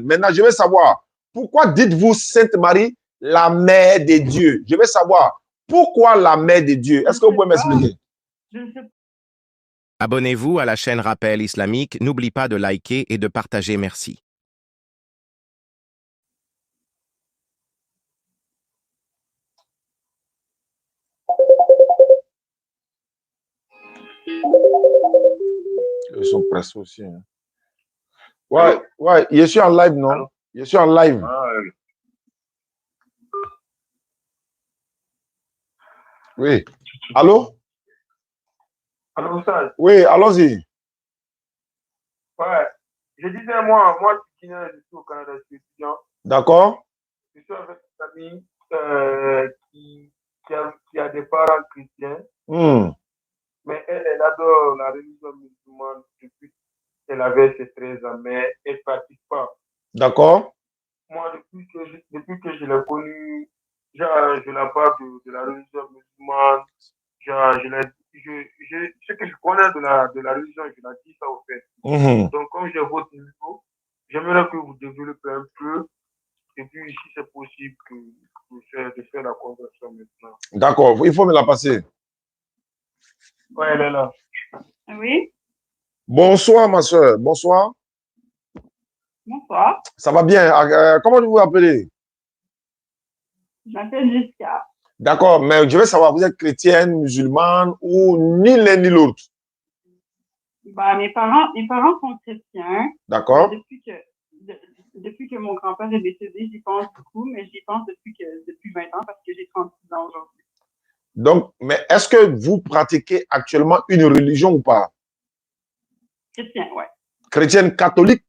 Maintenant, je veux savoir, pourquoi dites-vous Sainte Marie, la mère de Dieu? Je veux savoir, pourquoi la mère de Dieu? Est-ce que vous pouvez m'expliquer? Abonnez-vous à la chaîne Rappel Islamique. N'oublie pas de liker et de partager. Merci. Ils sont pressés aussi. Hein. Ouais, ouais, je suis en live, non? Allô? Je suis en live. Oui. Allô? Allô, ça? Oui, allons-y. Ouais. Je disais, moi, je suis au Canada, je suis étudiant. D'accord. Je suis avec une famille qui a des parents chrétiens. Mais elle adore la religion musulmane depuis qu'elle avait ses 13 ans, mais elle ne pratique pas. D'accord. Moi, depuis que je l'ai connue, je la parle de la religion musulmane. Ce que je connais de la religion, je la dis ça au fait. Donc, comme j'ai votre niveau, j'aimerais que vous développez un peu. Et puis, si c'est possible, de faire la conversation maintenant. D'accord, il faut me la passer. Oui, elle est là. Oui. Bonsoir, ma soeur. Bonsoir. Bonsoir. Ça va bien. Comment vous vous appelez? Je m'appelle Jessica. D'accord, mais je veux savoir, vous êtes chrétienne, musulmane ou ni l'un ni l'autre? Bah, mes parents sont chrétiens. D'accord. Depuis que mon grand-père est décédé, j'y pense beaucoup, mais j'y pense depuis 20 ans parce que j'ai 36 ans aujourd'hui. Donc, mais est-ce que vous pratiquez actuellement une religion ou pas? Chrétien, ouais. Chrétienne catholique?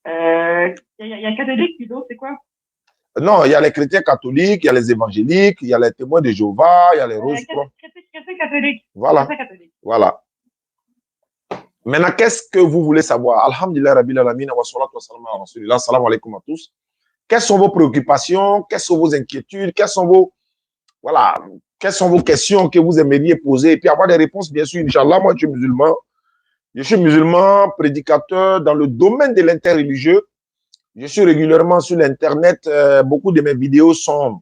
Il y a catholique, puis d'autres, c'est quoi? Non, il y a les chrétiens catholiques, il y a les évangéliques, il y a les témoins de Jéhovah, il y a les roses. Chrétien catholique. Voilà. Catholique. Voilà. Maintenant, qu'est-ce que vous voulez savoir? Alhamdulillah, Rabbil Alamin, wa salatu wa salam ala rasulillah, salam alaikum à tous. Quelles sont vos préoccupations? Quelles sont vos inquiétudes? Quelles sont vos questions que vous aimeriez poser? Et puis avoir des réponses, bien sûr, Inch'Allah. Moi, je suis musulman. Je suis musulman, prédicateur dans le domaine de l'interreligieux. Je suis régulièrement sur l'Internet. Beaucoup de mes vidéos sont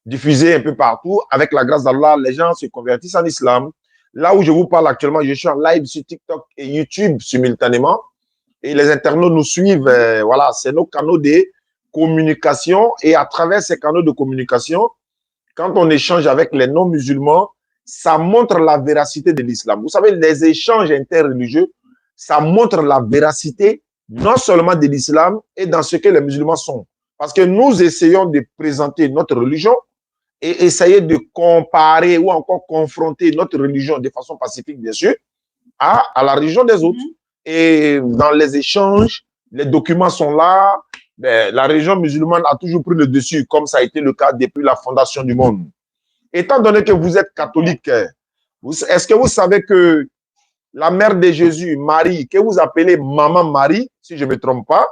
diffusées un peu partout. Avec la grâce d'Allah, les gens se convertissent en islam. Là où je vous parle actuellement, je suis en live sur TikTok et YouTube simultanément. Et les internautes nous suivent. Voilà, c'est nos canaux de communication. Et à travers ces canaux de communication, quand on échange avec les non-musulmans, ça montre la véracité de l'islam. Vous savez, les échanges interreligieux, ça montre la véracité non seulement de l'islam et dans ce que les musulmans sont. Parce que nous essayons de présenter notre religion et essayer de comparer ou encore confronter notre religion de façon pacifique, bien sûr, à la religion des autres. Et dans les échanges, les documents sont là. La religion musulmane a toujours pris le dessus, comme ça a été le cas depuis la fondation du monde. Étant donné que vous êtes catholique, est-ce que vous savez que la mère de Jésus, Marie, que vous appelez Maman Marie, si je ne me trompe pas,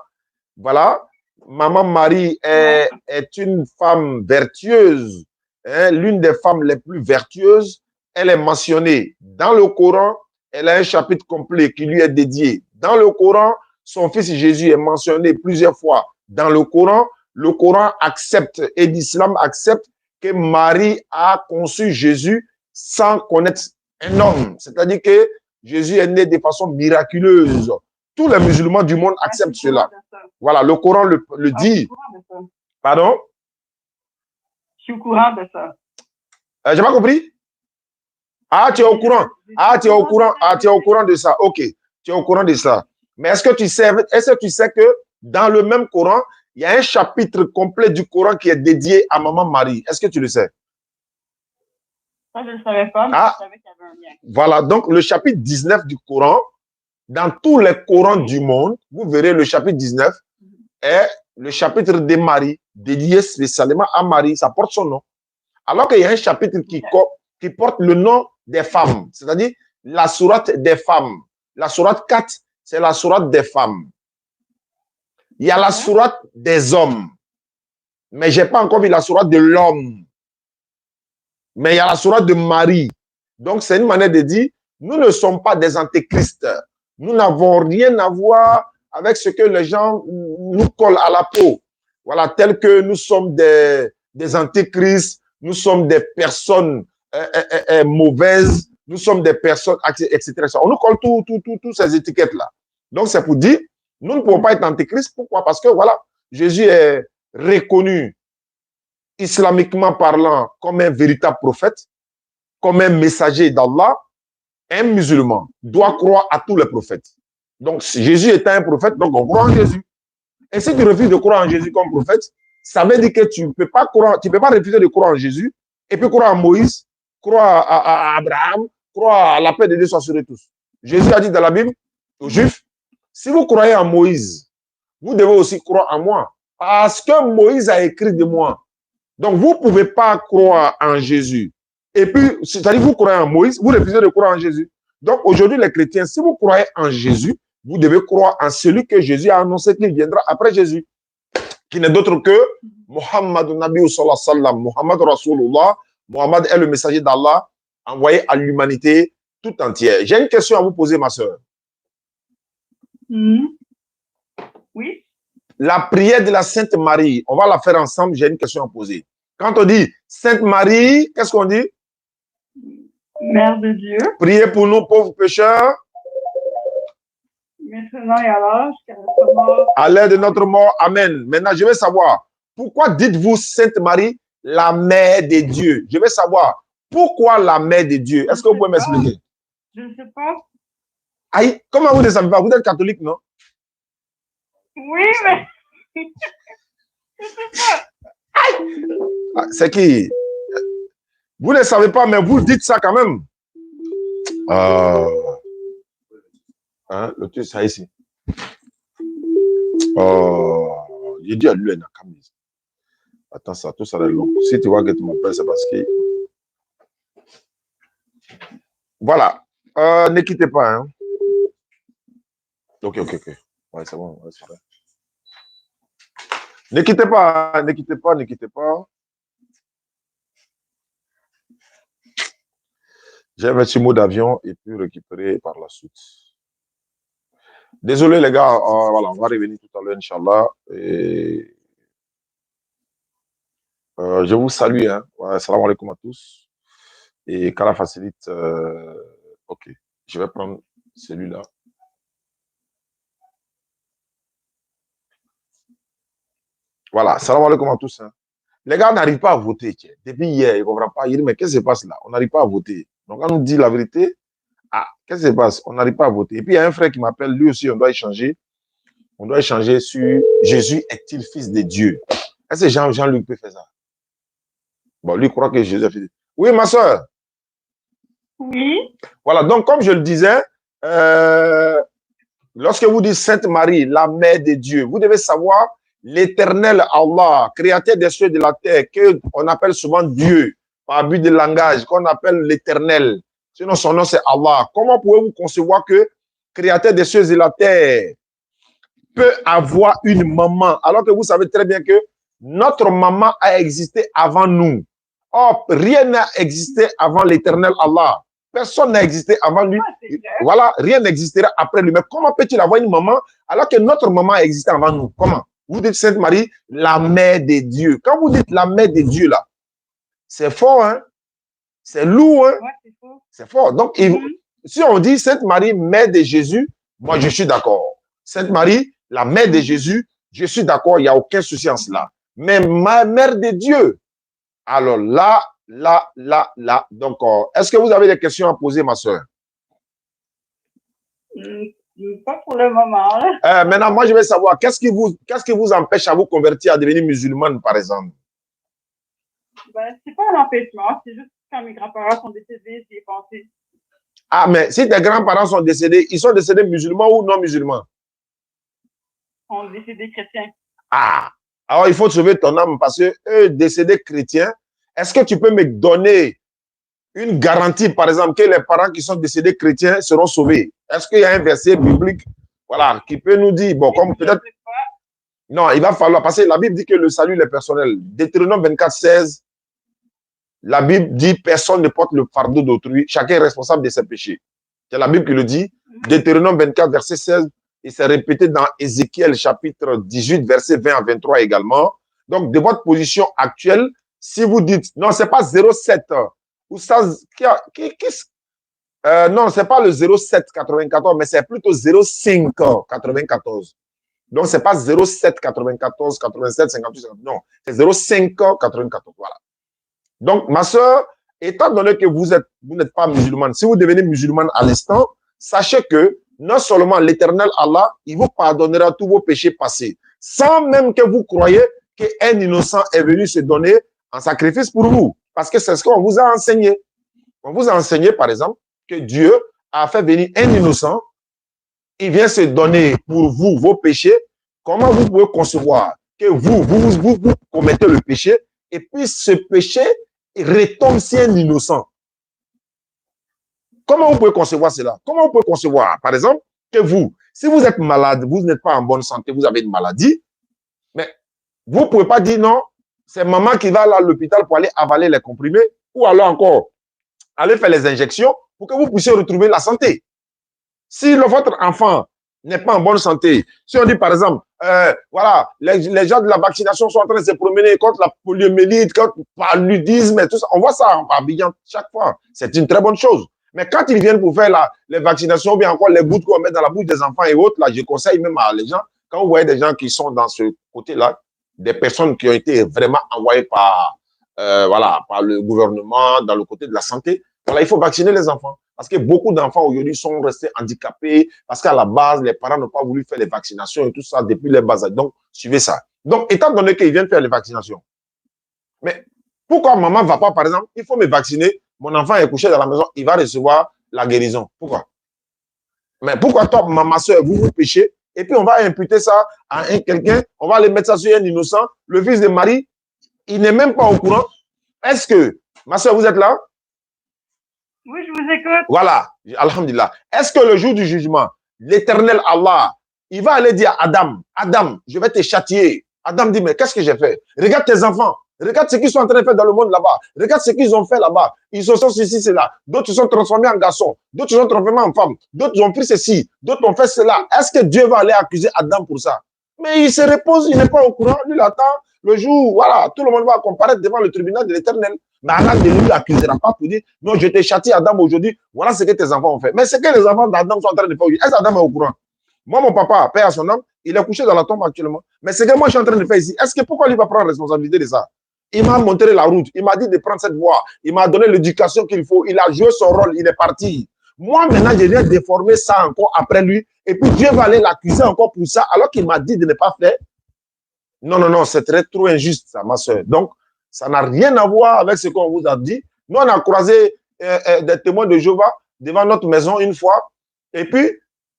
voilà, Maman Marie est une femme vertueuse, hein, l'une des femmes les plus vertueuses. Elle est mentionnée dans le Coran. Elle a un chapitre complet qui lui est dédié dans le Coran. Son fils Jésus est mentionné plusieurs fois dans le Coran. Le Coran accepte et l'islam accepte que Marie a conçu Jésus sans connaître un homme. C'est-à-dire que Jésus est né de façon miraculeuse. Tous les musulmans du monde acceptent cela. Voilà, le Coran le dit. Pardon? Je suis au courant de ça. J'ai pas compris? Ah, tu es au courant. Ah, tu es au courant. Ah, tu es au courant de ça. Ok, tu es au courant de ça. Mais est-ce que tu sais que dans le même Coran, il y a un chapitre complet du Coran qui est dédié à Maman Marie? Est-ce que tu le sais? Ça, je ne le savais pas, mais je savais qu'il y avait un lien. Voilà, donc le chapitre 19 du Coran, dans tous les Corans du monde, vous verrez le chapitre 19 est le chapitre de Marie, dédié spécialement à Marie, ça porte son nom. Alors qu'il y a un chapitre qui porte le nom des femmes, c'est-à-dire la sourate des femmes. La sourate 4, c'est la sourate des femmes. Il y a la sourate des hommes, mais je n'ai pas encore vu la sourate de l'homme. Mais il y a la sourate de Marie. Donc, c'est une manière de dire, nous ne sommes pas des antéchrists. Nous n'avons rien à voir avec ce que les gens nous collent à la peau. Voilà, tel que nous sommes des antéchrists, nous sommes des personnes mauvaises, nous sommes des personnes, etc. On nous colle toutes ces étiquettes-là. Donc, c'est pour dire, nous ne pouvons pas être antéchrist. Pourquoi? Parce que, voilà, Jésus est reconnu, islamiquement parlant, comme un véritable prophète, comme un messager d'Allah. Un musulman doit croire à tous les prophètes. Donc, si Jésus est un prophète, donc on croit en Jésus. Et si tu refuses de croire en Jésus comme prophète, ça veut dire que tu ne peux pas refuser de croire en Jésus et puis croire en Moïse, croire à Abraham, croire à la paix de Dieu soit sur eux tous. Jésus a dit dans la Bible aux Juifs, si vous croyez en Moïse, vous devez aussi croire en moi. Parce que Moïse a écrit de moi. Donc, vous ne pouvez pas croire en Jésus. Et puis, c'est-à-dire vous croyez en Moïse, vous refusez de croire en Jésus. Donc, aujourd'hui, les chrétiens, si vous croyez en Jésus, vous devez croire en celui que Jésus a annoncé qu'il viendra après Jésus, qui n'est d'autre que Muhammad Nabi sallallahu alayhi wa sallam, Muhammad Rasulullah. Muhammad est le messager d'Allah envoyé à l'humanité tout entière. J'ai une question à vous poser, ma soeur. Oui. La prière de la Sainte Marie, on va la faire ensemble. J'ai une question à poser. Quand on dit Sainte Marie, qu'est-ce qu'on dit? Mère de Dieu. Priez pour nous, pauvres pécheurs. Maintenant et à l'âge, jusqu'à notre mort. À l'heure de notre mort. Amen. Maintenant, je veux savoir, pourquoi dites-vous Sainte Marie, la mère de Dieu? Je veux savoir, pourquoi la mère de Dieu? Est-ce que vous pouvez m'expliquer? Je ne sais pas. Aïe, comment vous ne savez pas? Vous êtes catholique, non? Oui, mais... je ne sais pas. C'est qui? Vous ne savez pas, mais vous dites ça quand même. Hein, le truc, ça ici. J'ai dit à lui, attends, ça, tout ça est long. Si tu vois que tu m'appelles, c'est parce que... Voilà. Ne quittez pas. Hein. Ok. Ouais, c'est bon. Ouais, c'est vrai. Ne quittez pas. Ne quittez pas. J'ai un petit mot d'avion et puis récupérer par la suite. Désolé les gars, voilà, on va revenir tout à l'heure, Inch'Allah. Et je vous salue. Hein. Ouais, salam alaikum à tous. Et qu'Allah facilite. Ok, je vais prendre celui-là. Voilà, salam alaikum à tous. Hein. Les gars n'arrivent pas à voter. Tiens. Depuis hier, ils ne comprennent pas. Ils disent, mais qu'est-ce qui se passe là? On n'arrive pas à voter. Donc, on nous dit la vérité. Ah, qu'est-ce qui se passe? On n'arrive pas à voter. Et puis, il y a un frère qui m'appelle. Lui aussi, on doit échanger. On doit échanger sur Jésus est-il fils de Dieu? Est-ce que Jean-Luc peut faire ça? Bon, lui croit que Jésus est fils de Dieu. Oui, ma soeur. Oui. Voilà, donc, comme je le disais, lorsque vous dites Sainte Marie, la mère de Dieu, vous devez savoir l'éternel Allah, créateur des cieux et de la terre, qu'on appelle souvent Dieu, par abus de langage, qu'on appelle l'éternel. Sinon, son nom, c'est Allah. Comment pouvez-vous concevoir que créateur des cieux et de la terre peut avoir une maman, alors que vous savez très bien que notre maman a existé avant nous. Or, rien n'a existé avant l'éternel Allah. Personne n'a existé avant lui. Voilà, rien n'existera après lui. Mais comment peut-il avoir une maman alors que notre maman a existé avant nous? Comment? Vous dites Sainte Marie, la mère de Dieu. Quand vous dites la mère de Dieu, là, c'est fort, hein? C'est lourd, hein? Ouais, c'est fort. Donc, si on dit Sainte Marie, mère de Jésus, moi, je suis d'accord. Sainte Marie, la mère de Jésus, je suis d'accord, il n'y a aucun souci en cela. Mais ma mère de Dieu, alors là. Donc, est-ce que vous avez des questions à poser, ma soeur? Pas pour le moment. Maintenant, moi, je vais savoir, qu'est-ce qui vous empêche à vous convertir, à devenir musulmane, par exemple? Ben, c'est pas un empêchement, c'est juste quand mes grands-parents sont décédés, j'y ai pensé. Ah, mais si tes grands-parents sont décédés, ils sont décédés musulmans ou non musulmans? Ils sont décédés chrétiens. Ah, alors il faut sauver ton âme parce que eux, décédés chrétiens, est-ce que tu peux me donner une garantie, par exemple, que les parents qui sont décédés chrétiens seront sauvés? Est-ce qu'il y a un verset biblique, voilà, qui peut nous dire, bon, comme peut-être... Non, il va falloir, parce que la Bible dit que le salut est personnel. Deutéronome 24, 16, la Bible dit, personne ne porte le fardeau d'autrui, chacun est responsable de ses péchés. C'est la Bible qui le dit. Deutéronome 24, verset 16. Et c'est répété dans Ézéchiel, chapitre 18, verset 20 à 23 également. Donc, de votre position actuelle, si vous dites, non, c'est pas 0,7, ou ça, non, c'est pas le 0,7 94, mais c'est plutôt 0,5 94. Donc, c'est pas 0,7 94, 87, 58, 58, non, c'est 0,5 94, voilà. Donc, ma soeur, étant donné que vous n'êtes pas musulmane, si vous devenez musulmane à l'instant, sachez que non seulement l'Éternel Allah, il vous pardonnera tous vos péchés passés, sans même que vous croyez qu'un innocent est venu se donner en sacrifice pour vous. Parce que c'est ce qu'on vous a enseigné. On vous a enseigné, par exemple, que Dieu a fait venir un innocent, il vient se donner pour vous vos péchés. Comment vous pouvez concevoir que vous commettez le péché et puis ce péché retombe sur un innocent? Comment vous pouvez concevoir cela? Comment vous pouvez concevoir, par exemple, que vous, si vous êtes malade, vous n'êtes pas en bonne santé, vous avez une maladie, mais vous ne pouvez pas dire non, c'est maman qui va aller à l'hôpital pour aller avaler les comprimés ou alors encore aller faire les injections pour que vous puissiez retrouver la santé. Si votre enfant n'est pas en bonne santé, si on dit par exemple, voilà, les gens de la vaccination sont en train de se promener contre la poliomyélite, contre le paludisme et tout ça, on voit ça en Abidjan chaque fois. C'est une très bonne chose. Mais quand ils viennent pour faire les vaccinations, ou bien encore les gouttes qu'on met dans la bouche des enfants et autres, là, je conseille même à les gens, quand vous voyez des gens qui sont dans ce côté-là, des personnes qui ont été vraiment envoyées par le gouvernement dans le côté de la santé, voilà, il faut vacciner les enfants. Parce que beaucoup d'enfants aujourd'hui sont restés handicapés parce qu'à la base, les parents n'ont pas voulu faire les vaccinations et tout ça depuis les bas âges. Donc, suivez ça. Donc, étant donné qu'ils viennent faire les vaccinations, mais pourquoi maman ne va pas, par exemple, il faut me vacciner, mon enfant est couché dans la maison, il va recevoir la guérison. Pourquoi? Mais pourquoi toi, ma soeur, vous péchez et puis on va imputer ça à quelqu'un, on va aller mettre ça sur un innocent, le fils de Marie, il n'est même pas au courant. Est-ce que, ma soeur, vous êtes là? Oui, je vous écoute. Voilà, alhamdulillah. Est-ce que le jour du jugement, l'Éternel Allah, il va aller dire à Adam, Adam, je vais te châtier. Adam dit, mais qu'est-ce que j'ai fait? Regarde tes enfants. Regarde ce qu'ils sont en train de faire dans le monde là-bas. Regarde ce qu'ils ont fait là-bas. Ils se sont ceci, cela. D'autres se sont transformés en garçons. D'autres se sont transformés en femmes. D'autres ont pris ceci. D'autres ont fait cela. Est-ce que Dieu va aller accuser Adam pour ça? Mais il se repose, il n'est pas au courant. Lui, il attend le jour, voilà, tout le monde va comparaître devant le tribunal de l'Éternel. Mais Allah ne lui accusera pas pour dire, non, je t'ai châtié Adam aujourd'hui. Voilà ce que tes enfants ont fait. Mais ce que les enfants d'Adam sont en train de faire aujourd'hui, est-ce qu'Adam est au courant? Moi, mon papa, père à son âme, il est couché dans la tombe actuellement. Mais ce que moi, je suis en train de faire ici, est-ce que pourquoi lui va prendre la responsabilité de ça? Il m'a montré la route. Il m'a dit de prendre cette voie. Il m'a donné l'éducation qu'il faut. Il a joué son rôle. Il est parti. Moi, maintenant, je viens déformer ça encore après lui. Et puis, Dieu va aller l'accuser encore pour ça, alors qu'il m'a dit de ne pas faire. Non, non, non, c'est trop injuste, ça, ma soeur. Donc, ça n'a rien à voir avec ce qu'on vous a dit. Nous, on a croisé des témoins de Jéhovah devant notre maison une fois. Et puis,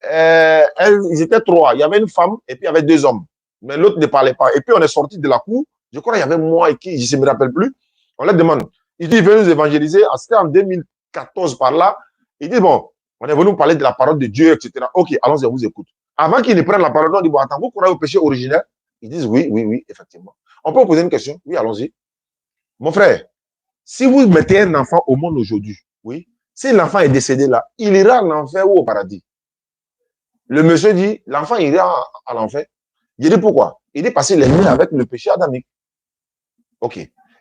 ils étaient trois. Il y avait une femme et puis il y avait deux hommes. Mais l'autre ne parlait pas. Et puis, on est sorti de la cour. Je crois qu'il y avait moi et qui, je ne me rappelle plus. On leur demande. Il dit, venez nous évangéliser. C'était en 2014 par là. Il dit, bon, on est venu nous parler de la parole de Dieu, etc. Ok, allons-y, on vous écoute. Avant qu'ils ne prennent la parole, on dit, bon, attends, vous croyez au péché originel? Ils disent, oui, oui, oui, effectivement. On peut vous poser une question? Oui, allons-y. Mon frère, si vous mettez un enfant au monde aujourd'hui, oui, si l'enfant est décédé là, il ira en enfer ou au paradis? Le monsieur dit, l'enfant ira à l'enfer. Il dit pourquoi? Il dit parce qu'il est né avec le péché adamique. Ok.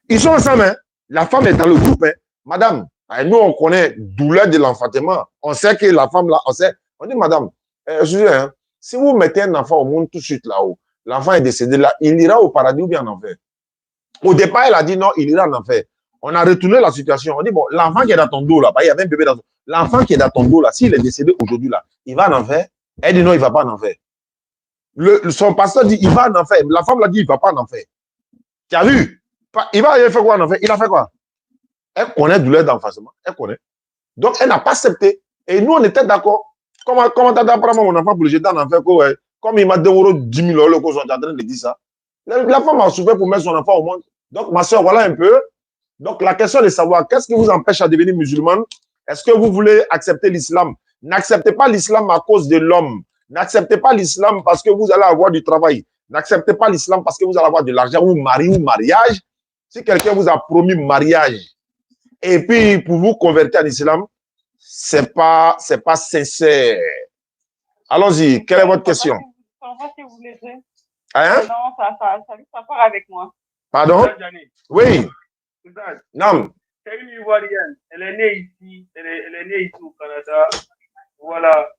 Ils sont ensemble, hein? La femme est dans le groupe, hein? Madame, nous on connaît douleur de l'enfantement. On sait que la femme là, on sait. On dit, madame, excusez, hein, si vous mettez un enfant au monde tout de suite là-haut, l'enfant est décédé là, il ira au paradis ou bien en enfer? Au départ, elle a dit non, il ira en enfer. On a retourné la situation. On dit, bon, l'enfant qui est dans ton dos là, il y avait un bébé dans ton dos. L'enfant qui est dans ton dos là, s'il est décédé aujourd'hui là, il va en enfer? Elle dit non, il ne va pas en enfer. Son pasteur dit, il va en enfer. La femme l'a dit, il ne va pas en enfer. Tu as vu? Il va faire quoi en enfer? Il a fait quoi? Elle connaît douleur d'enfacement. Elle connaît. Donc, elle n'a pas accepté. Et nous, on était d'accord. Comment tu as d'apprendre mon enfant pour le jeter en enfer? Comme il m'a donné 10 000 euros, qu'on est en train de dire ça. La femme a souffert pour mettre son enfant au monde. Donc, ma soeur, voilà un peu. Donc, la question est de savoir, qu'est-ce qui vous empêche à devenir musulmane? Est-ce que vous voulez accepter l'islam? N'acceptez pas l'islam à cause de l'homme. N'acceptez pas l'islam parce que vous allez avoir du travail. N'acceptez pas l'islam parce que vous allez avoir de l'argent ou mari ou mariage. Si quelqu'un vous a promis mariage et puis pour vous convertir en islam, c'est pas sincère. Allons-y, quelle est votre question? Je comprends ce que vous voulez dire. Hein? Non, ça part avec moi. Pardon? Oui. Non. C'est une Ivoirienne. Elle est née ici. Elle est née ici au Canada. Voilà.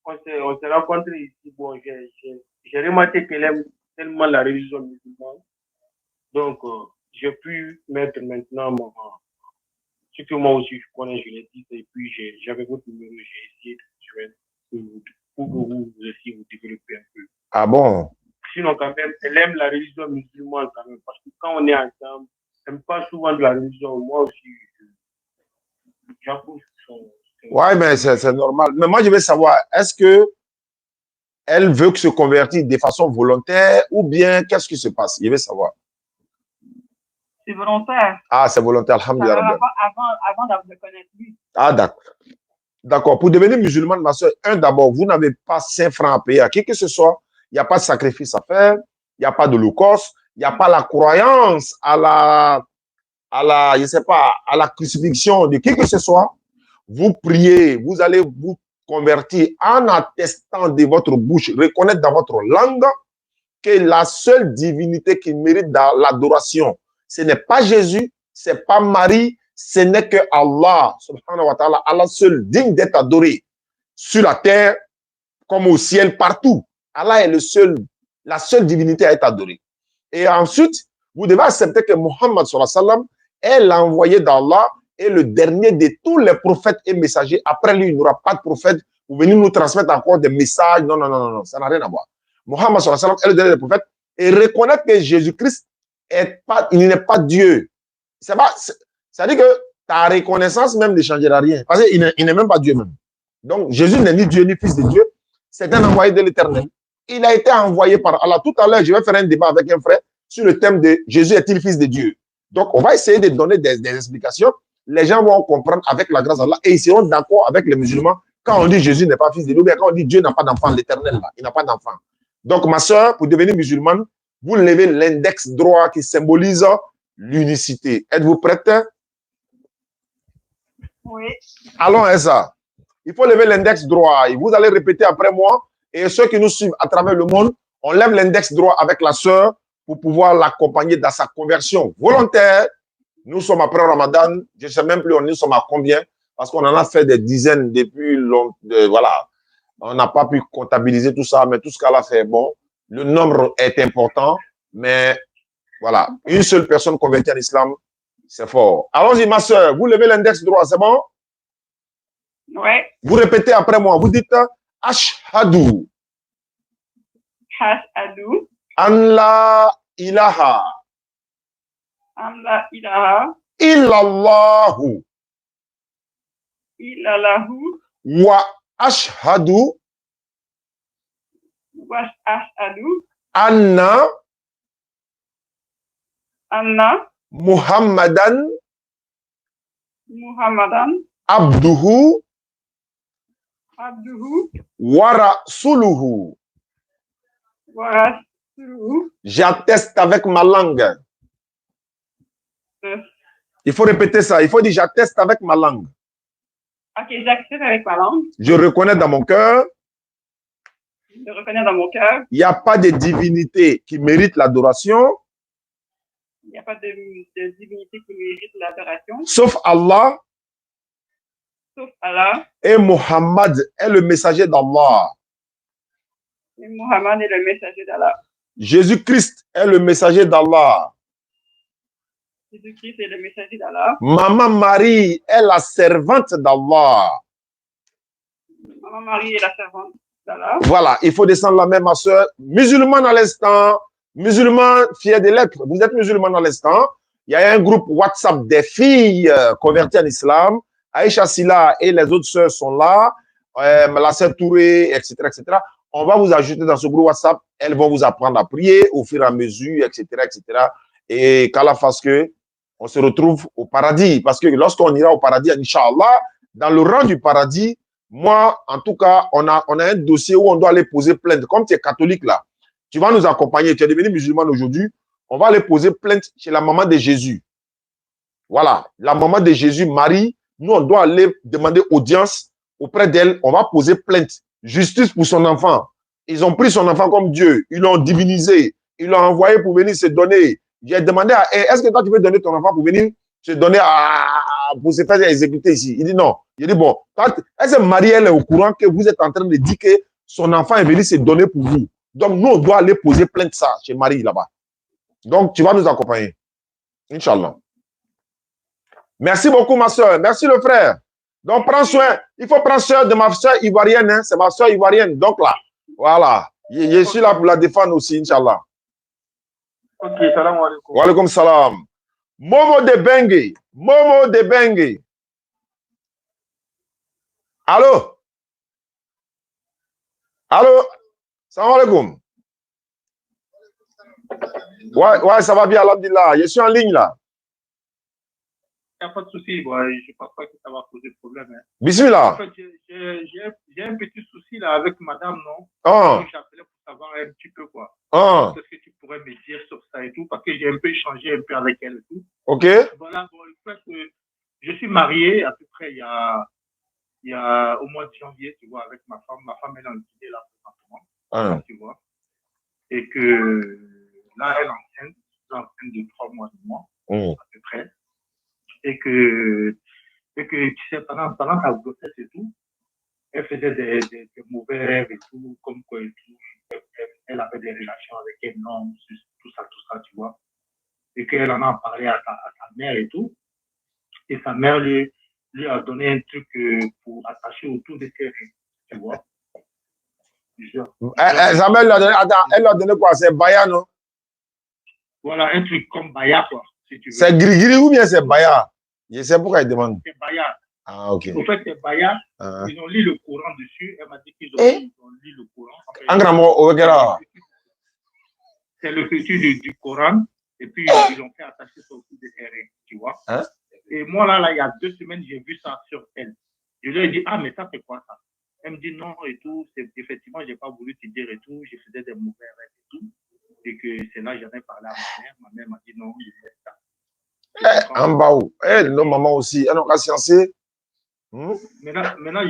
On s'est rencontrés ici. Bon, j'ai remarqué qu'elle aime tellement la religion musulmane. Donc, j'ai pu mettre maintenant ce que moi aussi je connais, je l'ai dit. Et puis, j'avais votre numéro. J'ai essayé de pour que vous aussi vous développez un peu. Ah bon? Sinon, quand même, elle aime la religion musulmane quand même. Parce que quand on est ensemble, elle me parle souvent de la religion. Moi aussi, j'approuve son. Ouais, mais c'est normal. Mais moi, je veux savoir, est-ce que elle veut que se convertir de façon volontaire ou bien qu'est-ce qui se passe? Je veux savoir. C'est volontaire. Ah, c'est volontaire, alhamdulillah. Avant de connaître lui. Ah, d'accord. D'accord. Pour devenir musulmane, ma soeur, d'abord, vous n'avez pas 5 francs à payer à qui que ce soit. Il n'y a pas de sacrifice à faire. Il n'y a pas d'holocauste. Il n'y a pas la croyance à la, je sais pas, à la crucifixion de qui que ce soit. Vous priez, vous allez vous convertir en attestant de votre bouche, reconnaître dans votre langue que la seule divinité qui mérite l'adoration, ce n'est pas Jésus, ce n'est pas Marie, ce n'est que Allah, subhanahu wa ta'ala, Allah seul digne d'être adoré sur la terre comme au ciel, partout. Allah est la seule divinité à être adorée. Et ensuite, vous devez accepter que Muhammad sallallahu alayhi wa sallam est l'envoyé d'Allah et le dernier de tous les prophètes et messagers. Après lui, il n'y aura pas de prophète pour venir nous transmettre encore des messages. Non, non, non, non, non, ça n'a rien à voir. Muhammad sallallahu alayhi wa sallam est le dernier des prophètes et reconnaître que Jésus-Christ il n'est pas Dieu. C'est-à-dire que ta reconnaissance même ne changera rien. Parce qu'il n'est même pas Dieu même. Donc, Jésus n'est ni Dieu ni fils de Dieu. C'est un envoyé de l'Éternel. Il a été envoyé par Allah. Tout à l'heure, je vais faire un débat avec un frère sur le thème de Jésus est-il fils de Dieu. Donc, on va essayer de donner des explications. Les gens vont comprendre avec la grâce d'Allah et ils seront d'accord avec les musulmans quand on dit Jésus n'est pas fils de Dieu, bien quand on dit Dieu n'a pas d'enfant, l'Éternel, il n'a pas d'enfant. Donc, ma soeur, pour devenir musulmane, vous levez l'index droit qui symbolise l'unicité. Êtes-vous prête? Oui. Allons, Essa. Il faut lever l'index droit. Et vous allez répéter après moi. Et ceux qui nous suivent à travers le monde, on lève l'index droit avec la sœur pour pouvoir l'accompagner dans sa conversion volontaire. Nous sommes après Ramadan. Je ne sais même plus, nous sommes à combien. Parce qu'on en a fait des dizaines depuis longtemps. Voilà. On n'a pas pu comptabiliser tout ça, mais tout ce qu'elle a fait, bon. Le nombre est important, mais voilà. Une seule personne convertie en islam, c'est fort. Allons-y, ma soeur. Vous levez l'index droit, c'est bon? Oui. Vous répétez après moi. Vous dites Ashhadu. Ashhadu. An la ilaha. An la ilaha. Illallahu. Illallahu. Wa ashhadu. Wa ashhadu. Anna. Anna. Muhammadan. Muhammadan. Abduhu. Abduhu. Wa rasuluhu. Wa rasuluhu. J'atteste avec ma langue. Il faut répéter ça. Il faut dire j'atteste avec ma langue. Ok, j'accepte avec ma langue. Je reconnais dans mon cœur. Je reconnais dans mon cœur. Il n'y a pas de divinité qui mérite l'adoration. Il n'y a pas de divinité qui mérite l'adoration. Sauf Allah. Sauf Allah. Et Muhammad est le messager d'Allah. Et Muhammad est le messager d'Allah. Jésus-Christ est le messager d'Allah. Jésus-Christ est le messager d'Allah. Maman Marie est la servante d'Allah. Maman Marie est la servante d'Allah. Voilà, il faut descendre la même, ma soeur. Musulman à l'instant, musulman fier des lettres. Vous êtes musulman à l'instant. Il y a un groupe WhatsApp des filles converties en islam. Aïcha Silla et les autres sœurs sont là. La sœur Touré, etc., etc. On va vous ajouter dans ce groupe WhatsApp. Elles vont vous apprendre à prier au fur et à mesure, etc., etc. Et qu'Allah fasse que on se retrouve au paradis. Parce que lorsqu'on ira au paradis, Inch'Allah, dans le rang du paradis, moi, en tout cas, on a un dossier où on doit aller poser plainte. Comme tu es catholique là, tu vas nous accompagner. Tu es devenu musulman aujourd'hui. On va aller poser plainte chez la maman de Jésus. Voilà. La maman de Jésus, Marie, nous, on doit aller demander audience auprès d'elle. On va poser plainte. Justice pour son enfant. Ils ont pris son enfant comme Dieu. Ils l'ont divinisé. Ils l'ont envoyé pour venir se donner. J'ai demandé à elle, est-ce que toi, tu veux donner ton enfant pour venir se donner pour se faire exécuter ici? Il dit non. Il dit bon, est-ce que Marie, elle est au courant que vous êtes en train de dire que son enfant est venu se donner pour vous? Donc, nous, on doit aller poser plainte ça chez Marie là-bas. Donc, tu vas nous accompagner. Inch'Allah. Merci beaucoup, ma soeur. Merci, le frère. Donc, prends soin. Il faut prendre soin de ma soeur ivoirienne. Hein. C'est ma soeur ivoirienne. Donc, là, voilà. Je suis là pour la défendre aussi, Inch'Allah. Ok, salam alaikum. Wa alaikum salam. Momo de Bengue. Momo de Bengue. Allô? Allô? Salam alaikum. Ouais, ça va bien, alhamdulillah. Je suis en ligne là. Il n'y a pas de souci. Bon, je ne pense pas que ça va poser problème. Hein. Bismillah. En fait, j'ai un petit souci là avec madame, non? Ah. J'appelais pour savoir un petit peu quoi. Ah. Qu'est-ce que tu pourrais me dire sur ça et tout? Parce que j'ai un peu échangé un peu avec elle et tout. Ok. Voilà, bon, en fait, je suis marié à peu près il y a au mois de janvier, tu vois, avec ma femme. Ma femme, elle est en Guinée là, présentement. Ah. Tu vois. Et que là, elle est enceinte de 3 mois de mois, à peu près. Et que tu sais, pendant sa grossesse et tout, elle faisait des mauvais rêves et tout, comme quoi et tout. Elle avait des relations avec un homme, tout ça, tu vois. Et qu'elle en a parlé à sa mère et tout. Et sa mère lui a donné un truc pour attacher autour de ses rêves, tu vois. Sa mère elle lui a donné quoi? C'est Baya, non? Voilà, un truc comme Baya, quoi, si tu veux. C'est Grigri ou bien c'est Baya? Je sais pourquoi il demande. C'est Baya. Ah, ok. En fait, c'est Baya. Ils ont lu le Coran dessus. Elle m'a dit qu'ils ont lu le Coran. En grand mot, c'est le petit du Coran. Et puis, ils l'ont fait attacher sur le coup de ses règles, tu vois. Hein? Et moi, là, il y a 2 semaines, j'ai vu ça sur elle. Je lui ai dit, ah, mais ça, c'est quoi ça? Elle me dit non et tout. Effectivement, je n'ai pas voulu te dire et tout. Je faisais des mauvais rêves et tout. Et que c'est là, j'en ai parlé à ma mère. Ma mère m'a dit non, je fais ça. En bas où? Non, maman aussi. Elle n'a pas sciencé. Maintenant,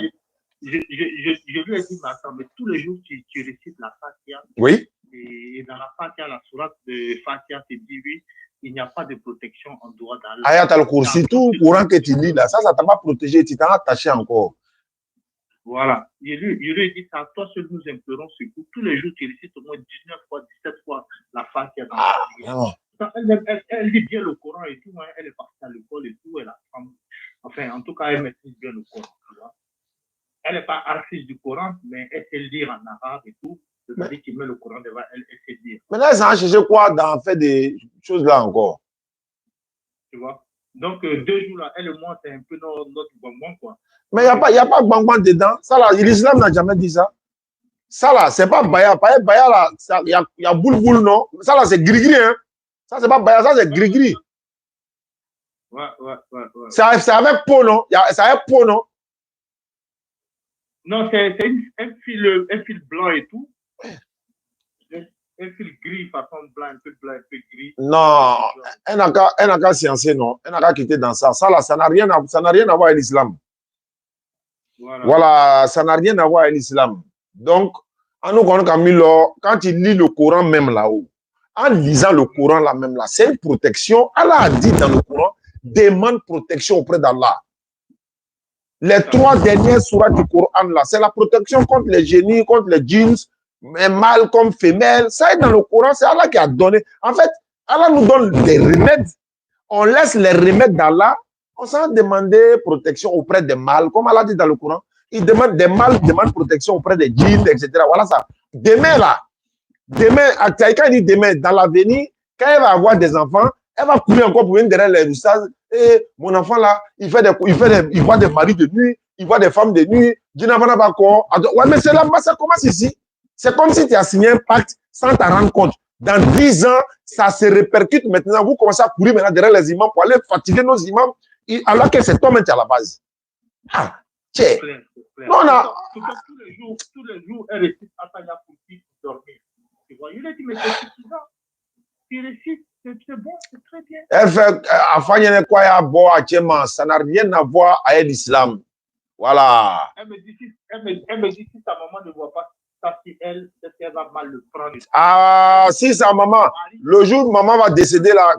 je lui ai dit, mais attends, mais tous les jours, tu récites la Fatiha. Oui. Et dans la Fatiha, la sourate de Fatiha te dit, oui, il n'y a pas de protection en dehors d'Allah. Ayat al-Kursi, tout Coran que tu lis là, ça t'a pas protégé, tu t'en as attaché encore. Voilà. Je lui ai dit, c'est à toi seul nous implorons secours. Tous les jours, tu récites au moins 19 fois, 17 fois la Fatiha. Elle lit bien le Coran et tout, hein. Elle est partie à l'école et tout. Enfin, en tout cas, elle maîtrise bien le Coran. Tu vois. Elle n'est pas artiste du Coran, mais elle sait lire en arabe et tout. C'est-à-dire qu'il met le Coran devant elle, elle sait lire. Maintenant, elle s'en cherché quoi dans fait des choses là encore? Tu vois. Donc, 2 jours là, elle et moi, c'est un peu notre bonbon, quoi. Mais il n'y a pas de bonbon dedans. Ça là, l'islam n'a jamais dit ça. Ça là, c'est pas Baya. Baya là, il y a boule, non? Ça là, c'est gris-gris, hein? Ça, c'est pas Baya, ça, c'est gris-gris. Ouais. C'est avec peau, non? C'est avec peau, non? Non, c'est un fil blanc et tout. Un fil gris, façon blanc, un peu gris. Non, elle n'a qu'à sciencer, non? Elle n'a qu'à quitter dans ça. Ça là, ça n'a rien à voir avec l'islam. Voilà, ça n'a rien à voir avec l'islam. Donc, en nous quand il lit le Coran même là-haut, en lisant le Coran là même là, c'est une protection. Allah a dit dans le Coran, demande protection auprès d'Allah. Les 3 dernières sourates du Coran là, c'est la protection contre les génies, contre les djinns, mâles comme femelles. Ça est dans le Coran, c'est Allah qui a donné. En fait, Allah nous donne des remèdes. On laisse les remèdes d'Allah. On s'en demande protection auprès des mâles, comme Allah dit dans le Coran. Il demande des mâles, demande protection auprès des djinns, etc. Voilà ça. Demain là, quand il dit demain, dans l'avenir, quand elle va avoir des enfants, elle va courir encore pour venir derrière les ustaz. Et mon enfant là, il voit des maris de nuit, il voit des femmes de nuit. Ouais, mais c'est là, ça commence ici. C'est comme si tu as signé un pacte sans t'en rendre compte. Dans 10 ans, ça se répercute maintenant. Vous commencez à courir maintenant derrière les imams pour aller fatiguer nos imams, alors que c'est toi-même qui es à la base. Ah, tiens. Non, tous les jours, elle récite Ataya pour dormir. Tu vois, il a dit, mais c'est suffisant. Tu récites C'est bon, c'est très bien. Elle fait ça n'a rien à voir avec l'islam. Voilà. Elle me dit si sa maman ne voit pas ça, si elle va mal le prendre. Ah, si sa maman, le jour où maman va décéder là,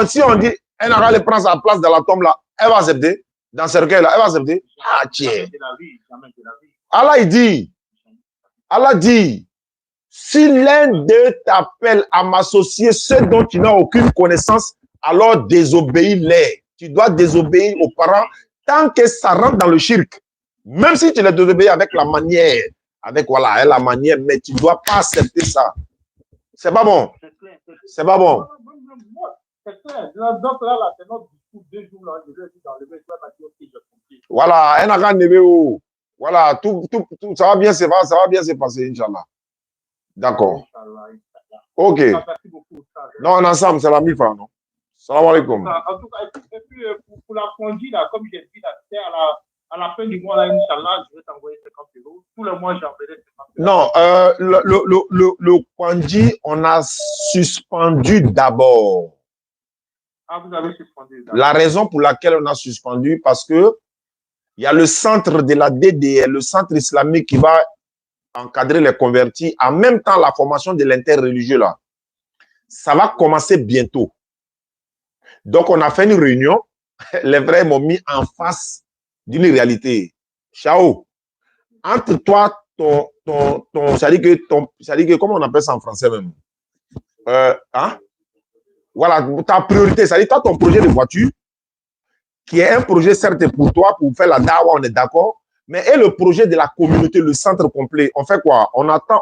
si on dit, elle n'aura le prendre sa place dans la tombe là, elle va accepter. Dans ce recueil là, elle va accepter. Ah, tiens. Allah dit, si l'un d'eux t'appelle à m'associer ceux dont tu n'as aucune connaissance, alors désobéis-les. Tu dois désobéir aux parents tant que ça rentre dans le shirk. Même si tu les désobéis avec la manière, la manière, mais tu ne dois pas accepter ça. C'est pas bon. C'est pas bon. Voilà, elle n'a qu'à never. Voilà, tout, ça va bien se passer, Inch'Allah. D'accord. Ok. Non, on est ensemble, c'est la MIFA, non? Salam alaikum. En tout cas, et puis, pour la congé, là, comme j'ai dit, là, à la fin du mois, là, Inch'Allah, je vais t'envoyer 50 €. Tout le mois, j'enverrai 50 €. Non, le congé, on a suspendu d'abord. Ah, vous avez suspendu. La raison pour laquelle on a suspendu, parce que il y a le centre de la DDR, le centre islamique qui va encadrer les convertis, en même temps la formation de l'interreligieux là. Ça va commencer bientôt. Donc on a fait une réunion, les vrais m'ont mis en face d'une réalité. Ciao. Entre toi, ça dit que, comment on appelle ça en français même? Voilà, ta priorité, ça dit toi ton projet de voiture, qui est un projet certes pour toi, pour faire la dawa, on est d'accord, mais et le projet de la communauté, le centre complet, on fait quoi? On attend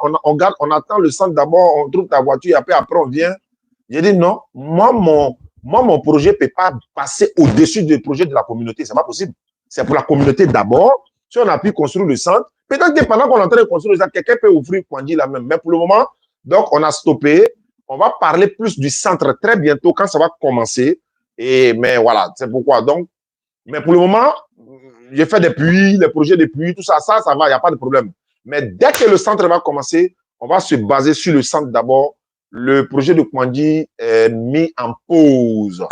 le centre d'abord, on trouve ta voiture, et après on vient. J'ai dit non, moi mon projet ne peut pas passer au-dessus du projet de la communauté, c'est pas possible. C'est pour la communauté d'abord. Si on a pu construire le centre, peut-être que pendant qu'on est en train de construire le centre, quelqu'un peut ouvrir Kwandi là même. Mais pour le moment, donc on a stoppé. On va parler plus du centre très bientôt quand ça va commencer. Mais voilà, c'est pourquoi. Donc, mais pour le moment, j'ai fait des puits, les projets de puits, tout ça, ça va, il n'y a pas de problème. Mais dès que le centre va commencer, on va se baser sur le centre d'abord. Le projet de Kwandi est mis en pause.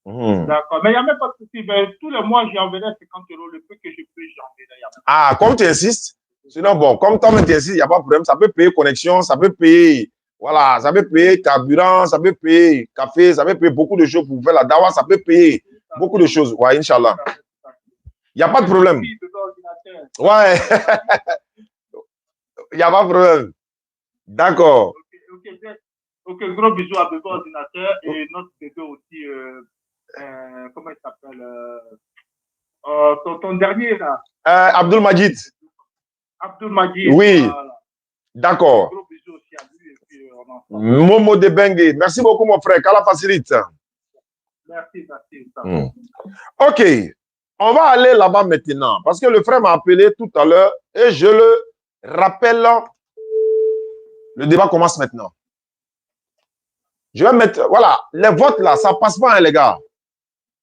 D'accord, mais il n'y a même pas de souci. Tous les mois, j'enverrai 50 €. Le peu que je peux, j'enverrai. Ah, comme tu insistes, sinon, bon, comme toi, tu insistes, il n'y a pas de problème. Ça peut payer connexion, ça peut payer, voilà, ça peut payer carburant, ça peut payer café, ça peut payer beaucoup de choses pour faire la dawa, ça peut payer beaucoup de choses. Ouais, Inch'Allah. Il n'y a pas de problème. Ouais. Il n'y a pas de problème. D'accord. Ok, gros bisous à bébé ordinateur et notre bébé aussi. Comment il s'appelle ton dernier là. Abdul Majid. Abdul Majid. Oui. Voilà. D'accord. Gros bisous aussi à lui. Et puis, Momo de Bengue. Merci beaucoup, mon frère. Qu'Allah facilite. Merci. Ok. On va aller là-bas maintenant. Parce que le frère m'a appelé tout à l'heure et je le rappelle. Le débat commence maintenant. Je vais mettre, voilà, les votes là, ça passe pas, hein, les gars.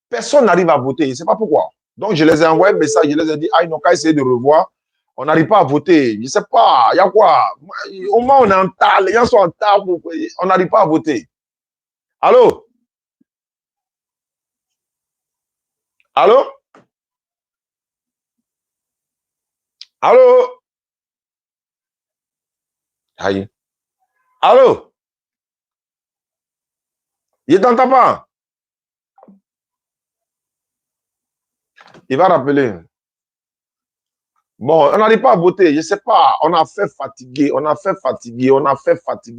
Personne n'arrive à voter, je ne sais pas pourquoi. Donc, je les ai envoyé un message, je les ai dit, ah, ils n'ont qu'à essayer de revoir. On n'arrive pas à voter. Je ne sais pas, il y a quoi? Au moins, on est en tas, les gens sont en tas, on n'arrive pas à voter. Allô? Allô? Allô? Aïe. Allô? Il t'entend pas? Il va rappeler. Bon, on n'arrive pas à voter, je ne sais pas. On a fait fatiguer,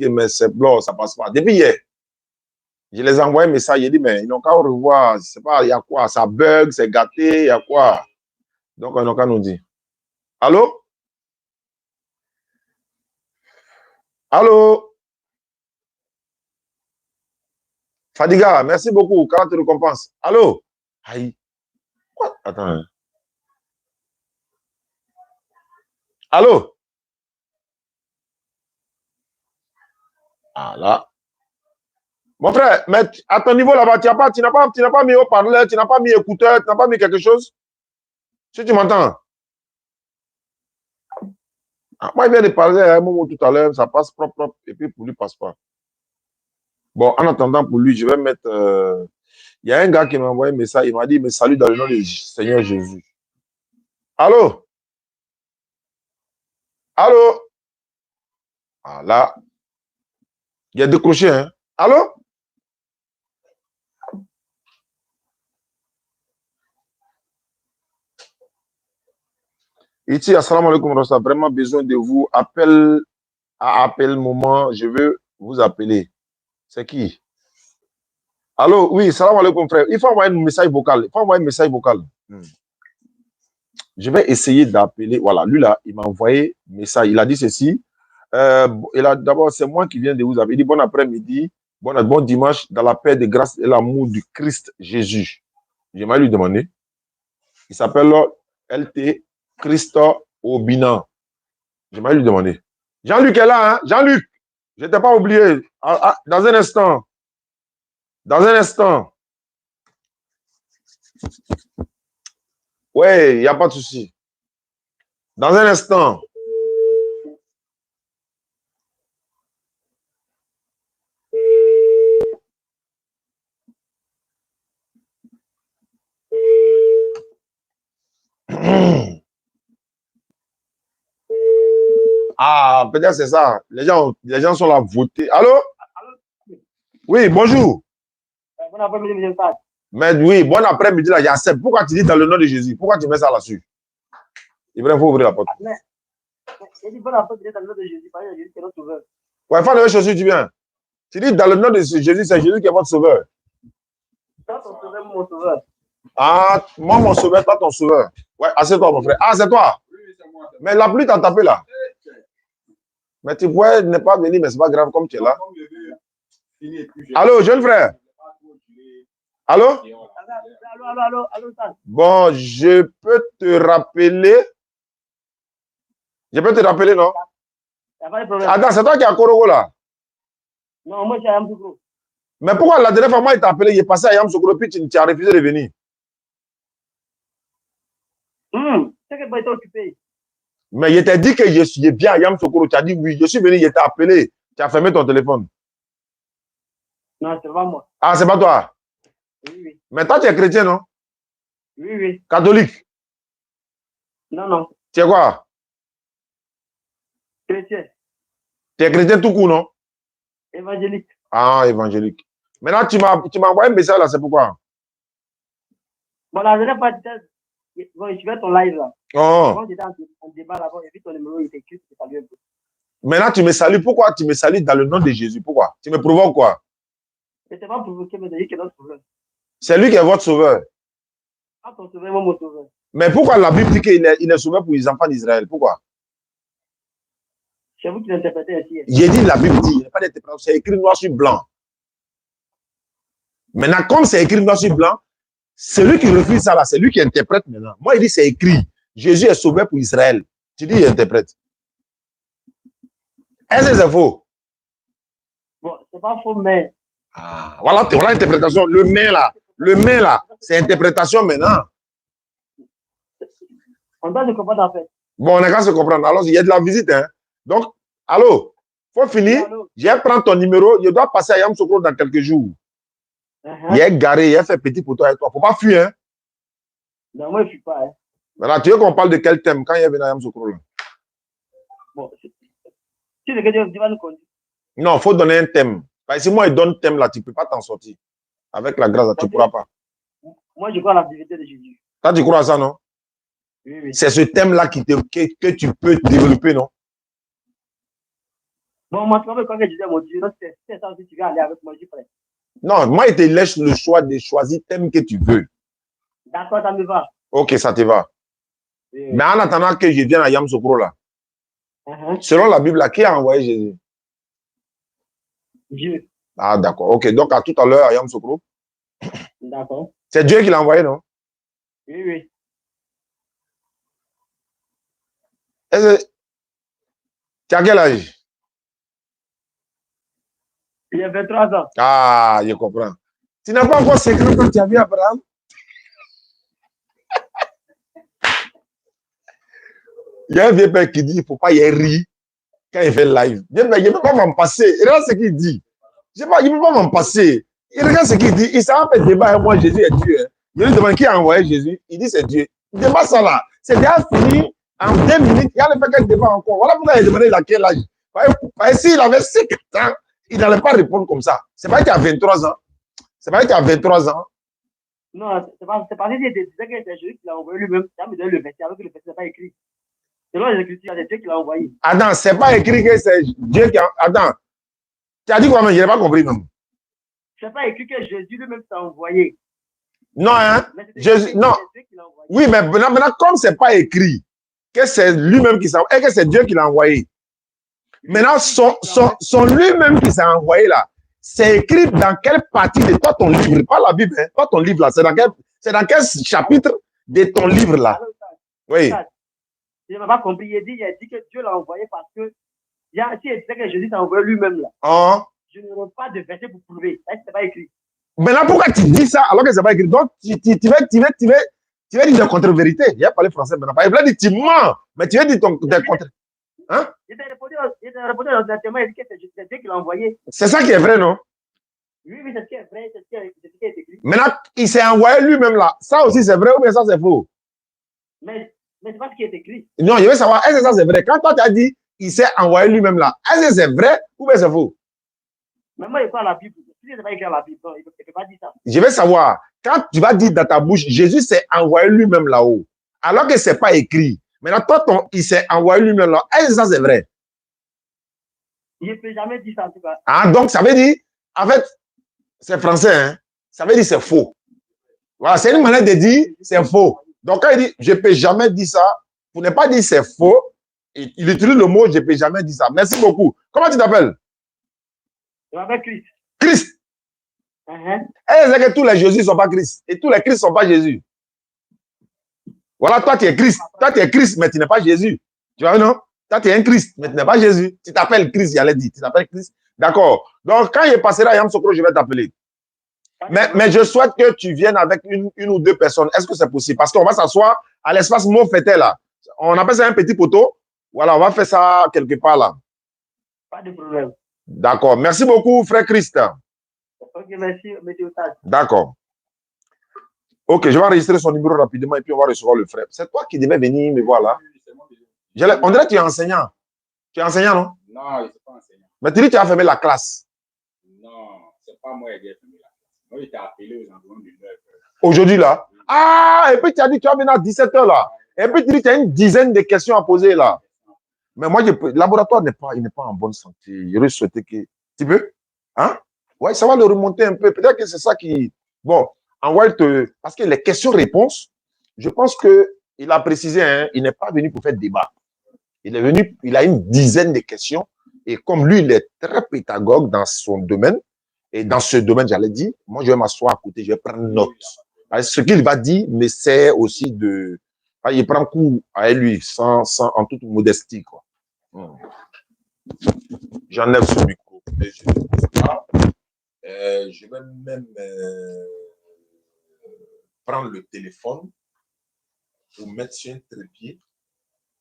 mais c'est blanc, ça passe pas. Depuis hier, je les ai envoyé un message, j'ai dit, mais ils n'ont qu'à revoir, je ne sais pas, il y a quoi, ça bug, c'est gâté, il y a quoi. Donc, ils n'ont qu'à nous dire. Allô? Allô? Fadiga, merci beaucoup, 40 récompenses. Allô? Aïe. What? Attends. Allô? Ah là. Mon frère, mais à ton niveau là-bas, tu n'as pas mis haut-parleur, tu n'as pas mis écouteur, tu n'as pas mis quelque chose? Si tu m'entends? Ah, moi, il vient de parler à un moment tout à l'heure, ça passe propre, et puis pour lui, passe pas. Bon, en attendant pour lui, je vais mettre... Il y a un gars qui m'a envoyé un message, il m'a dit, mais salut dans le nom du Seigneur Jésus. Allô? Allô? Ah là, il y a décroché, hein? Allô? Ici, assalamu alaikum, Rosa. Vraiment besoin de vous. Appel à appel moment, je veux vous appeler. C'est qui? Allô? Oui, salam alaikum, frère. Il faut envoyer un message vocal. Il faut envoyer un message vocal. Je vais essayer d'appeler. Voilà, lui là, il m'a envoyé un message. Il a dit ceci. D'abord, c'est moi qui viens de vous appeler. Il dit bon après-midi, bon dimanche, dans la paix, de grâce et l'amour du Christ Jésus. J'aimerais lui demander. Il s'appelle LT Christo Obinan. J'aimerais lui demander. Jean-Luc est là, hein? Jean-Luc, je ne t'ai pas oublié. Dans un instant. Dans un instant. Ouais, il n'y a pas de souci. Dans un instant. Ah, peut-être c'est ça. Les gens sont là à voter. Allô? Oui, bonjour. Bon après-midi, monsieur Pat. Mais oui, bon après-midi, là, j'accepte. Pourquoi tu dis dans le nom de Jésus? Pourquoi tu mets ça là-dessus? Il faut ouvrir la porte. Il dit bon après-midi dans le nom de Jésus, parce que Jésus est notre sauveur. Ouais, fais les choses, tu viens. Tu dis dans le nom de Jésus, c'est Jésus qui est votre sauveur. Toi, ton sauveur, mon sauveur. Ah, moi, mon sauveur, toi, ton sauveur. Ouais, assieds-toi, mon frère. Ah, c'est toi. Mais la pluie t'a tapé là. Mais tu pourrais ne pas venir, mais c'est pas grave comme tu es là. Allô, jeune frère. Allô? Allô, Bon, je peux te rappeler. Je peux te rappeler, non? Attends, c'est toi qui es à Korogo là? Non, moi, je suis à Yamsoukro. Mais pourquoi la dernière fois, moi, il t'a appelé, il est passé à Yamsoukro, puis tu as refusé de venir? C'est que tu es occupé. Mais il t'a dit que je suis bien à Yamsoukro. Tu as dit oui, je suis venu, il t'a appelé. Tu as fermé ton téléphone. Non, c'est pas moi. Ah, c'est pas toi? Oui. Mais toi, tu es chrétien, non? Oui. Catholique? Non. Tu es quoi? Chrétien. Tu es chrétien tout court, non? Évangélique. Ah, évangélique. Maintenant, tu m'as envoyé un message là, c'est pourquoi? Bon, la dernière fois, bon, je vais ton live là. Oh. Quand j'étais en débat là-bas, j'ai vu ton numéro, il était écrit, je salue un peu. Maintenant, tu me salues. Pourquoi tu me salues dans le nom de Jésus? Pourquoi? Tu me provoques quoi? Je ne t'ai pas provoqué, mais j'ai dit que notre sauveur. C'est lui qui est votre sauveur. Ah, ton sauveur, moi, mon sauveur. Mais pourquoi la Bible dit qu'il est sauveur pour les enfants d'Israël? Pourquoi? C'est vous qui l'interprétez ainsi. J'ai dit la Bible dit, il n'y a pas d'interprétation, c'est écrit noir sur blanc. Maintenant, comme c'est écrit noir sur blanc, celui qui refuse ça là, c'est lui qui interprète maintenant. Moi, il dit c'est écrit. Jésus est sauveur pour Israël. Tu dis, il interprète. Est-ce que c'est faux? Bon, c'est pas faux, mais. Ah, voilà l'interprétation. Le mais là, c'est interprétation maintenant. On doit se comprendre en fait. Bon, on n'a qu'à se comprendre. Alors, il y a de la visite. Hein? Donc, allô, faut finir. Je vais prendre ton numéro. Je dois passer à Yamsoukro dans quelques jours. Il est garé, il est fait petit pour toi et toi. Faut pas fuir. Hein? Non, moi, je ne suis pas. Hein. Voilà, tu veux qu'on parle de quel thème quand il est venu à Yamsoukro? Bon, si c'est que tu vas nous conduire. Non, il faut donner un thème. Parce que si moi, il donne un thème là, tu ne peux pas t'en sortir. Avec la grâce, tu ne pourras pas. Moi, je crois à la vérité de Jésus. Toi, tu crois à ça, non? Oui. C'est ce thème-là que tu peux développer, non? Bon, moi, je crois que je disais, mon Dieu, c'est ça, si tu veux aller avec moi, je suis prêt. Non, moi, il te laisse le choix de choisir le thème que tu veux. D'accord, ça me va. Ok, ça te va. Oui. Mais en attendant que je vienne à Yamsoukro, là, selon la Bible, là, qui a envoyé Jésus? Dieu. Ah, d'accord. Ok, donc à tout à l'heure à Yamsoukro. D'accord. C'est Dieu qui l'a envoyé, non? Oui. Est-ce que tu as quel âge? Il y a 23 ans. Ah, je comprends. Tu n'as pas encore 50 ans, tu as vu Abraham? Il y a un vieux père qui dit il ne faut pas y rire quand il fait live. Je ne peux pas m'en passer. Et là, c'est ce qu'il dit. Je sais pas, il ne peut pas m'en passer. Il regarde ce qu'il dit. Il s'en fait débat avec moi, Jésus est Dieu. Hein. Je lui demande qui a envoyé Jésus. Il dit c'est Dieu. Il débat ça là. C'est déjà fini en 2 minutes. Il y a le fait qu'elle débat encore. Voilà pourquoi il a demandé à quel âge. Parce que s'il avait 50 ans, il n'allait pas répondre comme ça. C'est pas qu'il a 23 ans. C'est pas qu'il a 23 ans. Non, c'est parce qu'il disait que c'est Jésus qui l'a envoyé lui-même. Ça me donne le verset, alors que le verset n'est pas écrit. Selon les Écritures, c'est Dieu qui l'a envoyé. Adam, c'est pas écrit que c'est Dieu qui a... Adam, tu as dit quoi, mais je n'ai pas compris même. C'est pas écrit que Jésus lui-même t'a envoyé. Non, hein? Jésus, non. Oui, mais maintenant, comme c'est pas écrit que c'est lui-même qui s'est envoyé, et que c'est Dieu qui l'a envoyé. Maintenant, son lui-même qui s'est envoyé là, c'est écrit dans quelle partie de toi ton livre, pas la Bible, hein, pas ton livre là, c'est dans quel chapitre de ton livre là? Oui. Je n'ai pas compris. Il a dit que Dieu l'a envoyé parce que si il disait que Jésus t'a envoyé lui-même là, je n'aurai pas de verset pour prouver. Ça, c'est pas écrit. Maintenant, pourquoi tu dis ça alors que c'est pas écrit? Donc, tu vas dire des contre-vérités. Il a parlé français maintenant. Il a dit tu mens, mais tu vas dire des contre. Hein? Il t'a répondu dans le témoin, il dit que c'est Dieu qui l'a envoyé. C'est ça qui est vrai, non? Oui, c'est ce qui est vrai, c'est ce qui est écrit. Maintenant, il s'est envoyé lui-même là. Ça aussi, c'est vrai ou bien ça, c'est faux? Mais c'est pas ce qui est écrit. Non, je veux savoir, est-ce que ça, c'est vrai? Quand toi, tu as dit, il s'est envoyé lui-même là, est-ce que c'est vrai ou bien c'est faux? Mais moi, il parle la Bible. Si je n'ai pas écrit la Bible, il ne peut pas dire ça. Je veux savoir, quand tu vas dire dans ta bouche, Jésus s'est envoyé lui-même là-haut, alors que ce n'est pas écrit. Maintenant, toi, il s'est envoyé lui-même là. Est-ce que ça, c'est vrai? Il ne peut jamais dire ça, en tout cas. Ah, donc, ça veut dire, en fait, c'est français, hein? Ça veut dire c'est faux. Voilà, c'est une manière de dire c'est faux. Donc, quand il dit je ne peux jamais dire ça, pour ne pas dire c'est faux, il utilise le mot je ne peux jamais dire ça. Merci beaucoup. Comment tu t'appelles? Je m'appelle Christ. Christ. Et que tous les Jésus ne sont pas Christ. Et tous les Christ ne sont pas Jésus. Voilà, toi, tu es Christ. Toi, tu es Christ, mais tu n'es pas Jésus. Tu vois, non? Toi, tu es un Christ, mais tu n'es pas Jésus. Tu t'appelles Christ, il allait dire. Tu t'appelles Christ. D'accord. Donc, quand il passera à Yam Sokro, je vais t'appeler. Mais je souhaite que tu viennes avec une ou deux personnes. Est-ce que c'est possible? Parce qu'on va s'asseoir à l'espace Montfetel, là. On appelle ça un petit poteau. Voilà, on va faire ça quelque part, là. Pas de problème. D'accord. Merci beaucoup, frère Christ. Ok, merci, monsieur Otad. D'accord. Ok, je vais enregistrer son numéro rapidement et puis on va recevoir le frère. C'est toi qui devais venir me voir là. On dirait que tu es enseignant. Tu es enseignant, non? Non, je ne suis pas enseignant. Mais tu dis que tu as fermé la classe. Non, ce n'est pas moi qui ai fermé la classe. Moi, je t'ai appelé aux environs de 9 heures. Aujourd'hui, là? Ah, et puis tu as dit que tu vas venir à 17 heures là. Et puis tu dis que tu as une dizaine de questions à poser là. Mais moi, le laboratoire n'est pas en bonne santé. J'aurais souhaité que... Tu veux? Hein? Ouais, ça va le remonter un peu. Peut-être que c'est ça qui... Bon, parce que les questions-réponses, je pense qu'il a précisé, hein, il n'est pas venu pour faire débat. Il est venu, il a une dizaine de questions. Et comme lui, il est très pédagogue dans son domaine, et dans ce domaine, j'allais dire, moi, je vais m'asseoir à côté, je vais prendre note. Parce que ce qu'il va dire me sert aussi de... Il prend coup à lui, en toute modestie, quoi. J'enlève ce micro. Je vais même prendre le téléphone pour mettre sur un trépied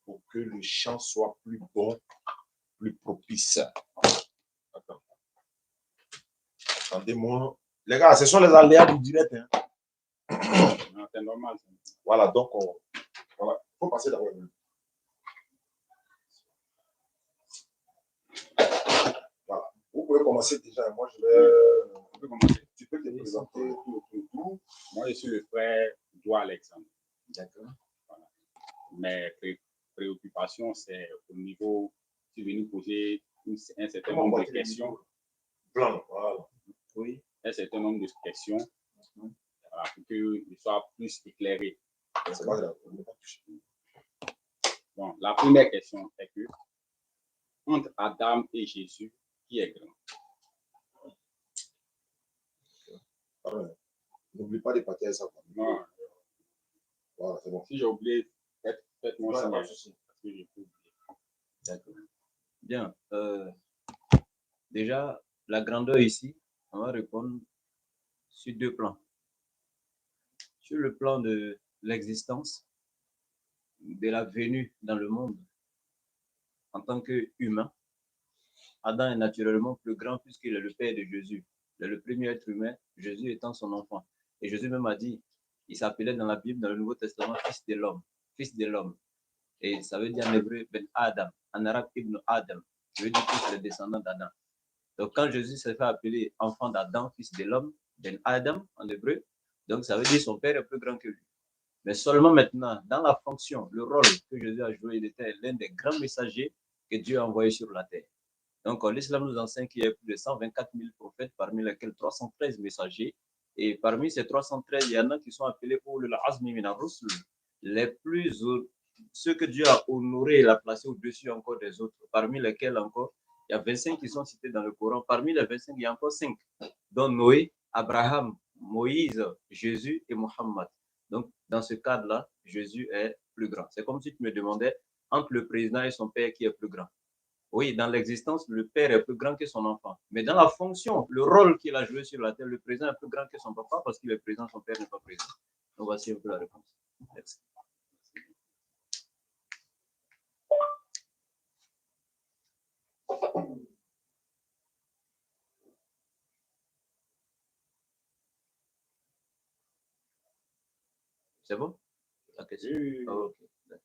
pour que le champ soit plus bon, plus propice. Attends. Attendez-moi. Les gars, ce sont les aléas du direct. Hein. C'est normal. Voilà, donc, voilà. Il faut passer d'abord. Voilà. Vous pouvez commencer déjà. Moi, je vais... On peut commencer. Tu peux te présenter tout. Moi, je suis le frère Joie Alexandre. D'accord. Voilà. Mes préoccupations, c'est au niveau... Je suis venu poser un certain nombre de questions. Blanc, voilà. Oui. Un certain nombre de questions voilà, pour qu'ils soient plus éclairés. C'est pas grave. Bon, la première question est que entre Adam et Jésus, qui est grand? N'oublie pas de partager ça. Non. Voilà, c'est bon. Si j'ai oublié, faites-moi signe. Parce que j'ai oublié. D'accord. Bien. Déjà, la grandeur ici, on va répondre sur deux plans. Sur le plan de l'existence, de la venue dans le monde en tant qu'humain, Adam est naturellement plus grand puisqu'il est le père de Jésus. Il est le premier être humain, Jésus étant son enfant. Et Jésus même a dit, il s'appelait dans la Bible, dans le Nouveau Testament, fils de l'homme. Fils de l'homme. Et ça veut dire en hébreu, Ben Adam. En arabe, Ibn Adam. Ça veut dire tous les descendants d'Adam. Donc quand Jésus s'est fait appeler enfant d'Adam, fils de l'homme, Ben Adam en hébreu, donc ça veut dire son père est plus grand que lui. Mais seulement maintenant, dans la fonction, le rôle que Jésus a joué, il était l'un des grands messagers que Dieu a envoyés sur la terre. Donc, l'islam nous enseigne qu'il y a plus de 124 000 prophètes, parmi lesquels 313 messagers. Et parmi ces 313, il y en a qui sont appelés Ulul Azmi min ar-Rusul, les plus, ceux que Dieu a honorés et l'a placé au-dessus encore des autres, parmi lesquels encore, il y a 25 qui sont cités dans le Coran. Parmi les 25, il y a encore 5, dont Noé, Abraham, Moïse, Jésus et Mohammed. Donc, dans ce cadre-là, Jésus est plus grand. C'est comme si tu me demandais, entre le président et son père, qui est plus grand? Oui, dans l'existence, le père est plus grand que son enfant. Mais dans la fonction, le rôle qu'il a joué sur la terre, le président est plus grand que son papa parce qu'il est présent, son père n'est pas présent. Donc, voici un peu la réponse. Merci. C'est bon? La question? Oui. Oh, okay.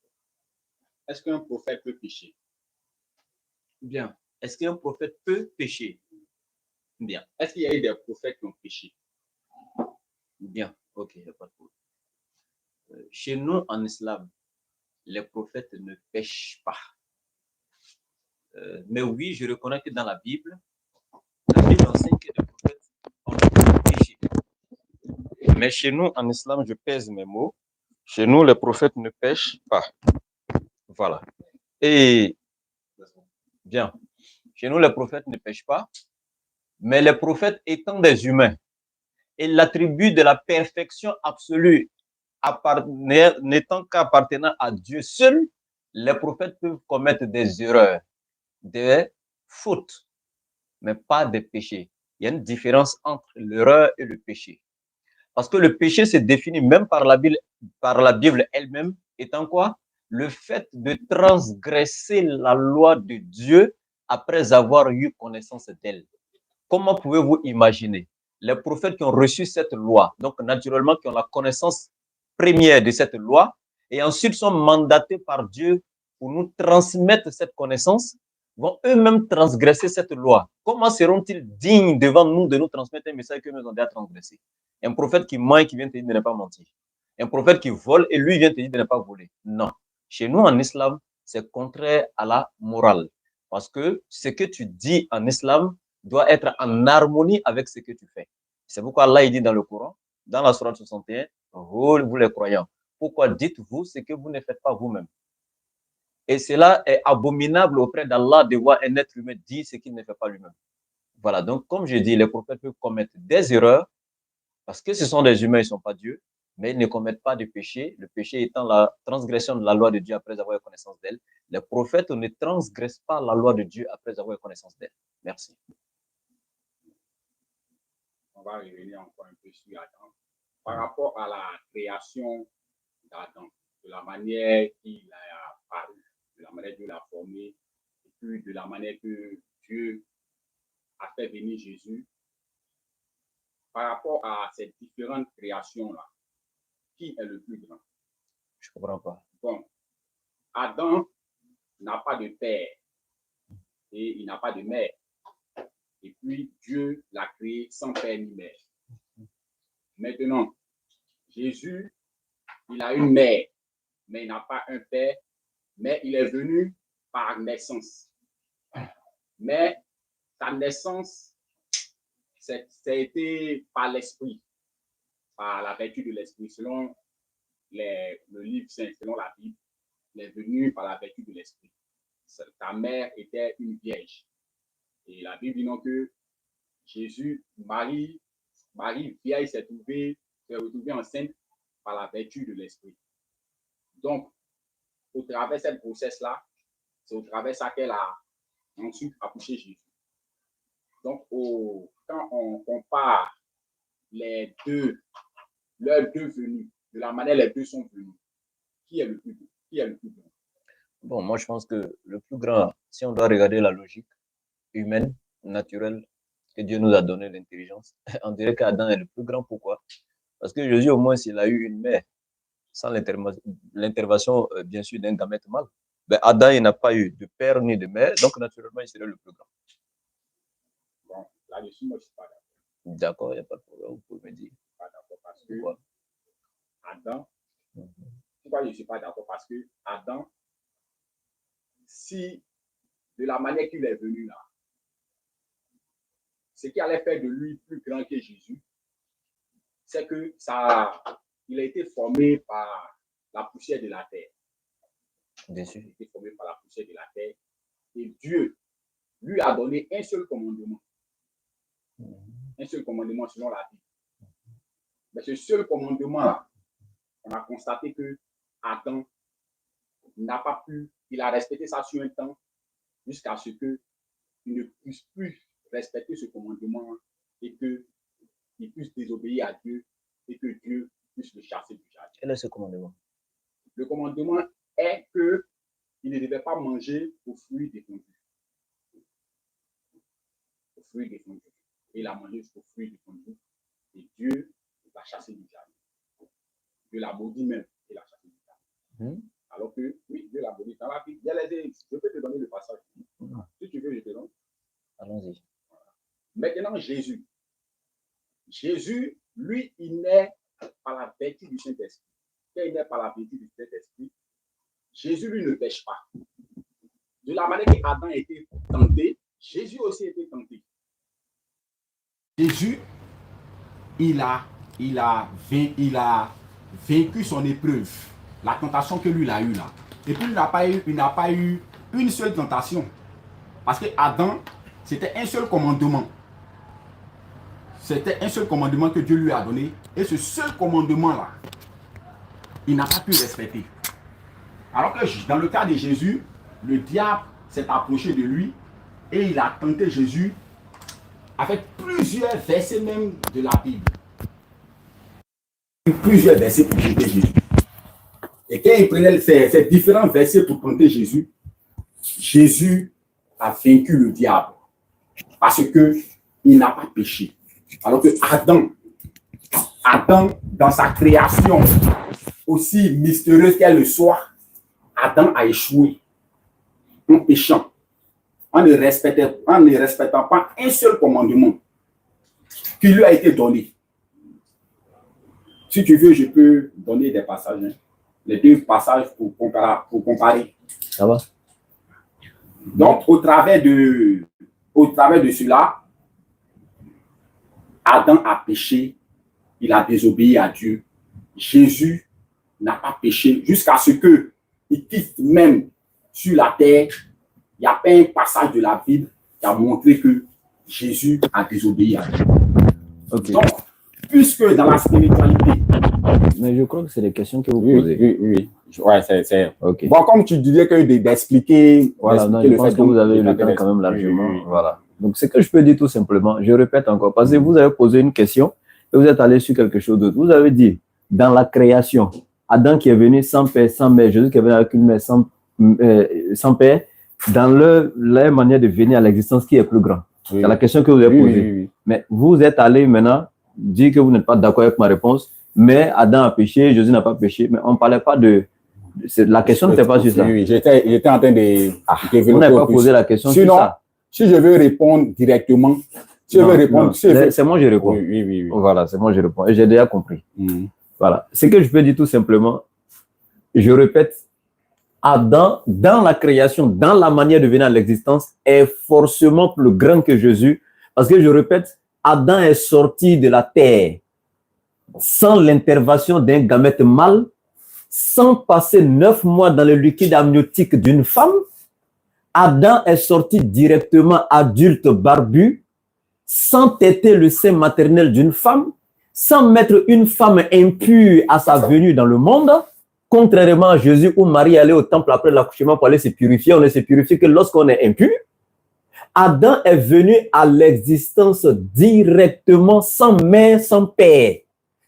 Est-ce qu'un prophète peut pécher? Bien. Est-ce qu'un prophète peut pécher? Bien. Est-ce qu'il y a eu des prophètes qui ont péché? Bien. Ok, il n'y a pas de problème. Chez nous, en islam, les prophètes ne pêchent pas. Mais oui, je reconnais que dans la Bible enseigne que les prophètes ont péché. Mais chez nous, en islam, je pèse mes mots. Chez nous, les prophètes ne pêchent pas. Voilà. Et bien, chez nous, les prophètes ne pêchent pas. Mais les prophètes étant des humains, et l'attribut de la perfection absolue n'étant qu'appartenant à Dieu seul, les prophètes peuvent commettre des erreurs, des fautes, mais pas des péchés. Il y a une différence entre l'erreur et le péché. Parce que le péché se définit même par la Bible elle-même étant quoi? Le fait de transgresser la loi de Dieu après avoir eu connaissance d'elle. Comment pouvez-vous imaginer les prophètes qui ont reçu cette loi, donc naturellement qui ont la connaissance première de cette loi, et ensuite sont mandatés par Dieu pour nous transmettre cette connaissance, vont eux-mêmes transgresser cette loi. Comment seront-ils dignes devant nous de nous transmettre un message qu'eux-mêmes ont déjà transgressé? Un prophète qui ment et qui vient te dire de ne pas mentir. Un prophète qui vole et lui vient te dire de ne pas voler. Non. Chez nous, en islam, c'est contraire à la morale. Parce que ce que tu dis en islam doit être en harmonie avec ce que tu fais. C'est pourquoi Allah dit dans le Coran, dans la sourate 61, vous les croyants, pourquoi dites-vous ce que vous ne faites pas vous-même? Et cela est abominable auprès d'Allah de voir un être humain dire ce qu'il ne fait pas lui-même. Voilà, donc comme je dis, les prophètes peuvent commettre des erreurs, parce que ce sont des humains, ils ne sont pas Dieu, mais ils ne commettent pas de péché, le péché étant la transgression de la loi de Dieu après avoir eu connaissance d'elle. Les prophètes ne transgressent pas la loi de Dieu après avoir eu connaissance d'elle. Merci. On va revenir encore un peu sur Adam. Par rapport à la création d'Adam, de la manière qu'il a apparu, de la manière que Dieu l'a formé, et puis de la manière que Dieu a fait venir Jésus, par rapport à ces différentes créations-là, qui est le plus grand? Je ne comprends pas. Bon, Adam n'a pas de père et il n'a pas de mère. Et puis, Dieu l'a créé sans père ni mère. Maintenant, Jésus, il a une mère, mais il n'a pas un père, mais il est venu par naissance. Mais sa naissance, ça a été par l'esprit, par la vertu de l'esprit. Selon le livre saint, selon la Bible, il est venu par la vertu de l'esprit. Sa mère était une vierge. Et la Bible dit non que Jésus, Marie vieille, s'est retrouvée enceinte par la vertu de l'esprit. Donc, au travers de cette grossesse-là, c'est au travers de ça qu'elle a ensuite accouché Jésus. Donc, quand on compare leurs deux venus, de la manière les deux sont venus, qui est le plus grand? Bon, moi je pense que le plus grand, si on doit regarder la logique, humaine, naturelle, que Dieu nous a donné l'intelligence. On dirait qu'Adam est le plus grand. Pourquoi? Parce que Jésus, au moins, s'il a eu une mère, sans l'intervention, bien sûr, d'un gamète mâle, ben Adam, il n'a pas eu de père ni de mère, donc naturellement, il serait le plus grand. Bon, là-dessus, moi, je ne suis pas d'accord. D'accord, il n'y a pas de problème, vous pouvez me dire. Pas d'accord parce que Adam, pourquoi je ne suis pas d'accord? Parce que Adam, si de la manière qu'il est venu là, ce qui allait faire de lui plus grand que Jésus, c'est que il a été formé par la poussière de la terre. Bien sûr. Il a été formé par la poussière de la terre. Et Dieu lui a donné un seul commandement. Un seul commandement selon la Bible. Mais ce seul commandement-là, on a constaté que Adam n'a pas pu, il a respecté ça sur un temps jusqu'à ce qu'il ne puisse plus respecter ce commandement et qu'il puisse désobéir à Dieu et que Dieu puisse le chasser du jardin. Quel est ce commandement? Le commandement est qu'il ne devait pas manger aux fruits défendus. Aux fruits défendus. Il a mangé aux fruits défendus et Dieu l'a chassé du jardin. Dieu l'a maudit même et l'a chassé du jardin. Alors que, oui, Dieu l'a maudit dans la Bible. Je peux te donner le passage. Si tu veux, je te donne. Allons-y. Maintenant, Jésus, lui, il naît par la vertu du Saint-Esprit. Quand il naît par la vertu du Saint-Esprit, Jésus, lui, ne pêche pas. De la manière qu'Adam a été tenté, Jésus aussi a été tenté. Jésus, il a vaincu son épreuve, la tentation que lui, il a eue là. Et puis, il n'a pas eu une seule tentation. Parce que Adam, c'était un seul commandement. C'était un seul commandement que Dieu lui a donné. Et ce seul commandement-là, il n'a pas pu respecter. Alors que dans le cas de Jésus, le diable s'est approché de lui et il a tenté Jésus avec plusieurs versets même de la Bible. Plusieurs versets pour tenter Jésus. Et quand il prenait ces différents versets pour tenter Jésus, Jésus a vaincu le diable parce qu'il n'a pas péché. Alors que Adam, dans sa création, aussi mystérieuse qu'elle le soit, Adam a échoué en péchant, en ne respectant pas un seul commandement qui lui a été donné. Si tu veux, je peux donner des passages, les deux passages pour comparer. Ça va? Donc, au travers de cela, Adam a péché, il a désobéi à Dieu. Jésus n'a pas péché jusqu'à ce qu'il quitte même sur la terre. Il n'y a pas un passage de la Bible qui a montré que Jésus a désobéi à Dieu. Okay. Donc, puisque dans la spiritualité... Mais je crois que c'est les questions que vous posez. Oui. Ouais, c'est... Okay. Bon, comme tu disais que d'expliquer... Voilà, non, je pense que vous avez eu le temps quand même largement. Oui. Voilà. Donc, ce que je peux dire tout simplement, je répète encore, parce que vous avez posé une question et vous êtes allé sur quelque chose d'autre. Vous avez dit, dans la création, Adam qui est venu sans père, sans mère, Jésus qui est venu avec une mère sans père, dans leur manière de venir à l'existence, qui est plus grand? Oui. C'est la question que vous avez posée. Oui. Mais vous êtes allé maintenant dire que vous n'êtes pas d'accord avec ma réponse, mais Adam a péché, Jésus n'a pas péché, mais on ne parlait pas de... La question n'était pas sur ça. Oui, j'étais en train de... Vous n'avez pas posé la question sur ça. Si je veux répondre directement, c'est moi je réponds. Oui. Voilà, c'est moi je réponds. Et j'ai déjà compris. Voilà. Ce que je peux dire tout simplement, je répète, Adam, dans la création, dans la manière de venir à l'existence, est forcément plus grand que Jésus. Parce que je répète, Adam est sorti de la terre sans l'intervention d'un gamète mâle, sans passer 9 mois dans le liquide amniotique d'une femme. Adam est sorti directement adulte barbu, sans téter le sein maternel d'une femme, sans mettre une femme impure à sa venue dans le monde, contrairement à Jésus où Marie allait au temple après l'accouchement pour aller se purifier. On ne se purifie que lorsqu'on est impur. Adam est venu à l'existence directement sans mère, sans père.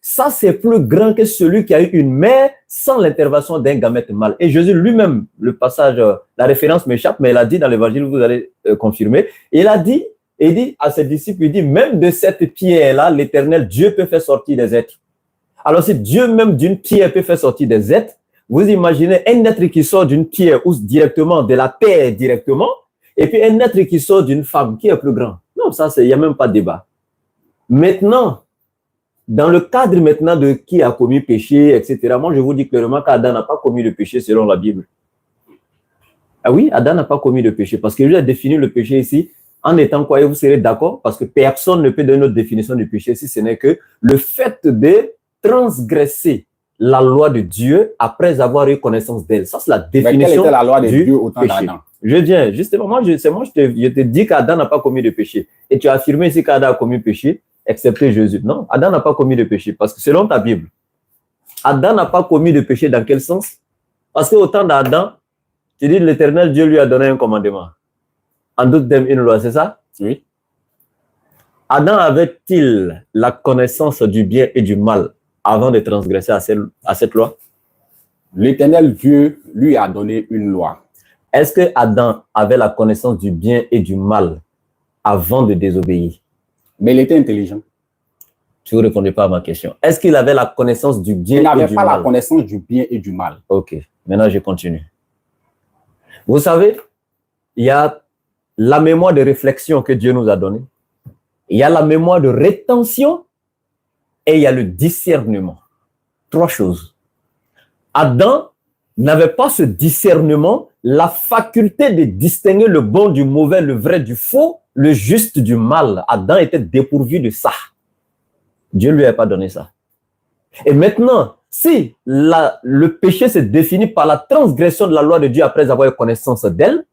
ça c'est plus grand que celui qui a eu une mère sans l'intervention d'un gamète mâle. Et Jésus lui-même, le passage, la référence m'échappe, mais il a dit dans l'évangile, vous allez confirmer, il dit à ses disciples, il dit, même de cette pierre-là, l'Éternel Dieu peut faire sortir des êtres. Alors si Dieu même d'une pierre peut faire sortir des êtres, vous imaginez un être qui sort d'une pierre ou directement de la terre directement, et puis un être qui sort d'une femme qui est plus grand. Non, ça, il n'y a même pas de débat. Maintenant, dans le cadre maintenant de qui a commis péché, etc., moi je vous dis clairement qu'Adam n'a pas commis le péché selon la Bible. Ah oui, Adam n'a pas commis le péché parce que lui a défini le péché ici en étant quoi, et vous serez d'accord, parce que personne ne peut donner notre définition du péché si ce n'est que le fait de transgresser la loi de Dieu après avoir eu connaissance d'elle. Ça, c'est la définition. Mais quelle était la loi de Dieu au temps péché. d'Adam? Je viens, justement, je te dis qu'Adam n'a pas commis de péché. Et tu as affirmé ici qu'Adam a commis péché, excepté Jésus. Non, Adam n'a pas commis de péché, parce que selon ta Bible, Adam n'a pas commis de péché dans quel sens? Parce qu'au temps d'Adam, tu dis l'Éternel Dieu lui a donné un commandement. En doute d'être une loi, c'est ça? Oui. Adam avait-il la connaissance du bien et du mal avant de transgresser à cette loi? L'Éternel Dieu lui a donné une loi. Est-ce que Adam avait la connaissance du bien et du mal avant de désobéir? Mais il était intelligent. Tu ne répondais pas à ma question. Est-ce qu'il avait la connaissance du bien et du mal? Il n'avait pas la connaissance du bien et du mal. Ok, maintenant je continue. Vous savez, il y a la mémoire de réflexion que Dieu nous a donnée. Il y a la mémoire de rétention et il y a le discernement. Trois choses. Adam n'avait pas ce discernement, la faculté de distinguer le bon du mauvais, le vrai du faux, le juste du mal. Adam était dépourvu de ça. Dieu ne lui a pas donné ça. Et maintenant, si le péché se définit par la transgression de la loi de Dieu après avoir eu connaissance d'elle,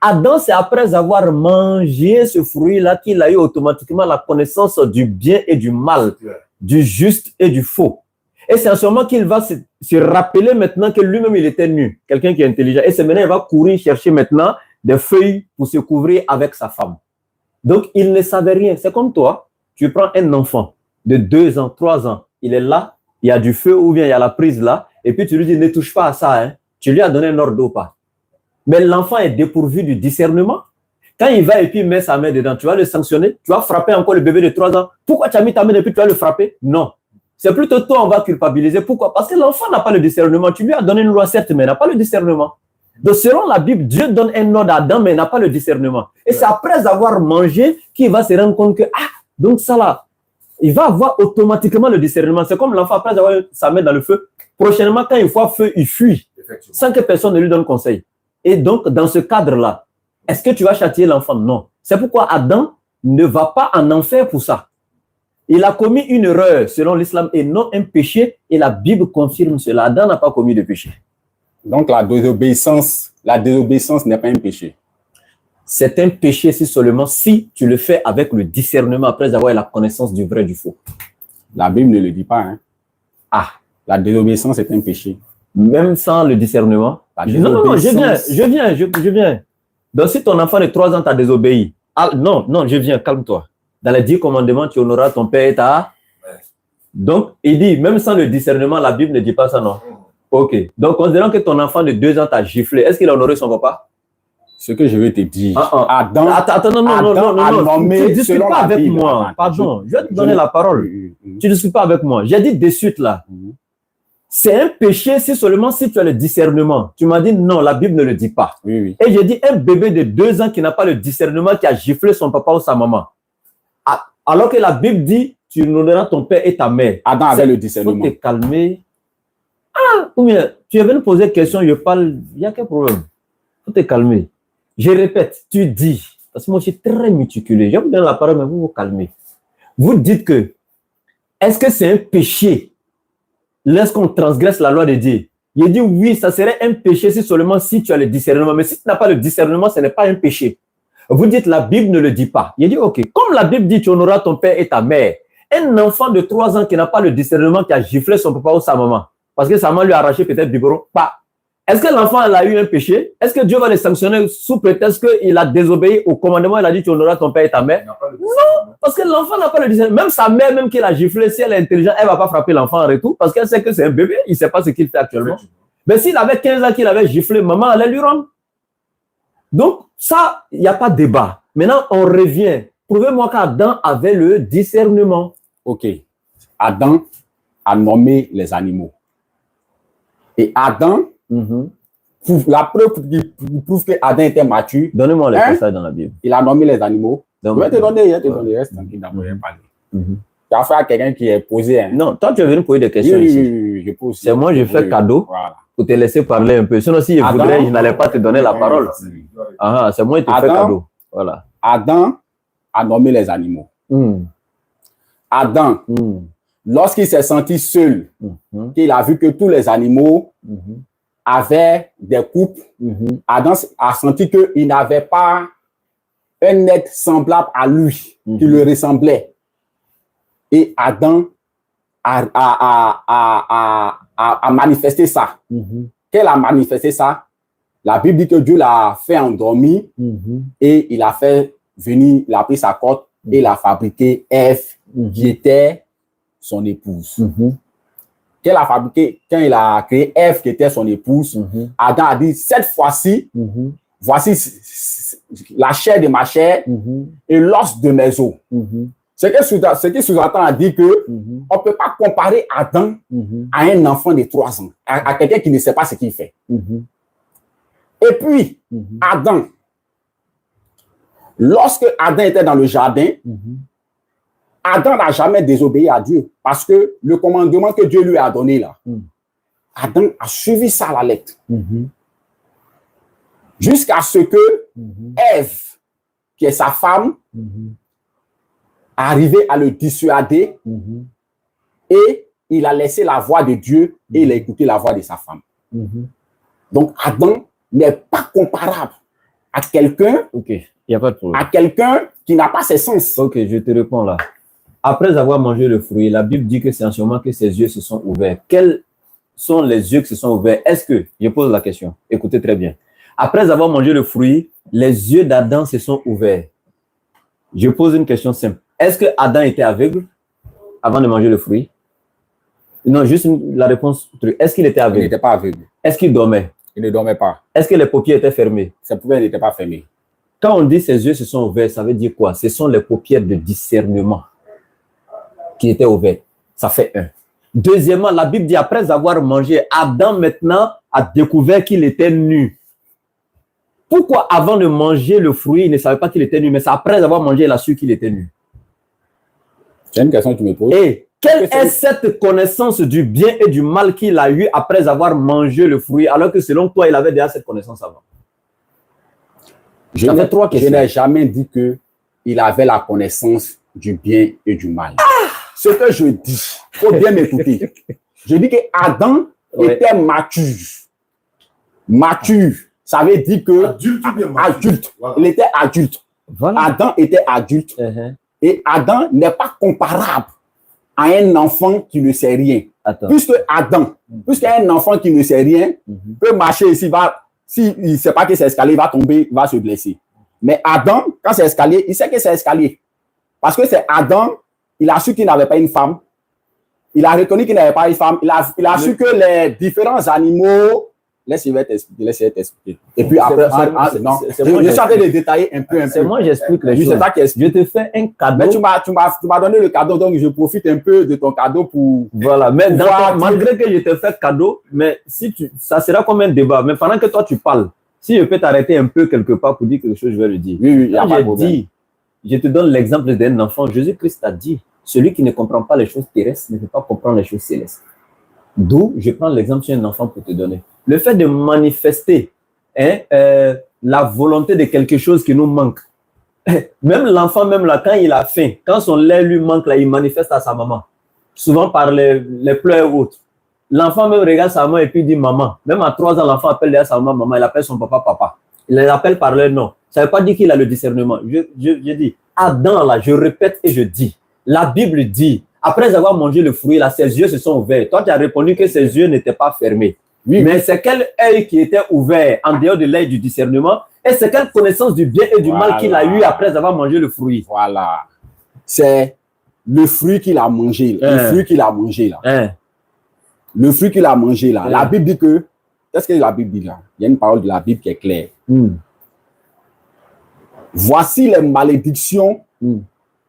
Adam, c'est après avoir mangé ce fruit-là qu'il a eu automatiquement la connaissance du bien et du mal, du juste et du faux. Et c'est en ce moment qu'il va se rappeler maintenant que lui-même, il était nu, quelqu'un qui est intelligent. Et c'est maintenant qu'il va courir chercher maintenant des feuilles pour se couvrir avec sa femme. Donc, il ne savait rien. C'est comme toi, tu prends un enfant de 2 ans, 3 ans, il est là, il y a du feu ou bien il y a la prise là, et puis tu lui dis, ne touche pas à ça, hein. Tu lui as donné un ordre ou pas. Mais l'enfant est dépourvu du discernement. Quand il va et puis il met sa main dedans, tu vas le sanctionner, tu vas frapper encore le bébé de 3 ans. Pourquoi tu as mis ta main et puis tu vas le frapper? Non. C'est plutôt toi, on va culpabiliser. Pourquoi? Parce que l'enfant n'a pas le discernement. Tu lui as donné une loi, certes, mais il n'a pas le discernement. Donc, selon la Bible, Dieu donne un ordre à Adam, mais il n'a pas le discernement. Et c'est après avoir mangé qu'il va se rendre compte que, donc ça là, il va avoir automatiquement le discernement. C'est comme l'enfant, après avoir sa main dans le feu, prochainement, quand il voit feu, il fuit, sans que personne ne lui donne conseil. Et donc, dans ce cadre-là, est-ce que tu vas châtier l'enfant? Non. C'est pourquoi Adam ne va pas en enfer pour ça. Il a commis une erreur selon l'islam et non un péché, et la Bible confirme cela. Adam n'a pas commis de péché. Donc la désobéissance n'est pas un péché. C'est un péché seulement si tu le fais avec le discernement après avoir la connaissance du vrai et du faux. La Bible ne le dit pas. Hein? La désobéissance est un péché. Même sans le discernement? Non, je viens. Donc si ton enfant de 3 ans t'a désobéi, non, je viens, calme-toi. Dans les 10 commandements, tu honoreras ton père et ta... Donc, il dit, même sans le discernement, la Bible ne dit pas ça, non? Ok. Donc, considérant que ton enfant de 2 ans t'a giflé, est-ce qu'il a honoré son papa? Ce que je vais te dire. Attends, non. Tu ne discutes pas avec moi. Pardon, je vais te donner la parole. Tu ne discutes pas avec moi. J'ai dit de suite là. C'est un péché si seulement si tu as le discernement. Tu m'as dit non, la Bible ne le dit pas. Oui. Et j'ai dit un bébé de 2 ans qui n'a pas le discernement, qui a giflé son papa ou sa maman. Alors que la Bible dit, tu honoreras ton père et ta mère. Adam avait le discernement. Il faut te calmer. Ou bien, tu es venu poser une question, je parle, il y a quel problème? Il faut te calmer. Je répète, tu dis, parce que moi je suis très méticuleux, je vous donne la parole, mais vous vous calmez. Vous dites que, est-ce que c'est un péché lorsqu'on transgresse la loi de Dieu? Il dit oui, ça serait un péché seulement si tu as le discernement, mais si tu n'as pas le discernement, ce n'est pas un péché. Vous dites la Bible ne le dit pas. Il dit ok, comme la Bible dit tu honoreras ton père et ta mère, un enfant de 3 ans qui n'a pas le discernement, qui a giflé son papa ou sa maman, parce que sa maman lui a arraché peut-être du biberon, pas. Est-ce que l'enfant a eu un péché? Est-ce que Dieu va le sanctionner sous prétexte qu'il a désobéi au commandement? Il a dit tu honoreras ton père et ta mère? Non, Parce que l'enfant n'a pas le discernement. Même sa mère, même qui l'a giflé, si elle est intelligente, elle ne va pas frapper l'enfant en retour parce qu'elle sait que c'est un bébé. Il ne sait pas ce qu'il fait actuellement. Mais s'il avait 15 ans qu'il avait giflé, maman allait lui rendre. Donc, ça, il n'y a pas de débat. Maintenant, on revient. Prouvez-moi qu'Adam avait le discernement. Ok. Adam a nommé les animaux. Et Adam, la preuve qui prouve que Adam était mature. Donnez-moi les passages dans la Bible. Il a nommé les animaux. Je vais te donner, reste tranquille d'abord, parler. Tu as affaire à quelqu'un qui est posé. Hein. Non, toi, tu es venu poser des questions ici. Oui, je pose. C'est moi, je fais cadeau pour te laisser parler un peu. Sinon, si je voudrais, je n'allais pas te donner la parole. C'est moi qui te fais cadeau. Voilà. Adam a nommé les animaux. Adam, lorsqu'il s'est senti seul, qu'il a vu que tous les animaux avaient des coupes, Adam a senti qu'il n'avait pas un être semblable à lui, qui le ressemblait. Et Adam a manifesté ça. Qu'elle a manifesté ça? La Bible dit que Dieu l'a fait endormir et il a fait venir, il a pris sa corde et il a fabriqué Ève, qui était son épouse. Qu'elle a fabriqué, quand il a créé Ève, qui était son épouse, Adam a dit, cette fois-ci, voici la chair de ma chair et l'os de mes os. Ce qui sous-entend à dire que on ne peut pas comparer Adam à un enfant de 3 ans, à quelqu'un qui ne sait pas ce qu'il fait. Et puis, Adam, lorsque Adam était dans le jardin, Adam n'a jamais désobéi à Dieu parce que le commandement que Dieu lui a donné là, Adam a suivi ça à la lettre. Jusqu'à ce que Ève, qui est sa femme, arrivait à le dissuader et il a laissé la voix de Dieu et il a écouté la voix de sa femme. Donc Adam n'est pas comparable à quelqu'un à quelqu'un qui n'a pas ses sens. Ok, je te réponds là. Après avoir mangé le fruit, la Bible dit que c'est en ce moment que ses yeux se sont ouverts. Quels sont les yeux qui se sont ouverts? Est-ce que, je pose la question, écoutez très bien. Après avoir mangé le fruit, les yeux d'Adam se sont ouverts. Je pose une question simple. Est-ce que Adam était aveugle avant de manger le fruit? Non, juste la réponse. Est-ce qu'il était aveugle? Il n'était pas aveugle. Est-ce qu'il dormait? Il ne dormait pas. Est-ce que les paupières étaient fermées? Ses paupières n'étaient pas fermées. Quand on dit ses yeux se sont ouverts, ça veut dire quoi? Ce sont les paupières de discernement qui étaient ouvertes. Ça fait 1. Deuxièmement, la Bible dit après avoir mangé, Adam maintenant a découvert qu'il était nu. Pourquoi avant de manger le fruit, il ne savait pas qu'il était nu, mais c'est après avoir mangé, il a su qu'il était nu? C'est une question que tu me poses. Et quelle est cette connaissance du bien et du mal qu'il a eu après avoir mangé le fruit, alors que selon toi, il avait déjà cette connaissance avant? Je n'ai jamais dit qu'il avait la connaissance du bien et du mal. Ce que je dis, il faut bien m'écouter. Je dis que Adam était mature. Mature, ça veut dire que adulte. Voilà. Il était adulte. Voilà. Adam était adulte. Et Adam n'est pas comparable à un enfant qui ne sait rien. Puisque un enfant qui ne sait rien peut marcher ici, s'il ne sait pas que c'est escalier, il va tomber, il va se blesser. Mais Adam, quand c'est escalier, il sait que c'est escalier. Parce que c'est Adam, il a su qu'il n'avait pas une femme. Il a reconnu qu'il n'avait pas une femme. Il a su que les différents animaux... Laisse-moi t'expliquer. Et puis après, je suis en train de détailler un peu. C'est moi j'explique les choses. Je te fais un cadeau. Mais tu m'as donné le cadeau, donc je profite un peu de ton cadeau pour... Voilà, mais malgré que je te fais cadeau, mais ça sera comme un débat. Mais pendant que toi tu parles, si je peux t'arrêter un peu quelque part pour dire quelque chose, je vais le dire. Oui, il y a pas de problème. Je te donne l'exemple d'un enfant. Jésus-Christ a dit, celui qui ne comprend pas les choses terrestres ne peut pas comprendre les choses célestes. D'où je prends l'exemple sur un enfant pour te donner. Le fait de manifester la volonté de quelque chose qui nous manque. Même l'enfant, même là, quand il a faim, quand son lait lui manque, là, il manifeste à sa maman. Souvent par les pleurs autres. L'enfant même regarde sa maman et puis dit maman. Même à 3 ans, l'enfant appelle derrière sa maman, maman. Il appelle son papa, papa. Il les appelle par leur nom. Ça ne veut pas dire qu'il a le discernement. Je dis, Adam, là, je répète et je dis, la Bible dit, après avoir mangé le fruit, là, ses yeux se sont ouverts. Toi, tu as répondu que ses yeux n'étaient pas fermés. Oui, mais c'est quel œil qui était ouvert en dehors de l'œil du discernement et c'est quelle connaissance du bien et du mal qu'il a eu après avoir mangé le fruit. Voilà. c'est le fruit qu'il a mangé. Le fruit qu'il a mangé là. Le fruit qu'il a mangé là. La Bible dit que, qu'est-ce que la Bible dit là? Il y a une parole de la Bible qui est claire. Voici les malédictions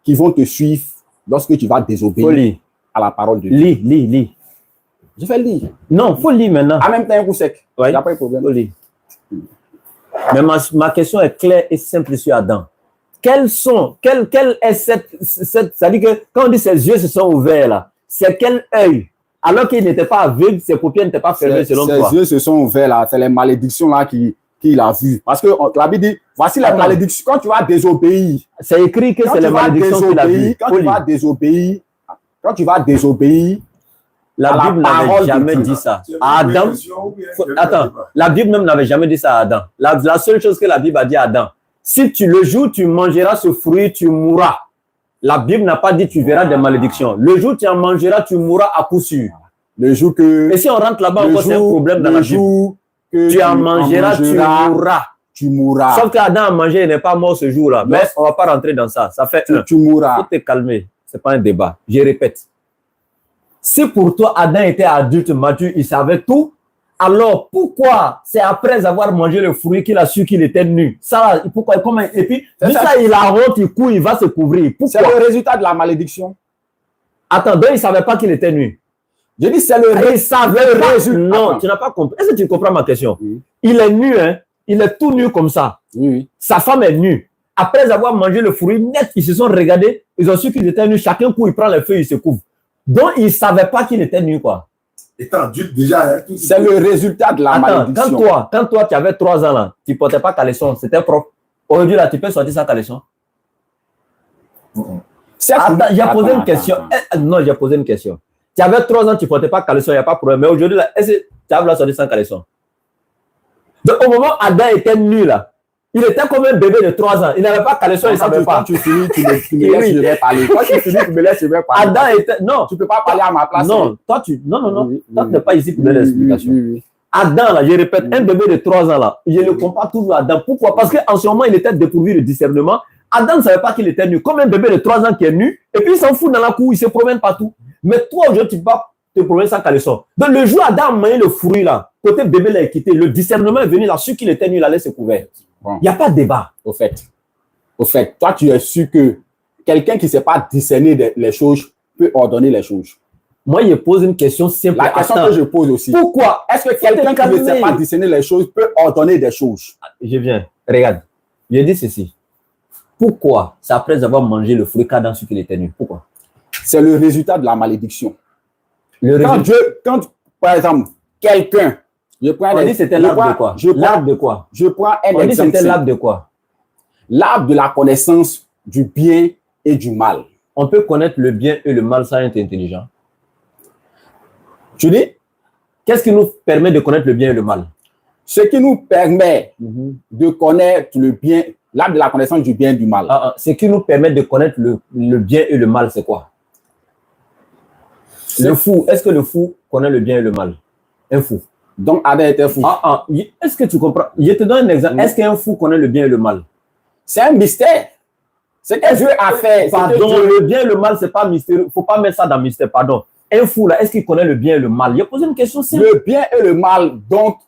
qui vont te suivre lorsque tu vas désobéir à la parole de Dieu. Lis. Je fais lire. Non, il faut lire maintenant. En même temps, un coup sec. Il n'y a pas de problème. Faut lire. Mais ma question est claire et simple sur Adam. Quelle est cette ça dit que quand on dit ses yeux se sont ouverts là, c'est quel œil? Alors qu'il n'était pas aveugle, ses paupières n'étaient pas fermées selon toi. Ses yeux se sont ouverts là, c'est les malédictions là qu'il a vues. Parce que la Bible dit, voici la malédiction. Quand tu vas désobéir, c'est écrit que c'est les malédictions qu'il a vues. Quand tu vas désobéir, la Bible n'avait jamais dit ça. À Adam, attends, la Bible même n'avait jamais dit ça à Adam. La seule chose que la Bible a dit à Adam, si le jour où tu mangeras ce fruit, tu mourras. La Bible n'a pas dit tu verras des malédictions. Le jour où tu en mangeras, tu mourras à coup sûr. Le jour que... Et si on rentre là-bas encore, c'est un problème dans la Bible. Tu en mangeras, tu mourras. Sauf qu'Adam a mangé, il n'est pas mort ce jour-là. Mais on ne va pas rentrer dans ça. Ça fait tu mourras. Il faut te calmer. Ce n'est pas un débat. Je répète. Si pour toi, Adam était adulte, mature, il savait tout, alors pourquoi c'est après avoir mangé le fruit qu'il a su qu'il était nu? Ça, pourquoi? Comment? Et puis, ça, il a honte, il court, il va se couvrir. C'est le résultat de la malédiction. Attends, donc il ne savait pas qu'il était nu. Je dis, c'est le résultat. Non, tu n'as pas compris. Est-ce que tu comprends ma question? Oui. Il est nu, hein? Il est tout nu comme ça. Oui. Sa femme est nue. Après avoir mangé le fruit, net, ils se sont regardés. Ils ont su qu'ils étaient nus. Chacun coup, il prend les feuilles, il se couvre. Donc, il ne savait pas qu'il était nu, quoi. Étant adulte déjà. Hein, c'est le résultat de la malédiction. Quand toi, tu avais 3 ans, là, tu ne portais pas caleçon, c'était propre. Aujourd'hui, là, tu peux sortir sans caleçon. Attends, j'ai posé une question. Non, j'ai posé une question. Tu avais 3 ans, tu ne portais pas caleçon, il n'y a pas de problème. Mais aujourd'hui, là, est-ce que tu as sortir sans caleçon? Donc, au moment où Adam était nu, là, il était comme un bébé de 3 ans. Il n'avait pas caleçon, il ne savait pas. Quand tu finis, tu me laisses, je vais parler. Quand tu finis, tu me laisses, je vais parler. Adam était... Non. Tu ne peux pas parler à ma place. Non, toi, Non. Toi, tu n'es pas ici pour donner l'explication. Adam, là, je répète, un bébé de 3 ans, là, je le compare toujours à Adam. Pourquoi? Parce qu'en ce moment, il était dépourvu de discernement. Adam ne savait pas qu'il était nu. Comme un bébé de 3 ans qui est nu, et puis il s'en fout dans la cour, il se promène partout. Mais toi, aujourd'hui, tu vas te promener sans caleçon. Donc, le jour où Adam a mangé le fruit, là, côté bébé l'a quitté, le discernement est venu là, sûr qu'il était nu, il allait se couvrir. Il n'y a pas de débat. Au fait, toi, tu es sûr que quelqu'un qui ne sait pas discerner les choses peut ordonner les choses. Moi, je pose une question simple. La question que je pose aussi. Pourquoi? Est-ce que quelqu'un qui ne sait pas discerner les choses peut ordonner des choses? Je viens. Regarde. Je dis ceci. Pourquoi c'est après avoir mangé le fruit qu'Adam su qu'il était nu? Pourquoi? C'est le résultat de la malédiction. Quand, par exemple, quelqu'un... On dit c'était l'arbre de quoi? L'arbre de quoi? Je prends un exemple. On dit c'était l'arbre de quoi? L'arbre de la connaissance du bien et du mal. On peut connaître le bien et le mal sans être intelligent. Tu dis? Qu'est-ce qui nous permet de connaître le bien et le mal? Ce qui nous permet de connaître le bien, l'arbre de la connaissance du bien et du mal. Ce qui nous permet de connaître le bien et le mal, c'est quoi? Le fou. Est-ce que le fou connaît le bien et le mal? Un fou. Donc, Adam était fou. Est-ce que tu comprends? Je te donne un exemple. Est-ce qu'un fou connaît le bien et le mal? C'est un mystère. C'est que Dieu a fait. Pardon, le bien et le mal, c'est pas mystérieux. Il ne faut pas mettre ça dans le mystère, pardon. Un fou, là, est-ce qu'il connaît le bien et le mal? J'ai posé une question simple. Le bien et le mal dont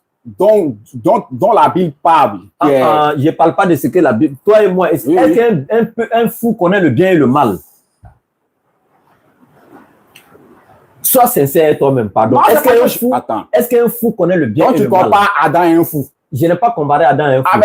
la Bible parle. Je ne parle pas de ce que la Bible... Toi et moi, est-ce qu'un fou connaît le bien et le mal? Sois sincère toi-même, pardon. Est-ce qu'un fou connaît le bien et le mal? Quand tu compares Adam à un fou. Je n'ai pas comparé Adam à un fou.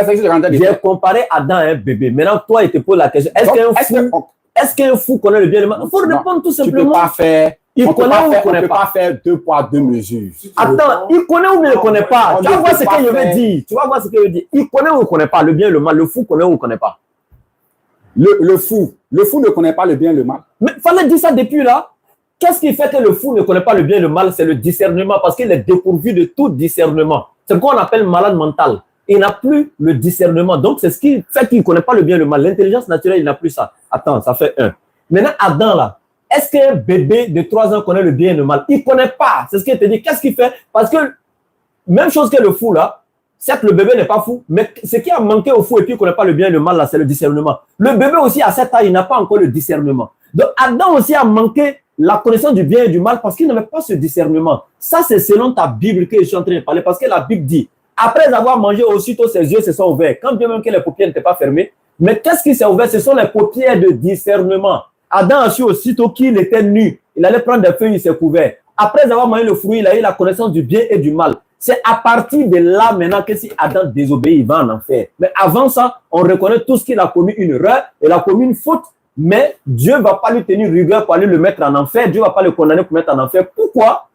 J'ai comparé Adam à un bébé. Maintenant, toi, il te pose la question. Est-ce qu'un fou connaît le bien et le mal? Il faut répondre tout simplement. Tu ne peux pas faire... Il connaît ou il ne connaît pas? On ne peut pas faire 2 poids 2 mesures. Attends, il connaît ou il ne connaît pas? Tu vas voir ce que je veux dire. Tu vas voir ce que je veux dire. Il connaît ou il ne connaît pas le bien et le mal? Le fou connaît ou il ne connaît pas? Le fou ne connaît pas le bien et le mal. Mais il fallait dire ça depuis là. Qu'est-ce qui fait que le fou ne connaît pas le bien et le mal? C'est le discernement, parce qu'il est dépourvu de tout discernement. C'est ce qu'on appelle malade mental. Il n'a plus le discernement. Donc, c'est ce qui fait qu'il ne connaît pas le bien et le mal. L'intelligence naturelle, il n'a plus ça. Attends, ça fait 1. Maintenant, Adam, là, est-ce qu'un bébé de 3 ans connaît le bien et le mal? Il ne connaît pas. C'est ce qu'il te dit. Qu'est-ce qu'il fait? Parce que, même chose que le fou, là, Certes, le bébé n'est pas fou, mais ce qui a manqué au fou et puis qu'on n'a pas le bien et le mal, là, c'est le discernement. Le bébé aussi, à cet âge, il n'a pas encore le discernement. Donc, Adam aussi a manqué la connaissance du bien et du mal parce qu'il n'avait pas ce discernement. Ça, c'est selon ta Bible que je suis en train de parler, parce que la Bible dit, après avoir mangé, aussitôt ses yeux se sont ouverts, quand bien même que les paupières n'étaient pas fermées. Mais qu'est-ce qui s'est ouvert? Ce sont les paupières de discernement. Adam a su aussitôt qu'il était nu. Il allait prendre des feuilles, il s'est couvert. Après avoir mangé le fruit, il a eu la connaissance du bien et du mal. C'est à partir de là maintenant que si Adam désobéit, il va en enfer. Mais avant ça, on reconnaît tout ce qu'il a commis une erreur, il a commis une faute, mais Dieu ne va pas lui tenir rigueur pour aller le mettre en enfer. Dieu ne va pas le condamner pour mettre en enfer. Pourquoi?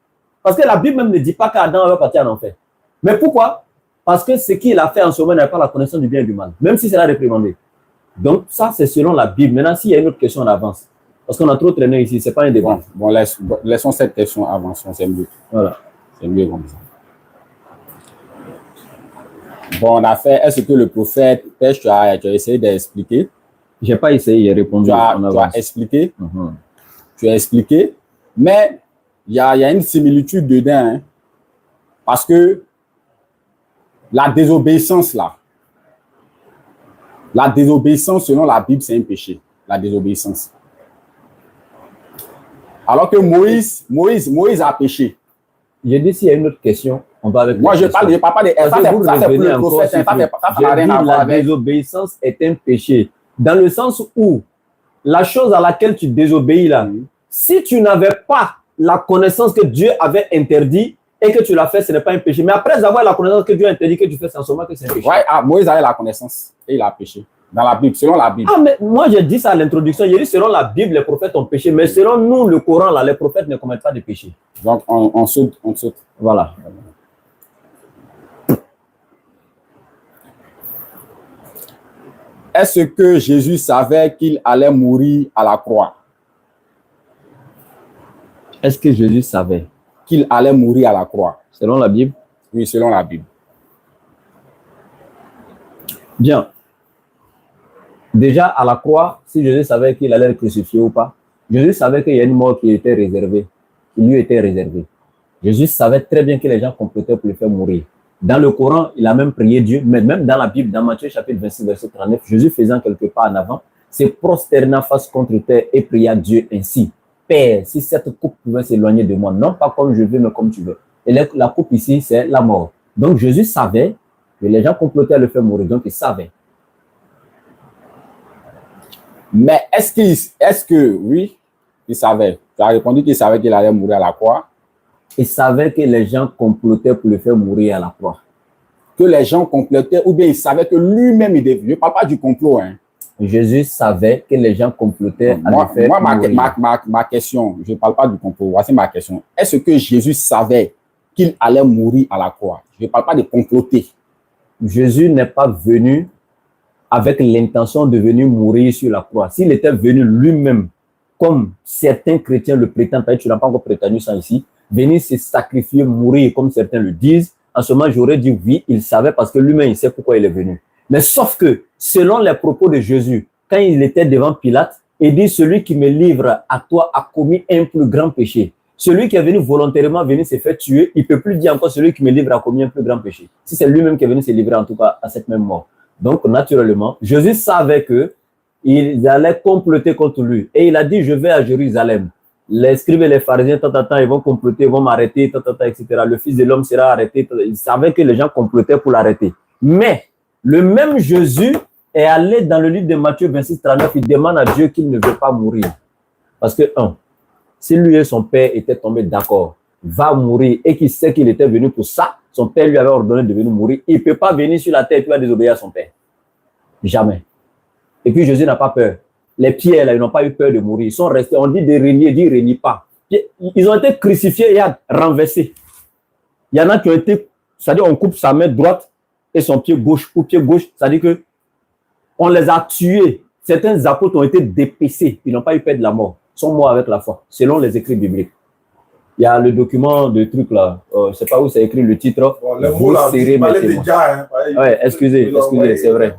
Parce que la Bible même ne dit pas qu'Adam va partir en enfer. Mais pourquoi? Parce que ce qu'il a fait en ce moment n'a pas la connaissance du bien et du mal, même si c'est la réprimandé. Donc ça, c'est selon la Bible. Maintenant, s'il y a une autre question, on avance. Parce qu'on a trop traîné ici, ce n'est pas un débat. Bon, laissons cette question avancer, c'est mieux. Voilà. C'est mieux comme ça. Bon, on a fait, est-ce que le prophète pêche, tu as essayé d'expliquer? Je n'ai pas essayé, j'ai répondu. Tu as expliqué. Tu as expliqué, mais il y a une similitude dedans, hein, parce que la désobéissance là, la désobéissance selon la Bible, c'est un péché, la désobéissance. Alors que Moïse a péché. J'ai dit s'il y a une autre question, on va avec. Moi, je parle pas de ça, c'est pour le prophète, ça n'a rien à voir avec. La désobéissance est un péché. Dans le sens où la chose à laquelle tu désobéis là, si tu n'avais pas la connaissance que Dieu avait interdit et que tu l'as fait, ce n'est pas un péché. Mais après avoir la connaissance que Dieu a interdit que tu fais, c'est en ce moment que c'est un péché. Ouais, Moïse avait la connaissance et il a péché. Dans la Bible, selon la Bible. Ah, mais moi, j'ai dit ça à l'introduction. J'ai dit selon la Bible, les prophètes ont péché. Mais selon nous, le Coran, là, les prophètes ne commettent pas de péché. Donc, on saute. Voilà. Est-ce que Jésus savait qu'il allait mourir à la croix? Est-ce que Jésus savait qu'il allait mourir à la croix? Selon la Bible? Oui, selon la Bible. Bien. Déjà, à la croix, si Jésus savait qu'il allait être crucifié ou pas, Jésus savait qu'il y a une mort qui était réservée, qui lui était réservée. Jésus savait très bien que les gens complotaient pour le faire mourir. Dans le Coran, il a même prié Dieu, mais même dans la Bible, dans Matthieu chapitre 26, verset 39, Jésus faisant quelque part en avant, se prosterna face contre terre et pria Dieu ainsi. Père, si cette coupe pouvait s'éloigner de moi, non pas comme je veux, mais comme tu veux. Et la coupe ici, c'est la mort. Donc Jésus savait que les gens complotaient à le faire mourir, donc il savait. Mais est-ce que, oui, il savait? Tu as répondu qu'il savait qu'il allait mourir à la croix. Il savait que les gens complotaient pour le faire mourir à la croix. Que les gens complotaient, ou bien il savait que lui-même, il devait. Je ne parle pas du complot. Hein. Jésus savait que les gens complotaient à le faire mourir. Ma question, je ne parle pas du complot. Voici ma question. Est-ce que Jésus savait qu'il allait mourir à la croix? Je ne parle pas de comploter. Jésus n'est pas venu avec l'intention de venir mourir sur la croix. S'il était venu lui-même, comme certains chrétiens le prétendent, tu n'as pas encore prétendu ça ici, venir se sacrifier, mourir, comme certains le disent, en ce moment, j'aurais dit oui, il savait parce que lui-même, il sait pourquoi il est venu. Mais sauf que, selon les propos de Jésus, quand il était devant Pilate, il dit, celui qui me livre à toi a commis un plus grand péché. Celui qui est venu volontairement venir se faire tuer, il ne peut plus dire encore celui qui me livre a commis un plus grand péché. Si c'est lui-même qui est venu se livrer en tout cas à cette même mort. Donc, naturellement, Jésus savait qu'ils allaient comploter contre lui. Et il a dit, je vais à Jérusalem. Les scribes et les pharisiens, ils vont comploter, ils vont m'arrêter, etc. Le Fils de l'homme sera arrêté. Il savait que les gens complotaient pour l'arrêter. Mais, le même Jésus est allé dans le livre de Matthieu 26, 39, il demande à Dieu qu'il ne veut pas mourir. Parce que, si lui et son père étaient tombés d'accord, va mourir, et qu'il sait qu'il était venu pour ça, son père lui avait ordonné de venir mourir, il ne peut pas venir sur la terre et puis désobéir à son père. Jamais. Et puis Jésus n'a pas peur. Les pierres, là, ils n'ont pas eu peur de mourir. Ils sont restés, on dit de régner, dit régner pas. Ils ont été crucifiés et renversés. Il y en a qui ont été, c'est-à-dire on coupe sa main droite et son pied gauche, ou pied gauche, c'est-à-dire que on les a tués. Certains apôtres ont été dépecés. Ils n'ont pas eu peur de la mort. Ils sont morts avec la foi, selon les écrits bibliques. Il y a le document de truc là, je ne sais pas où c'est écrit le titre. Bon, le mot là, ouais, excusez, c'est vrai.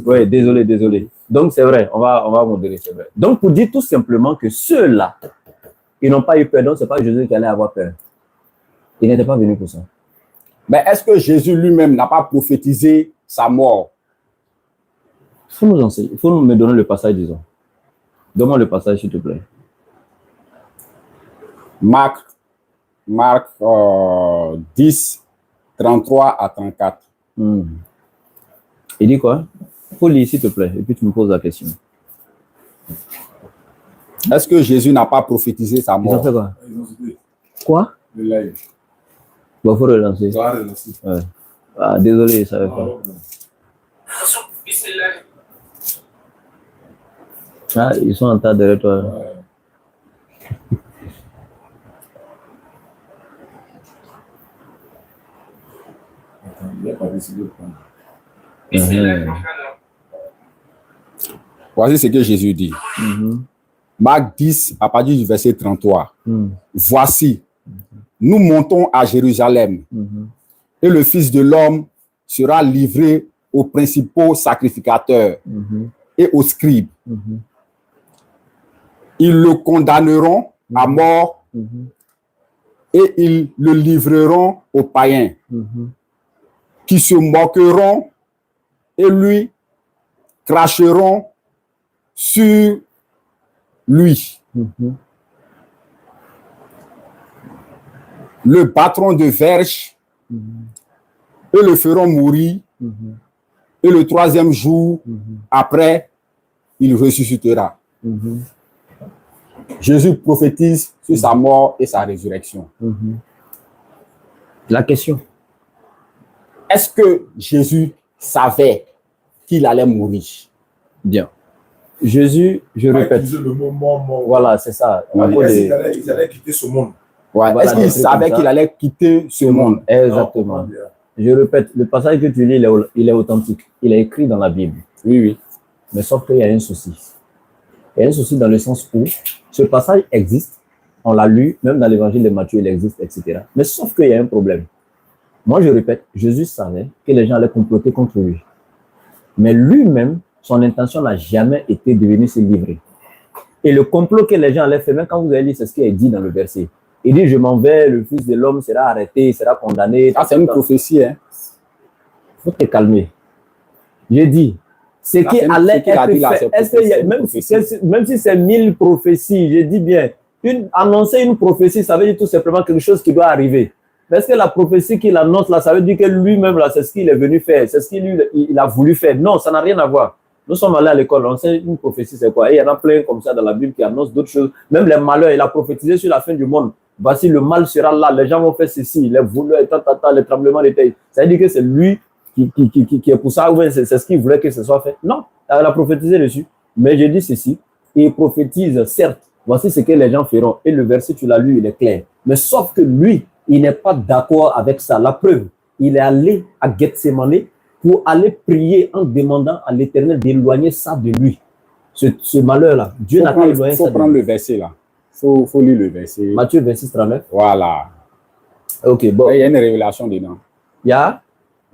Oui, désolé. Donc c'est vrai, on va modérer, c'est vrai. Donc pour dire tout simplement que ceux-là, ils n'ont pas eu peur, donc ce n'est pas Jésus qui allait avoir peur. Il n'était pas venu pour ça. Mais est-ce que Jésus lui-même n'a pas prophétisé sa mort? Il faut nous enseigner. Il faut me donner le passage, disons. Donne-moi le passage, s'il te plaît. Marc 10, 33 à 34. Il dit quoi? Il faut lire, s'il te plaît, et puis tu me poses la question. Est-ce que Jésus n'a pas prophétisé sa mort? Ils ont fait quoi? Quoi? Le live. Bon, il faut relancer. Ouais. Ah, désolé, je ne savais pas. Ah, ils sont en tas derrière toi. Voici ce que Jésus dit. Marc 10, à partir du verset 33. Voici, nous montons à Jérusalem et le Fils de l'homme sera livré aux principaux sacrificateurs et aux scribes. Ils le condamneront à mort et ils le livreront aux païens qui se moqueront et lui cracheront sur lui. Le battront de verge et le feront mourir. Et le troisième jour, après, il ressuscitera. Jésus prophétise sur sa mort et sa résurrection. La question. Est-ce que Jésus savait qu'il allait mourir? Bien. Jésus, je répète. Le mot mort. Voilà, c'est ça. Il allait quitter ce monde. Ouais. Voilà, est-ce qu'il savait qu'il allait quitter ce monde? Exactement. Je répète, le passage que tu lis, il est authentique. Il est écrit dans la Bible. Oui, oui. Mais sauf qu'il y a un souci. Il y a un souci dans le sens où ce passage existe. On l'a lu, même dans l'évangile de Matthieu, il existe, etc. Mais sauf qu'il y a un problème. Moi, je répète, Jésus savait que les gens allaient comploter contre lui. Mais lui-même, son intention n'a jamais été de venir se livrer. Et le complot que les gens allaient faire, même quand vous avez lu, c'est ce qui est dit dans le verset. Il dit, je m'en vais, le Fils de l'homme sera arrêté, il sera condamné. Ah, c'est une prophétie, hein? Il faut te calmer. J'ai dit, ce qui allait être fait, même si c'est 1000 prophéties, j'ai dit bien, annoncer une prophétie, ça veut dire tout simplement quelque chose qui doit arriver. Est-ce que la prophétie qu'il annonce là, ça veut dire que lui-même là, c'est ce qu'il est venu faire, c'est ce qu'il a voulu faire? Non, ça n'a rien à voir. Nous sommes allés à l'école, on sait une prophétie c'est quoi. Et il y en a plein comme ça dans la Bible qui annoncent d'autres choses. Même les malheurs, il a prophétisé sur la fin du monde. Voici, le mal sera là, les gens vont faire ceci, les voleurs, les tremblements de terre. Ça veut dire que c'est lui qui est pour ça, ou c'est ce qu'il voulait que ce soit fait. Non, il a prophétisé dessus. Mais je dis ceci, il prophétise, certes, voici ce que les gens feront. Et le verset, tu l'as lu, il est clair. Mais sauf que lui, il n'est pas d'accord avec ça. La preuve, il est allé à Gethsemane pour aller prier en demandant à l'Éternel d'éloigner ça de lui. Ce malheur-là, Dieu n'a pas éloigné ça. Il faut prendre le verset là. Il faut lire le verset. Matthieu 26, 39. Voilà. Ok, bon. Il y a une révélation dedans. Il y a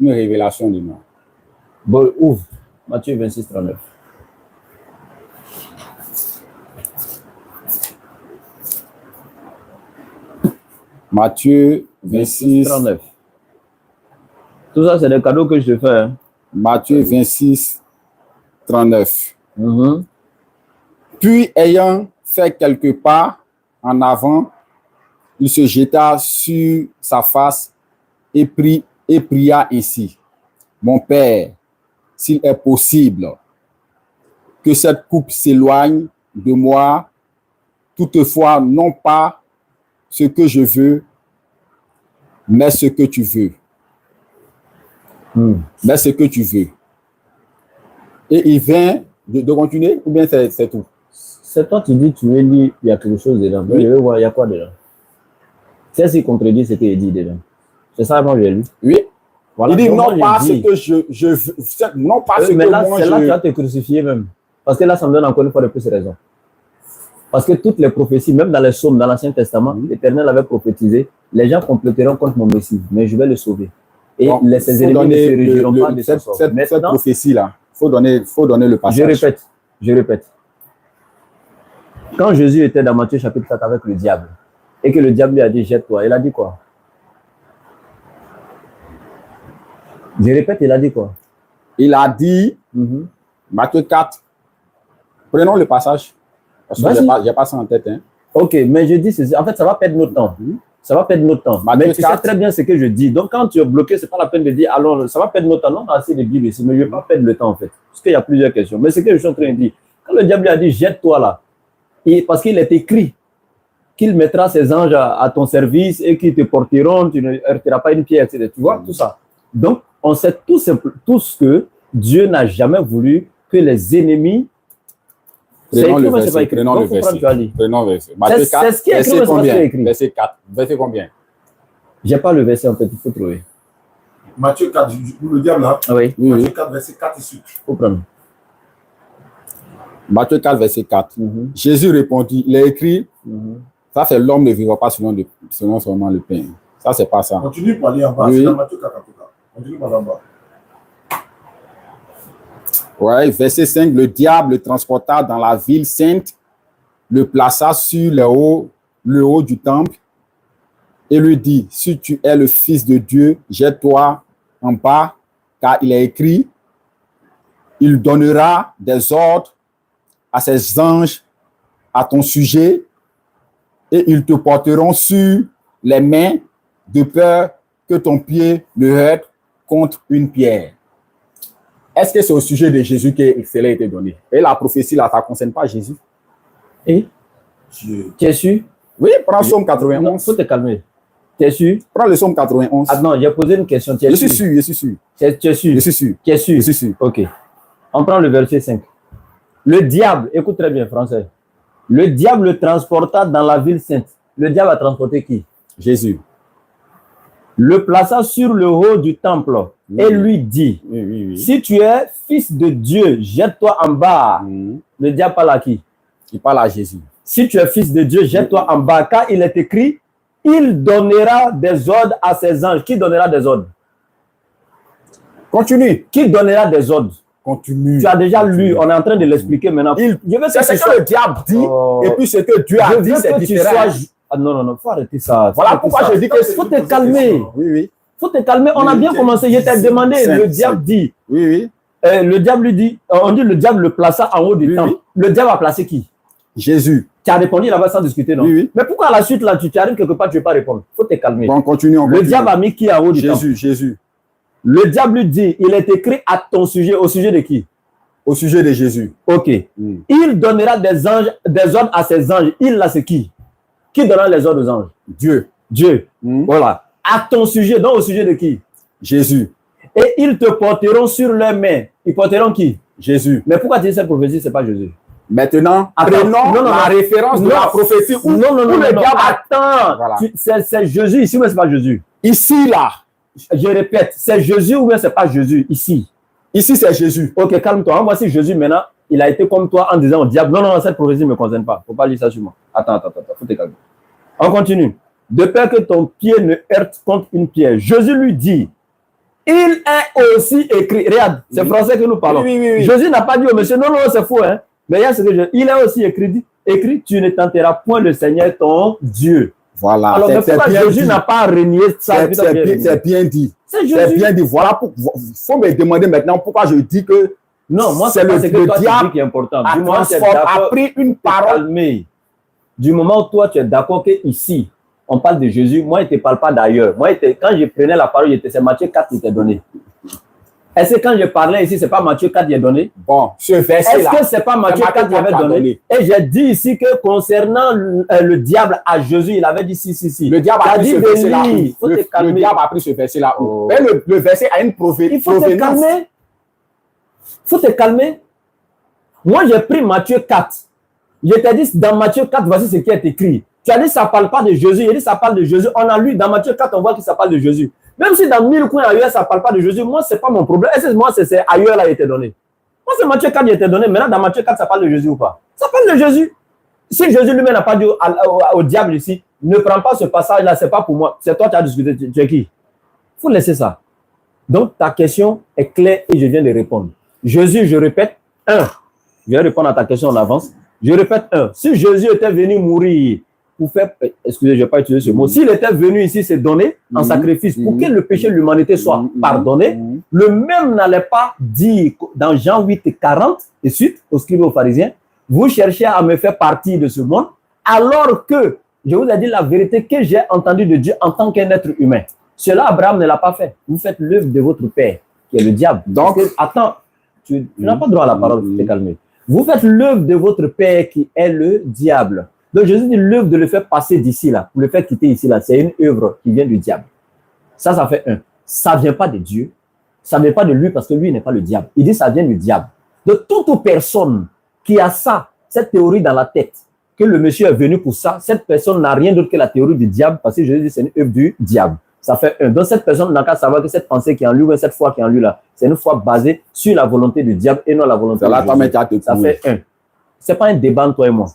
une révélation dedans. Bon, ouvre. Matthieu 26, 39. Matthieu 26, 39. Tout ça, c'est des cadeaux que je te fais. Hein. Matthieu 26, 39. Puis, ayant fait quelques pas en avant, il se jeta sur sa face et pria ainsi. Mon Père, s'il est possible, que cette coupe s'éloigne de moi, toutefois, non pas ce que je veux, mais ce que tu veux. Mais ce que tu veux. Et il vient de continuer, ou bien c'est tout? C'est toi qui dis, tu veux lire, il y a quelque chose dedans. Oui. Je veux voir, il y a quoi dedans? C'est ce qui contredit ce qu'il dit dedans. C'est ça, moi, j'ai lu. Oui. Voilà. Il dit non pas ce que je veux, non pas ce mais que là, moi je... C'est là que tu vas te crucifier même. Parce que là, ça me donne encore une fois de plus raison. Parce que toutes les prophéties, même dans les psaumes, dans l'Ancien Testament, l'Éternel avait prophétisé, les gens compléteront contre mon Messie, mais je vais le sauver. Et bon, ses ennemis ne se réjouiront pas de son sort. Cette prophétie-là, il faut donner le passage. Je répète. Quand Jésus était dans Matthieu chapitre 4 avec le diable, et que le diable lui a dit, jette-toi, il a dit quoi? Je répète, il a dit quoi? Il a dit, Matthieu 4, prenons le passage. Parce que je n'ai pas ça en tête. Hein. Ok, mais je dis ceci. En fait, ça va perdre notre temps. Ça va perdre notre temps. Mais tu sais très bien ce que je dis. Donc, quand tu es bloqué, ce n'est pas la peine de dire, alors, ça va perdre notre temps. Non, on a assez de Bible ici, mais je ne vais pas perdre le temps, en fait. Parce qu'il y a plusieurs questions. Mais ce que je suis en train de dire, quand le diable a dit, jette-toi là, parce qu'il est écrit qu'il mettra ses anges à ton service et qu'ils te porteront, tu ne heurteras pas une pierre, etc. Tu vois, tout ça. Donc, on sait tous que Dieu n'a jamais voulu que les ennemis. Prenons le verset. Prenons le verset. C'est ce qui est écrit, combien? Verset 4. Verset combien? Je n'ai pas le verset en fait, il faut trouver. Matthieu 4, le diable là. Oui. Matthieu 4, verset 4 et suite. Il faut prendre. Matthieu 4, verset 4. Jésus répondit, il est écrit, ça c'est l'homme ne vivra pas selon seulement le pain. Ça, c'est pas ça. Continue pour aller en bas. C'est dans Matthieu 4 en tout cas. Continue pour aller en bas. Ouais, verset 5, le diable le transporta dans la ville sainte, le plaça sur le haut du temple et lui dit, si tu es le Fils de Dieu, jette-toi en bas, car il est écrit, il donnera des ordres à ses anges à ton sujet et ils te porteront sur les mains de peur que ton pied ne heurte contre une pierre. Est-ce que c'est au sujet de Jésus que cela a été donné? Et la prophétie là, ça ne concerne pas Jésus. Et tu es sûr? Oui, prends Psaume 91. Il faut te calmer. Tu es sûr? Prends le Psaume 91. Ah non, j'ai posé une question. Je suis sûr. Tu es sûr? Je suis sûr. Tu es sûr? Je suis sûr. Ok. On prend le verset 5. Le diable, écoute très bien français. Le diable le transporta dans la ville sainte. Le diable a transporté qui? Jésus. Le plaça sur le haut du temple et lui dit, si tu es fils de Dieu, jette-toi en bas. Le diable parle à qui? Il parle à Jésus. Si tu es fils de Dieu, jette-toi en bas, car il est écrit, il donnera des ordres à ses anges. Qui donnera des ordres? Continue. Qui donnera des ordres? Continue. Tu as déjà lu, on est en train de l'expliquer maintenant. C'est ce que le diable dit, et puis ce que Dieu a dit, c'est différent. Ah non, faut arrêter ça. Voilà pourquoi je dis que faut te calmer. Oui. Faut te calmer. On a bien commencé. Je t'ai demandé. Le diable dit. Oui. Le diable lui dit. On dit le diable le plaça en haut du temple. Le diable a placé qui? Jésus. Tu as répondu là-bas sans discuter, non? Oui. Mais pourquoi à la suite là, tu arrives quelque part, tu ne veux pas répondre? Faut te calmer. Bon, continue. Le diable a mis qui en haut du temple? Jésus. Le diable lui dit, il est écrit à ton sujet. Au sujet de qui? Au sujet de Jésus. Ok. Il donnera des ordres à ses anges. Il là, c'est qui? Qui donnera les ordres aux anges? Dieu. Voilà. À ton sujet, donc au sujet de qui? Jésus. Et ils te porteront sur leurs mains. Ils porteront qui? Jésus. Mais pourquoi tu dis cette prophétie, ce n'est pas Jésus? Maintenant, prenons la référence de la prophétie. Non. Attends. Voilà. C'est Jésus ici ou bien ce n'est pas Jésus? Ici, là. Je répète, c'est Jésus ou bien ce n'est pas Jésus ici? Ici, c'est Jésus. Ok, calme-toi. Voici Jésus maintenant. Il a été comme toi en disant au diable, non, cette prophétie ne me concerne pas. Il ne faut pas dire ça sur moi. Attends, faut te calmer. On continue. De peur que ton pied ne heurte contre une pierre. Jésus lui dit, il est aussi écrit. Regarde, c'est français que nous parlons. Oui. Jésus n'a pas dit au monsieur, non, c'est faux. Hein. Mais il y a ce que il est aussi écrit, tu ne tenteras point le Seigneur ton Dieu. Voilà. Alors, pourquoi Jésus n'a pas renié ça? C'est bien dit. C'est bien dit. Voilà. Il faut me demander maintenant pourquoi je dis que non, moi, c'est le diable qui est important. Du moment a pris une parole. Du moment où toi, tu es d'accord qu'ici, on parle de Jésus, moi, il ne te parle pas d'ailleurs. Moi, quand je prenais la parole, c'est Matthieu 4 qui t'est donné. Est-ce que quand je parlais ici, ce n'est pas Matthieu 4 qui est donné? Bon, ce verset-là. Est-ce que ce n'est pas Matthieu 4 qui avait donné? Et j'ai dit ici que concernant le diable à Jésus, il avait dit si. Le diable a pris ce verset-là. Le diable a pris ce verset-là. Mais le verset a une prophétie. Il faut te calmer. Faut te calmer. Moi, j'ai pris Matthieu 4. Je t'ai dit, dans Matthieu 4, voici ce qui est écrit. Tu as dit, ça ne parle pas de Jésus. Il dit, ça parle de Jésus. On a lu dans Matthieu 4, on voit que ça parle de Jésus. Même si dans 1000 coins ailleurs, ça ne parle pas de Jésus, moi, ce n'est pas mon problème. Est-ce que moi, c'est ailleurs là, il était donné? Moi, c'est Matthieu 4 qui était donné. Maintenant, dans Matthieu 4, ça parle de Jésus ou pas? Ça parle de Jésus. Si Jésus lui-même n'a pas dit au diable ici, ne prends pas ce passage-là, ce n'est pas pour moi. C'est toi qui as discuté. Tu es qui? Il faut laisser ça. Donc, ta question est claire et je viens de répondre. Jésus, je répète, je vais répondre à ta question en avance. Je répète, si Jésus était venu mourir pour faire, excusez, je ne vais pas utiliser ce mot, s'il était venu ici se donner en sacrifice pour que le péché de l'humanité soit pardonné, le même n'allait pas dire dans Jean 8, 40 et suite aux scribes et aux pharisiens, vous cherchez à me faire partie de ce monde, alors que je vous ai dit la vérité que j'ai entendue de Dieu en tant qu'un être humain. Cela, Abraham ne l'a pas fait. Vous faites l'œuvre de votre père, qui est le diable. Donc, attends, tu n'as pas droit à la parole, tu t'es calmé. Vous faites l'œuvre de votre père, qui est le diable. Donc, Jésus dit l'œuvre de le faire passer d'ici là, pour le faire quitter ici là, c'est une œuvre qui vient du diable. Ça fait un. Ça ne vient pas de Dieu. Ça ne vient pas de lui parce que lui n'est pas le diable. Il dit ça vient du diable. Donc, toute personne qui a ça, cette théorie dans la tête, que le monsieur est venu pour ça, cette personne n'a rien d'autre que la théorie du diable parce que Jésus dit c'est une œuvre du diable. Ça fait un. Donc, cette personne n'a qu'à savoir que cette pensée qui est en lui, ou cette foi qui est en lui là, c'est une foi basée sur la volonté du diable et non la volonté de Dieu. Ça fait un. Ce n'est pas un débat entre toi et moi.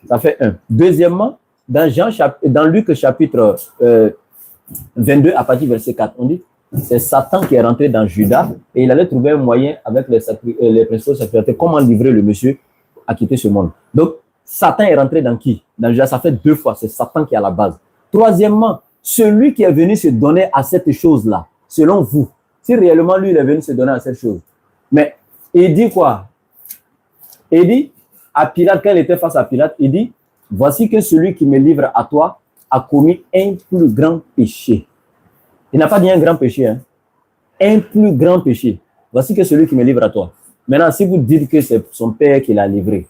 Ça fait un. Deuxièmement, dans Luc chapitre 22, à partir du verset 4, on dit c'est Satan qui est rentré dans Judas et il allait trouver un moyen avec les principaux sacrificateurs comment livrer le monsieur à quitter ce monde. Donc, Satan est rentré dans qui? Dans Judas, ça fait 2 fois, c'est Satan qui est à la base. Troisièmement, celui qui est venu se donner à cette chose-là, selon vous, si réellement lui, il est venu se donner à cette chose. Mais il dit quoi? Il dit à Pilate, quand il était face à Pilate, il dit, voici que celui qui me livre à toi a commis un plus grand péché. Il n'a pas dit un grand péché, hein? Un plus grand péché. Voici que celui qui me livre à toi. Maintenant, si vous dites que c'est son père qui l'a livré,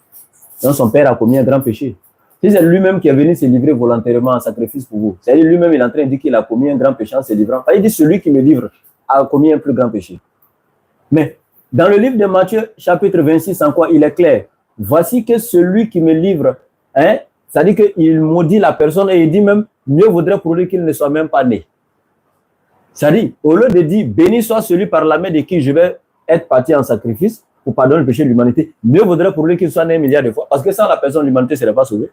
donc son père a commis un grand péché. Si c'est lui-même qui est venu se livrer volontairement en sacrifice pour vous, c'est-à-dire lui-même il est en train de dire qu'il a commis un grand péché en se livrant. Il dit celui qui me livre a commis un plus grand péché. Mais dans le livre de Matthieu, chapitre 26, en quoi il est clair, voici que celui qui me livre, hein, c'est-à-dire qu'il maudit la personne et il dit même, mieux vaudrait pour lui qu'il ne soit même pas né. C'est-à-dire, au lieu de dire, béni soit celui par la main de qui je vais être parti en sacrifice pour pardonner le péché de l'humanité, mieux vaudrait pour lui qu'il soit né 1 milliard de fois, parce que sans la personne, l'humanité ne serait pas sauvée.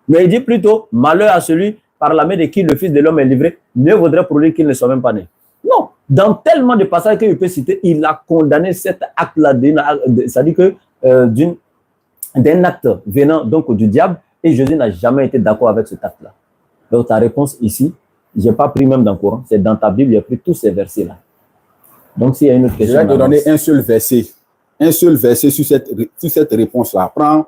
Mais il dit plutôt, malheur à celui par la main de qui le Fils de l'homme est livré, mieux vaudrait pour lui qu'il ne soit même pas né. Non, dans tellement de passages qu'il peut citer, il a condamné cet acte-là, c'est-à-dire que d'un acte venant donc du diable, et Jésus n'a jamais été d'accord avec cet acte-là. Donc ta réponse ici, je n'ai pas pris même dans le Coran, c'est dans ta Bible, j'ai pris tous ces versets-là. Donc s'il y a une autre question... Je vais te donner un seul verset sur cette réponse-là. Prends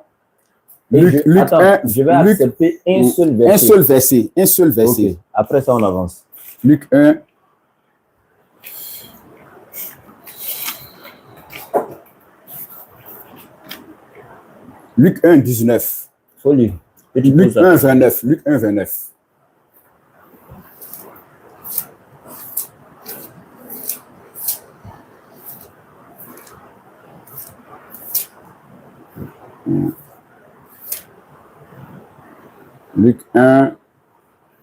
Luc 1. Je vais accepter un seul verset. Un seul verset. Okay. Après ça, on avance. Luc 1. Luc 1, 19. Luc 1, 29. Luc 1, 29. Luc 1,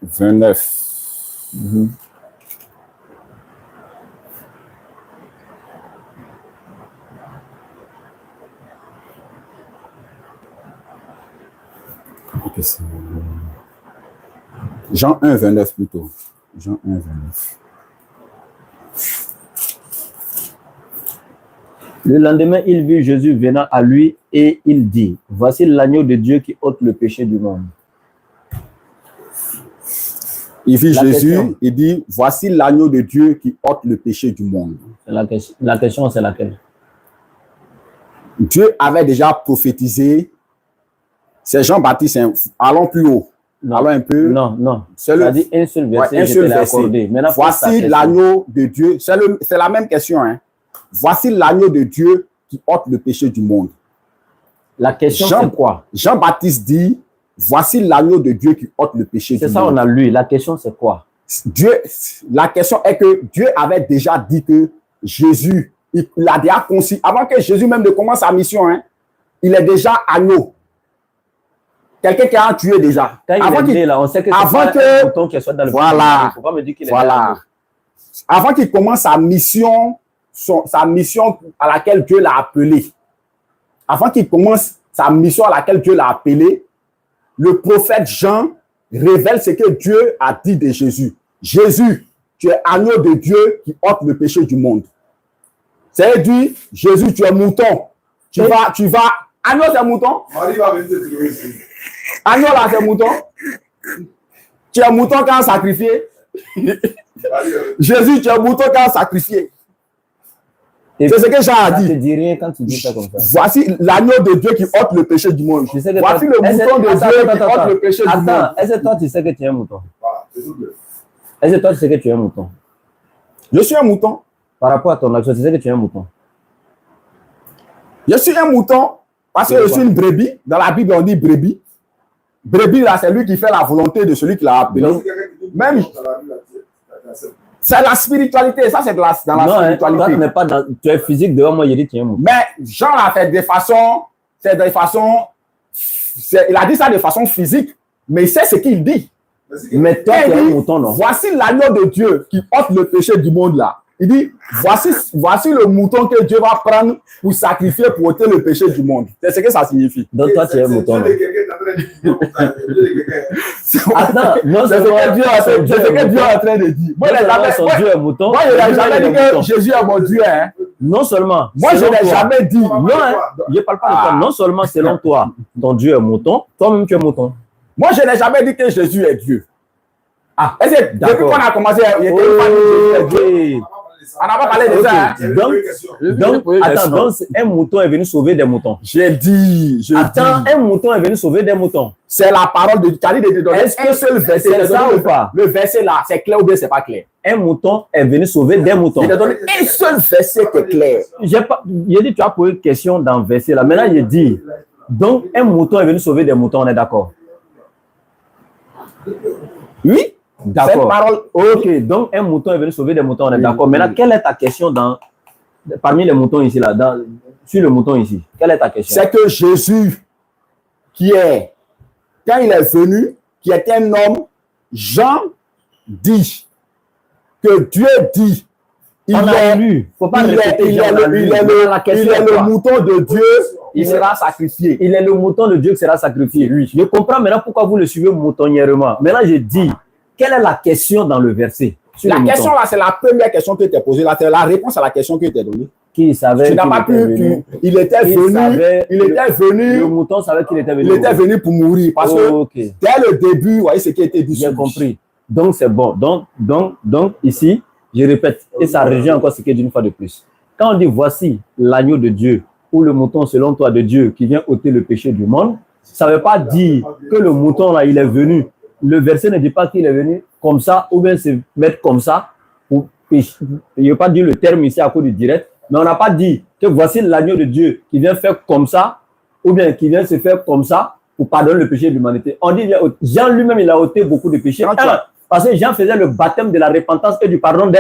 29. Jean 1, 29 plutôt. Jean 1, 29. Le lendemain, il vit Jésus venant à lui et il dit, voici l'agneau de Dieu qui ôte le péché du monde. Il vit Jésus, il dit, voici l'agneau de Dieu qui ôte le péché du monde. La question, c'est laquelle? Dieu avait déjà prophétisé. C'est Jean-Baptiste. Allons plus haut. Non, allons un peu. Non. Ça dit un seul verset. Un seul verset. Voici l'agneau de Dieu. C'est la même question. Hein. Voici l'agneau de Dieu qui ôte le péché du monde. La question, c'est quoi? Jean-Baptiste dit, voici l'agneau de Dieu qui ôte le péché du monde. C'est ça, on a lu. La question, c'est quoi? La question est que Dieu avait déjà dit que Jésus, il a déjà conçu, avant que Jésus même ne commence sa mission, hein, il est déjà agneau. Quelqu'un qui a tué déjà. Quand avant il est là, on sait que c'est un bouton qui soit dans le voilà, faut pas me dire qu'il est voilà. Avant qu'il commence sa mission à laquelle Dieu l'a appelé. Avant qu'il commence sa mission à laquelle Dieu l'a appelé, le prophète Jean révèle ce que Dieu a dit de Jésus. Jésus, tu es agneau de Dieu qui ôte le péché du monde. C'est-à-dire, Jésus, tu es mouton. Tu vas, agneau c'est mouton. Agneau là c'est mouton. Tu es un mouton quand sacrifié. Jésus, tu es un mouton quand sacrifié. C'est ce que Jean a dit. Ça te dit rien quand tu dis ça comme ça. Voici l'agneau de Dieu qui ôte le péché du monde. Voici le mouton de Dieu qui ôte le péché du monde. Attends, est-ce que toi tu sais que tu es un mouton? Est-ce que toi tu sais que tu es un mouton? Je suis un mouton. Par rapport à ton action, tu sais que tu es un mouton? Je suis un mouton parce que je suis une brebis. Dans la Bible, on dit brebis. Brebis, là, c'est lui qui fait la volonté de celui qui l'a appelé. Même, c'est la spiritualité. Ça, c'est dans la spiritualité. Toi, tu n'es pas dans, tu es physique devant moi, il dit tu es un mouton. Mais Jean l'a fait de façon, c'est de façon, il a dit ça de façon physique, mais c'est ce qu'il dit. Mais toi, tu es un mouton, non? Voici l'agneau de Dieu qui ôte le péché du monde là. Il dit, voici le mouton que Dieu va prendre pour sacrifier, pour ôter le péché du monde. C'est ce que ça signifie. Donc toi, tu es un mouton. Attends, non, c'est ce que Dieu est en train de dire. Moi, Dieu est mouton. Moi, je n'ai jamais dit que Jésus est mon Dieu. Hein. Non seulement. Moi, je n'ai jamais dit. Non, hein, je ne parle pas de toi. Non seulement selon toi, ton Dieu est mouton, toi-même tu es mouton. Moi, je n'ai jamais dit que Jésus est Dieu. Ah, depuis qu'on a commencé, il était Dieu. On n'a pas parlé de ça. Donc, un mouton est venu sauver des moutons. J'ai dit. Un mouton est venu sauver des moutons. C'est la parole de Dieu. Est-ce que seul verset, c'est ça ou pas? Le verset là, c'est clair ou bien c'est pas clair? Un mouton est venu sauver des moutons. Il t'a donné un seul verset qui est clair. J'ai dit, tu as posé une question dans le verset là. Maintenant, il dit, donc un mouton est venu sauver des moutons, on est d'accord? Oui. D'accord. Ok, donc un mouton est venu sauver des moutons, on est d'accord. Maintenant, quelle est ta question parmi les moutons ici, là, sur le mouton ici? Quelle est ta question? C'est que Jésus, quand il est venu, qui est un homme, Jean dit que Dieu dit, il est le mouton de Dieu, il sera sacrifié. Il est le mouton de Dieu qui sera sacrifié. Oui. Je comprends maintenant pourquoi vous le suivez moutonnièrement. Maintenant, je dis, quelle est la question dans le verset? La question là, c'est la première question que tu as posée. C'est la réponse à la question que tu as donnée. Qui savait? Tu n'as pas pu. Il était venu. Le mouton savait qu'il était venu. Il était venu pour mourir. Parce que dès le début, vous voyez ce qui a été dit. J'ai compris. Donc, c'est bon. Donc, ici, je répète, et ça revient encore ce qui est d'une fois de plus. Quand on dit voici l'agneau de Dieu, ou le mouton selon toi de Dieu qui vient ôter le péché du monde, ça ne veut pas dire que le mouton là, il est venu. Le verset ne dit pas qu'il est venu comme ça ou bien se mettre comme ça. Il n'y a pas dit le terme ici à cause du direct, mais on n'a pas dit que voici l'agneau de Dieu qui vient faire comme ça ou bien qui vient se faire comme ça pour pardonner le péché de l'humanité. On dit, Jean lui-même, il a ôté beaucoup de péchés. Parce que Jean faisait le baptême de la repentance et du pardon des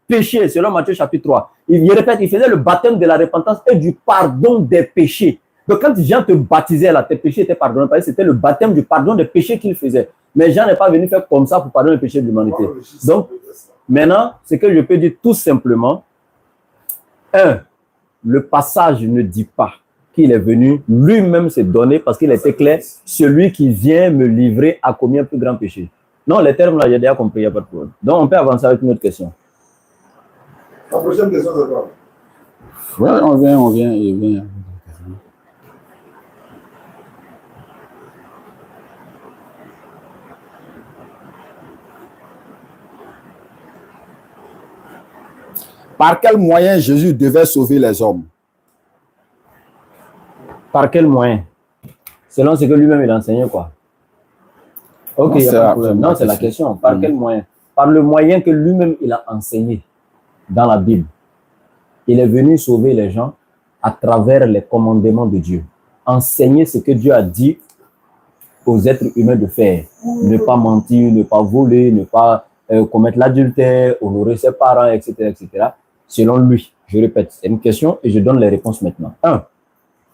péchés, selon Matthieu chapitre 3. Il répète, il faisait le baptême de la repentance et du pardon des péchés. Donc quand Jean te baptisait, là, tes péchés étaient pardonnés, parce que c'était le baptême du pardon des péchés qu'il faisait. Mais Jean n'est pas venu faire comme ça pour pardonner le péché de l'humanité. Donc, maintenant, ce que je peux dire tout simplement, le passage ne dit pas qu'il est venu lui-même se donner parce qu'il était clair, celui qui vient me livrer à combien plus grand péché. Non, les termes là, j'ai déjà compris, il n'y a pas de problème. Donc, on peut avancer avec une autre question. La prochaine question, c'est quoi? Oui, on vient. Par quel moyen Jésus devait sauver les hommes? Par quel moyen? Selon ce que lui-même il enseignait, quoi. Ok, non, c'est la question. Par quel moyen? Par le moyen que lui-même il a enseigné dans la Bible. Il est venu sauver les gens à travers les commandements de Dieu. Enseigner ce que Dieu a dit aux êtres humains de faire. Ne pas mentir, ne pas voler, ne pas commettre l'adultère, honorer ses parents, etc., etc. Selon lui, je répète, c'est une question et je donne les réponses maintenant. 1.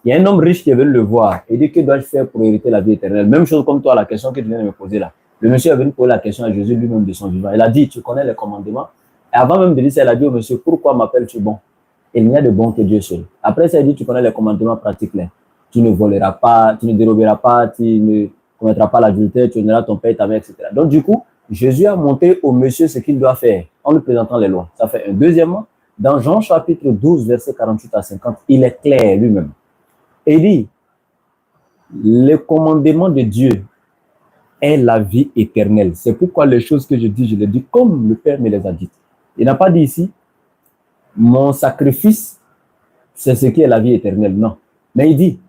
Il y a un homme riche qui est venu le voir et dit que dois-je faire pour hériter la vie éternelle? Même chose comme toi, la question que tu viens de me poser là. Le monsieur est venu poser la question à Jésus lui-même de son vivant. Il a dit, tu connais les commandements? Et avant même de dire ça, il a dit au monsieur, pourquoi m'appelles-tu bon? Il n'y a de bon que Dieu seul. Après ça, il dit, tu connais les commandements pratiques là. Tu ne voleras pas, tu ne déroberas pas, tu ne commettras pas l'adultère, tu honoreras ton père et ta mère, etc. Donc du coup, Jésus a montré au monsieur ce qu'il doit faire en lui présentant les lois. Ça fait un. Deuxièmement, dans Jean chapitre 12, verset 48 à 50, il est clair lui-même. Il dit, les commandements de Dieu est la vie éternelle. C'est pourquoi les choses que je dis, je les dis comme le Père me les a dites. Il n'a pas dit ici, mon sacrifice, c'est ce qui est la vie éternelle. Non. Mais il dit,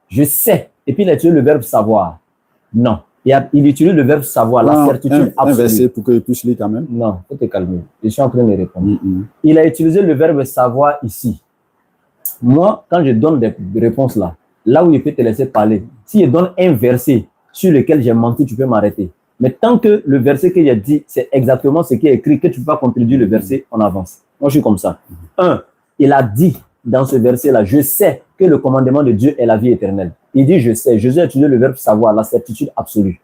je sais. Et puis il a utilisé le verbe savoir. Non. Il utilise le verbe savoir, la certitude absolue. Un verset pour que je puisse lire quand même. Non, faut te calmer. Je suis en train de répondre. Il a utilisé le verbe savoir ici. Moi, quand je donne des réponses là où il peut te laisser parler, si je donne un verset sur lequel j'ai menti, tu peux m'arrêter. Mais tant que le verset que j'ai dit, c'est exactement ce qui est écrit, que tu ne peux pas contredire le verset, on avance. Moi, je suis comme ça. Il a dit dans ce verset-là, je sais que le commandement de Dieu est la vie éternelle. Il dit, je sais. Jésus a utilisé le verbe savoir, la certitude absolue.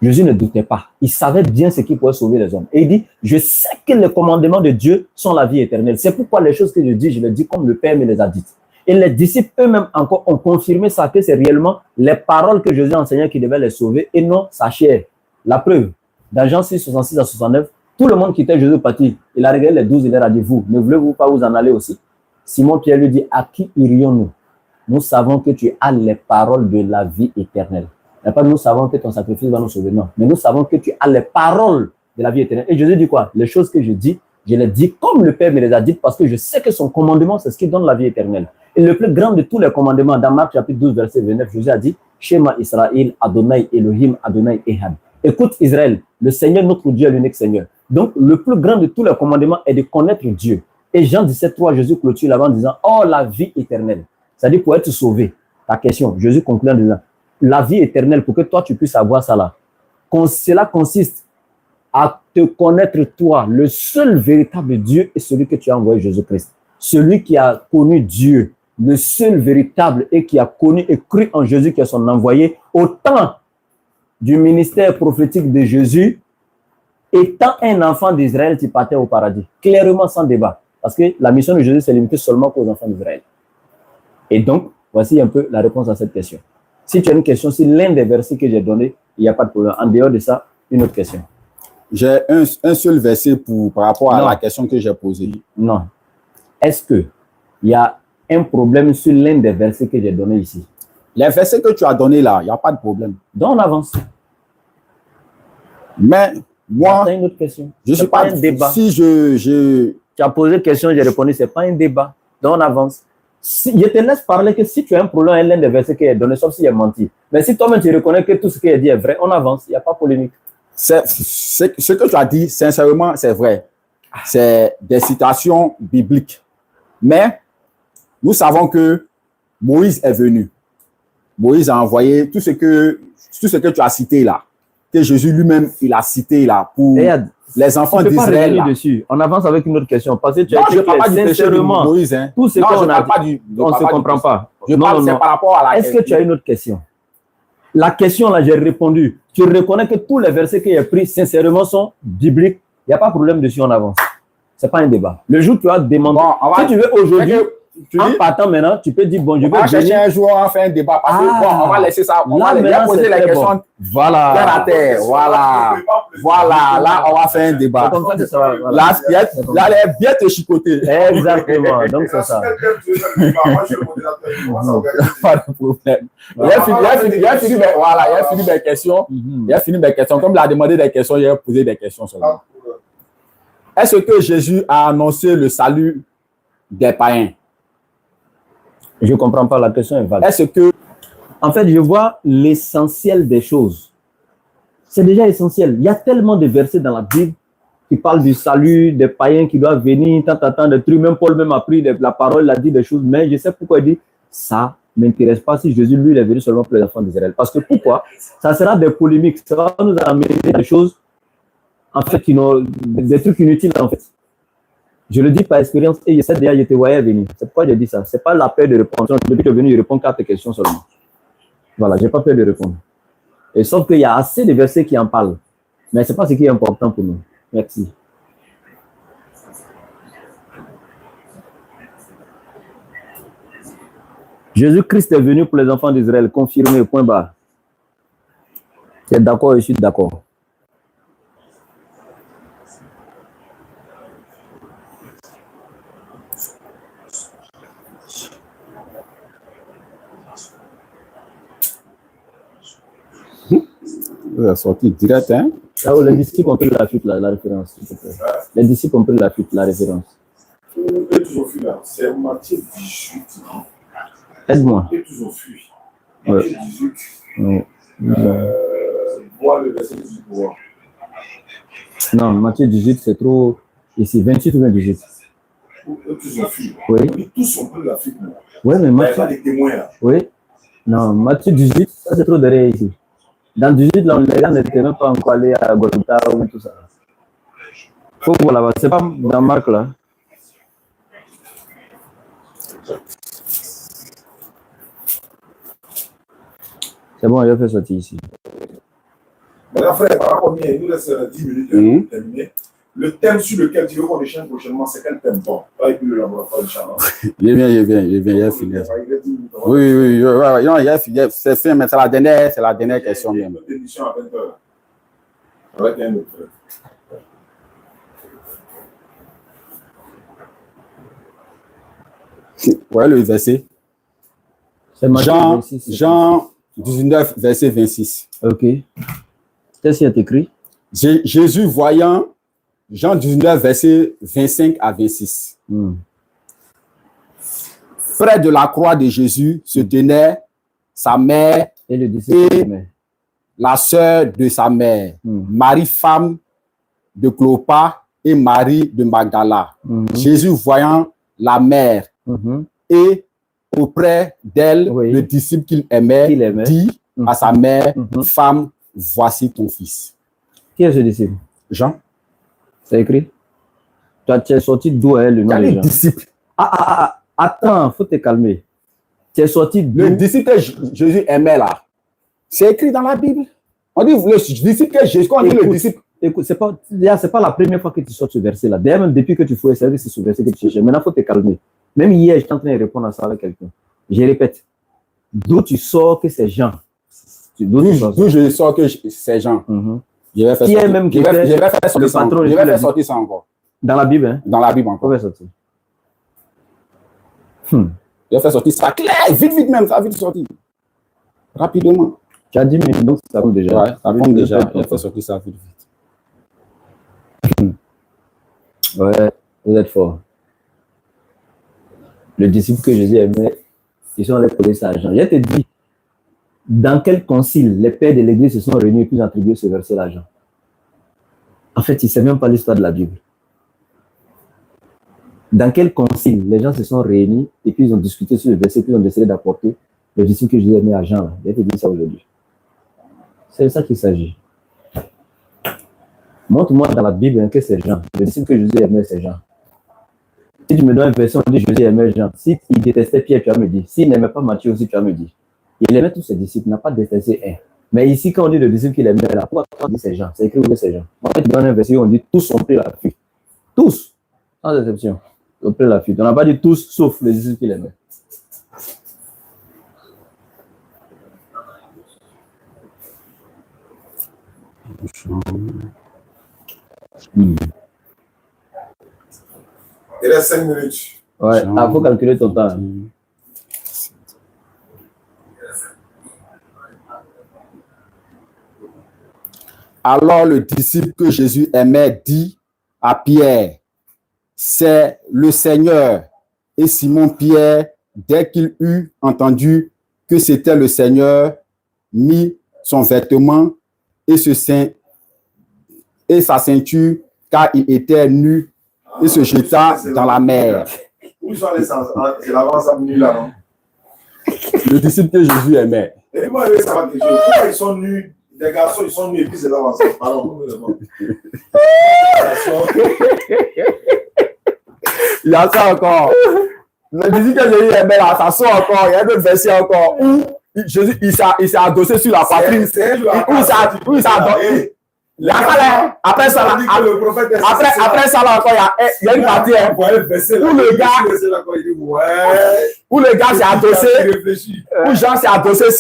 Jésus ne doutait pas. Il savait bien ce qui pouvait sauver les hommes. Et il dit, je sais que les commandements de Dieu sont la vie éternelle. C'est pourquoi les choses que je dis, je les dis comme le Père me les a dites. Et les disciples eux-mêmes encore ont confirmé ça, que c'est réellement les paroles que Jésus enseignait qui devaient les sauver et non sa chair. La preuve, dans Jean 6, 66 à 69, tout le monde quittait Jésus parti. Il a regardé les 12, il leur a dit, vous, ne voulez-vous pas vous en aller aussi? Simon-Pierre lui dit, à qui irions-nous? Nous savons que tu as les paroles de la vie éternelle. Et pas nous savons que ton sacrifice va nous sauver, non. Mais nous savons que tu as les paroles de la vie éternelle. Et Jésus dit quoi? Les choses que je dis, je les dis comme le Père me les a dites parce que je sais que son commandement, c'est ce qui donne la vie éternelle. Et le plus grand de tous les commandements, dans Marc chapitre 12, verset 29, Jésus a dit, Shema Israël, Adonai Elohim, Adonai Ehad. Écoute Israël, le Seigneur notre Dieu est l'unique Seigneur. Donc, le plus grand de tous les commandements est de connaître Dieu. Et Jean 17, 3, Jésus clôture là-bas en disant, oh, la vie éternelle. C'est-à-dire pour être sauvé. Ta question, Jésus conclut en disant, la vie éternelle, pour que toi tu puisses avoir ça là. Cela consiste à te connaître toi, le seul véritable Dieu est celui que tu as envoyé, Jésus-Christ. Celui qui a connu Dieu, le seul véritable et qui a connu et cru en Jésus qui est son envoyé, au temps du ministère prophétique de Jésus, étant un enfant d'Israël, tu partais au paradis. Clairement, sans débat. Parce que la mission de Jésus s'est limitée seulement aux enfants d'Israël. Et donc, voici un peu la réponse à cette question. Si tu as une question, si l'un des versets que j'ai donné, il n'y a pas de problème. En dehors de ça, une autre question. J'ai un seul verset par rapport à la question que j'ai posée. Non. Est-ce qu'il y a un problème sur l'un des versets que j'ai donné ici? Les versets que tu as donnés là, il n'y a pas de problème. Donc on avance. Mais moi, une autre question. Je ne suis pas un débat. Si tu as posé une question, j'ai répondu, ce n'est pas un débat. Donc on avance. Si, je te laisse parler que si tu as un problème avec l'un des versets qui est donné, sauf s'il est menti. Mais si toi-même tu reconnais que tout ce qui est dit est vrai, on avance, il n'y a pas de polémique. Ce que tu as dit, sincèrement, c'est vrai. C'est des citations bibliques. Mais nous savons que Moïse est venu. Moïse a envoyé tout ce que tu as cité là, que Jésus lui-même, il a cité là pour les enfants d'Israël. On avance avec une autre question. Parce que tu non, as je ne parle pas du péché de Moïse. Hein. Tout ce qu'on a dit, on ne se comprend pas. Je parle par rapport à la question. Est-ce que tu as une autre question? La question là, j'ai répondu. Tu reconnais que tous les versets que j'ai pris, sincèrement, sont bibliques. Il n'y a pas de problème dessus, on avance. Ce n'est pas un débat. Le jour où tu as demandé, si tu veux aujourd'hui, en partant maintenant, tu peux dire, bon, je vais chercher un jour, on va faire un débat. Parce que, bon, on va laisser ça. On va poser les questions. Bon. Voilà. Terre à terre. Voilà. Voilà. Là, on va faire un débat. Comme ça, ça va. Voilà. Là, elle est bien te chicoter. Exactement. Donc, c'est ça. Pas de problème. Il a fini mes questions. Il a fini mes questions. Comme il a demandé des questions, il a posé des questions seulement. Est-ce que Jésus a annoncé le salut des païens? Je ne comprends pas, la question est vague. Est-ce que... En fait, je vois l'essentiel des choses. C'est déjà essentiel. Il y a tellement de versets dans la Bible qui parlent du salut des païens qui doivent venir, tant, des trucs. Même Paul même a pris la parole, il a dit des choses. Mais je sais pourquoi il dit, ça ne m'intéresse pas si Jésus, lui, il est venu seulement pour les enfants d'Israël. Parce que pourquoi? Ça sera des polémiques. Ça va nous amener des choses, en fait, des trucs inutiles, en fait. Je le dis par expérience et je sais déjà, je te voyais venir. C'est pourquoi je dis ça. Ce n'est pas la peur de répondre. Depuis que tu es venu, je réponds 4 questions seulement. Voilà, je n'ai pas peur de répondre. Et sauf qu'il y a assez de versets qui en parlent. Mais ce n'est pas ce qui est important pour nous. Merci. Jésus-Christ est venu pour les enfants d'Israël, confirmé, point barre. Tu es d'accord, je suis d'accord. Vous avez sorti direct, hein? Ah, les disciples ont pris la fuite, la référence. Les disciples ont pris la fuite, la référence. Et toujours fui là. C'est Matthieu 18. Aide-moi. Et toujours fui. Ouais. Matthieu 18. Voir le verset 18 pour voir. Non, Matthieu 18, c'est trop. Ici, 28 ou 28. Eux tous ont fui. Oui. Tous ont pris la fuite. Oui, mais Matthieu. Il y a des témoins là. Oui. Non, Matthieu 18, ça c'est trop derrière ici. Dans 18, là, les gars n'étaient même pas encore allés à Golgotha ou tout ça. Faut voir là-bas. C'est pas dans Marc là. C'est bon, il a fait sortir ici. Maintenant, frère, par rapport à nous laisse 10 minutes pour terminer. Le thème sur lequel tu veux qu'on échange prochainement, c'est quel thème? Bon, pas avec le laboratoire, Inch'Allah. Il a fini. Oui, non, il a fini. C'est fin, mais c'est la dernière question même. Notre émission à 20h. Avec un autre frère. Ouais, le verset. Jean 19, verset 26. Ok. Qu'est-ce qui est écrit? Jésus voyant Jean 19, verset 25 à 26. Près de la croix de Jésus se tenait sa mère et la sœur de sa mère, Marie, femme de Clopas, et Marie de Magdala. Jésus voyant la mère et auprès d'elle, le disciple qu'il aimait, dit à sa mère, femme, voici ton fils. Qui est ce disciple? Jean. C'est écrit? Toi, tu es sorti d'où est le nom de Jean? Disciple. Attends, faut te calmer. Tu es sorti d'où? Le disciple que Jésus aimait là. C'est écrit dans la Bible. On dit le disciple que Jésus, on dit le disciple. Écoute, c'est pas la première fois que tu sors ce verset-là. D'ailleurs, même depuis que tu fouilles, c'est ce verset que tu cherches. Maintenant, il faut te calmer. Même hier, j'étais en train de répondre à ça avec quelqu'un. Je répète. D'où tu sors que c'est Jean? D'où je sors que c'est Jean. Qui est même qui fait le patron? Je vais faire sortir ça encore. Dans la Bible, hein? Dans la Bible encore. On va sortir. Je vais faire sortir ça clair, vite même, ça va vite sortir. Rapidement. Tu as 10 minutes, donc ça compte déjà. Ouais, ça compte déjà. Je vais faire sortir ça vite. Ouais, vous êtes fort. Le disciple que Jésus aimait, ils sont allés poser ça à Jean. Je te dis, dans quel concile les pères de l'église se sont réunis et puis ont attribué ce verset-là à Jean? En fait, il ne sait même pas l'histoire de la Bible. Dans quel concile les gens se sont réunis et puis ils ont discuté sur le verset, puis ils ont décidé d'apporter le disciple que Jésus aimait à Jean. Je te dis ça aujourd'hui. C'est de ça qu'il s'agit. Montre-moi dans la Bible que c'est Jean. Le disciple que Jésus aimait, c'est Jean. Si tu me donnes une version, on dit Jésus aimait Jean. Si il détestait Pierre, tu vas me dire. S'il n'aimait pas Matthieu aussi, tu vas me dire. Il aimait tous ses disciples, il n'a pas détesté un. Mais ici, quand on dit le disciple qu'il aimait, là, pourquoi on dit c'est Jean? C'est écrit où c'est Jean? En fait, dans un verset, on dit tous ont pris la fuite. Tous, sans exception, ont pris la fuite. On n'a pas dit tous, sauf le disciple qu'il aimait. Il reste 5 minutes. Ouais, il faut calculer ton temps. Alors le disciple que Jésus aimait dit à Pierre, c'est le Seigneur. Et Simon-Pierre, dès qu'il eut entendu que c'était le Seigneur, mit son vêtement et sa ceinture, car il était nu, et se jeta dans la mer. Où sont les sens? C'est l'avance à venir là, non? Le disciple que Jésus aimait. Et moi, je vais savoir quelque chose. Pourquoi ils sont nus? Les garçons, ils sont nus et puis c'est l'avance. Pardon. Il y a ça encore. Le disciple que Jésus aimait là, ça sort encore. Il y a d'autres versets encore où Jésus, il s'est adossé sur la poitrine. Où il s'est adossé. Après ça, là, encore, il y a une partie où le gars s'est adossé, où Jean s'est adossé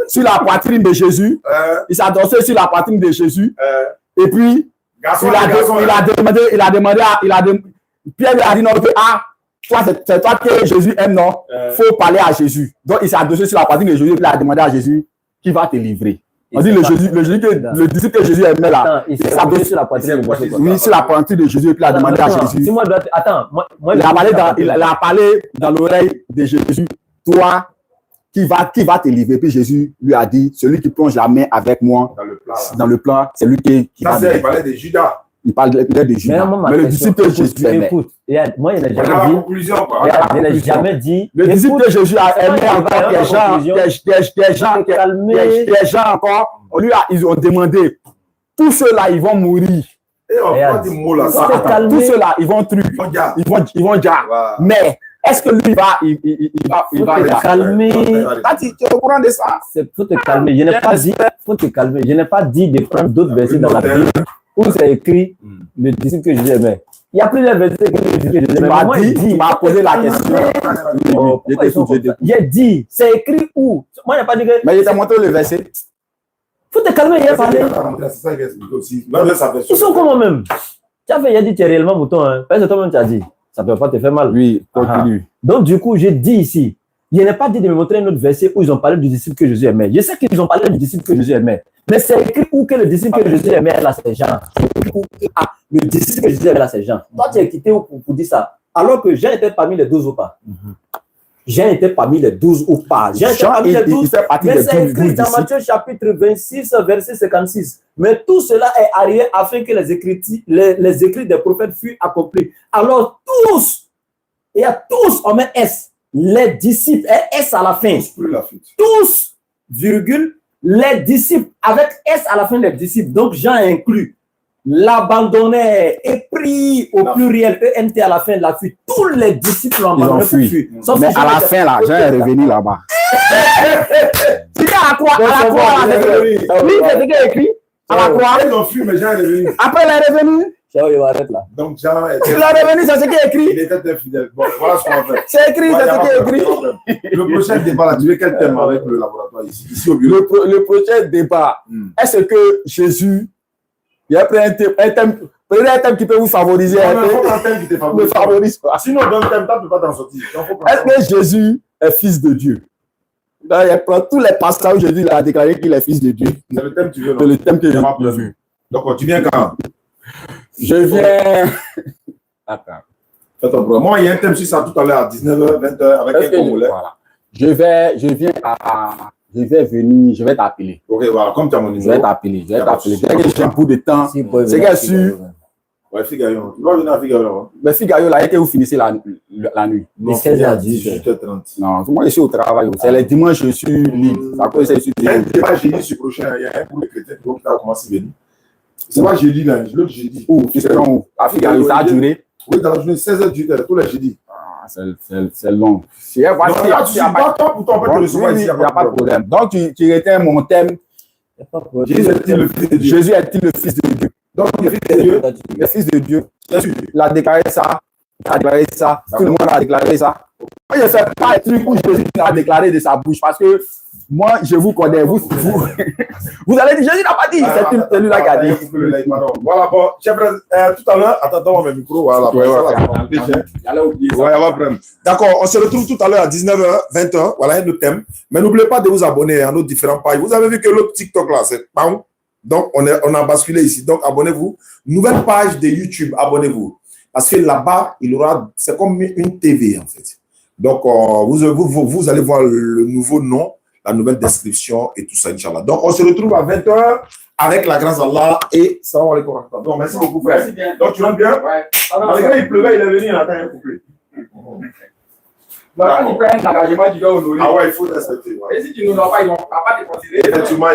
sur la poitrine de Jésus. Il s'est adossé sur la poitrine de Jésus. Et puis, il a demandé, Pierre lui a dit non, c'est toi que Jésus aime, non? Il faut parler à Jésus. Donc, il s'est adossé sur la poitrine de Jésus et il a demandé à Jésus qui va te livrer. On dit le disciple que Jésus aimait là. Il s'est appuyé sur la poitrine de Jésus. Oui, sur la poitrine de Jésus et puis il a demandé à Jésus. Il a parlé dans l'oreille de Jésus. Toi, qui va te livrer? Puis Jésus lui a dit, celui qui plonge la main avec moi dans le plan, c'est lui qui va. Il parlait de Judas. Il parlait de Judas. Mais le disciple que Jésus aimait. Écoute, moi, il n'a jamais dit. Le disciple que Jésus a aimé encore des gens encore, ils ont demandé, tous ceux-là, ils vont mourir. Tous ceux-là, ils vont tuer. Ils vont dire. Mais est-ce que lui il va te calmer? Tu es au courant de ça? Faut te calmer. Je n'ai pas dit, faut te calmer. Je n'ai pas dit de prendre d'autres versets dans la Bible où c'est écrit le disciple que Jésus aimait. Il y a plusieurs versets que Jésus aimait. Il m'a posé la question. J'ai dit, c'est écrit où? Moi, il n'y a pas dit que. Mais il t'a montré le verset. Faut te calmer, il a parlé. Ils sont comment même? Tu as fait, il a dit, tu es réellement mouton. Hein. Parce que toi-même, tu as dit. Ça ne peut pas te faire mal. Oui, continue. Donc, du coup, j'ai dit ici, il n'est pas dit de me montrer un autre verset où ils ont parlé du disciple que Jésus aimait. Je sais qu'ils ont parlé du disciple que Jésus aimait. Mais c'est écrit où que le disciple que Jésus aimait, là, c'est Jean. C'est écrit où que le disciple que Jésus aimait, là, c'est Jean. Toi, tu es quitté pour dire ça. Alors que Jean était parmi les 12 ou pas. Jean était parmi les 12 ou pas. Jean était parmi les 12. Mais c'est écrit dans Matthieu chapitre 26, verset 56. Mais tout cela est arrivé afin que les écrits des prophètes furent accomplis. Alors tous, il y a tous, on met S, les disciples, S à la fin. Tous, virgule, les disciples, avec S à la fin des disciples. Donc Jean inclut. L'abandonné est pris au pluriel, ENT à la fin de la fuite. Tous les disciples l'ont abandonné. Mais à la fin, là, Jean est revenu là-bas. Tu dis à quoi? À la croix. Oui, c'est ce qui est écrit. À la croix. Ils ont fui, mais Jean est revenu. Après, il est revenu. Il va arrêter là. Donc, Jean est revenu, c'est ce qui est écrit. Il était infidèle. Bon, voilà ce qu'on va faire. C'est écrit, c'est ce qui est écrit. Le prochain débat, là, tu veux quel thème avec le laboratoire ici au bureau? Le prochain débat, est-ce que Jésus. Il y a un thème qui peut vous favoriser. Un thème qui te favorise. Sinon, dans le thème, tu ne peux pas t'en sortir. Est-ce que Jésus est fils de Dieu? Là, il prend tous les passages où Jésus a déclaré qu'il est fils de Dieu. C'est le thème que tu veux. C'est le thème que j'ai vu. Donc, tu viens quand? Je viens. Attends. Fais ton programme. Moi, il y a un thème sur ça tout à l'heure à 19h, 20h avec un Congolais. Voilà. Je vais t'appeler. Ok, voilà, comme tu as mon numéro. Je vais t'appeler. Dès que j'ai un bout de temps, c'est qu'elle sûr. Ouais, Figaro. Tu vas venir à Figaro. Mais Figaro, là, que vous finissez la nuit. De 16h à 18h30. Non, moi, je suis au travail. C'est les dimanches, je suis libre. Ça peut être il y a un débat jeudi sur prochain. Il y a un pour les chrétiens qui va commencer à venir. C'est pas jeudi, là. L'autre jeudi. Où? À Figaro, ça a duré. Oui, dans la journée, 16h, 18h, tous les jeudis. C'est long. Il n'y a pas de problème. Donc, tu retiens mon thème. Jésus est-il le fils de Dieu? Donc, le fils de Dieu. Il a déclaré ça. Tout le monde a déclaré ça. Moi, je ne fais pas un truc où Jésus a déclaré de sa bouche parce que moi, je vous connais. Vous allez dire, Jésus n'a pas dit. C'est lui là qui a dit. Voilà, bon, chef, tout à l'heure, attends mon micro. Voilà. D'accord, on se retrouve tout à l'heure à 19h, 20h. Voilà, un autre thème. Mais n'oubliez pas de vous abonner à nos différentes pages. Vous avez vu que l'autre TikTok là, c'est PAM. Donc, on a basculé ici. Donc, abonnez-vous. Nouvelle page de YouTube, abonnez-vous. Parce que là-bas, c'est comme une TV en fait. Donc, vous allez voir le nouveau nom, la nouvelle description et tout ça, Inch'Allah. Donc, on se retrouve à 20h avec la grâce d'Allah et salam alaikum. Donc, merci beaucoup, frère. Merci bien. Donc, tu rentres bien? Ouais. Malgré il pleuvait, il est venu, il a un couplet. Quand il prend un engagement, tu dois honorer. Ah ouais, il faut respecter. Et si tu ne l'as pas, ils ne vont pas te considérer. Effectivement.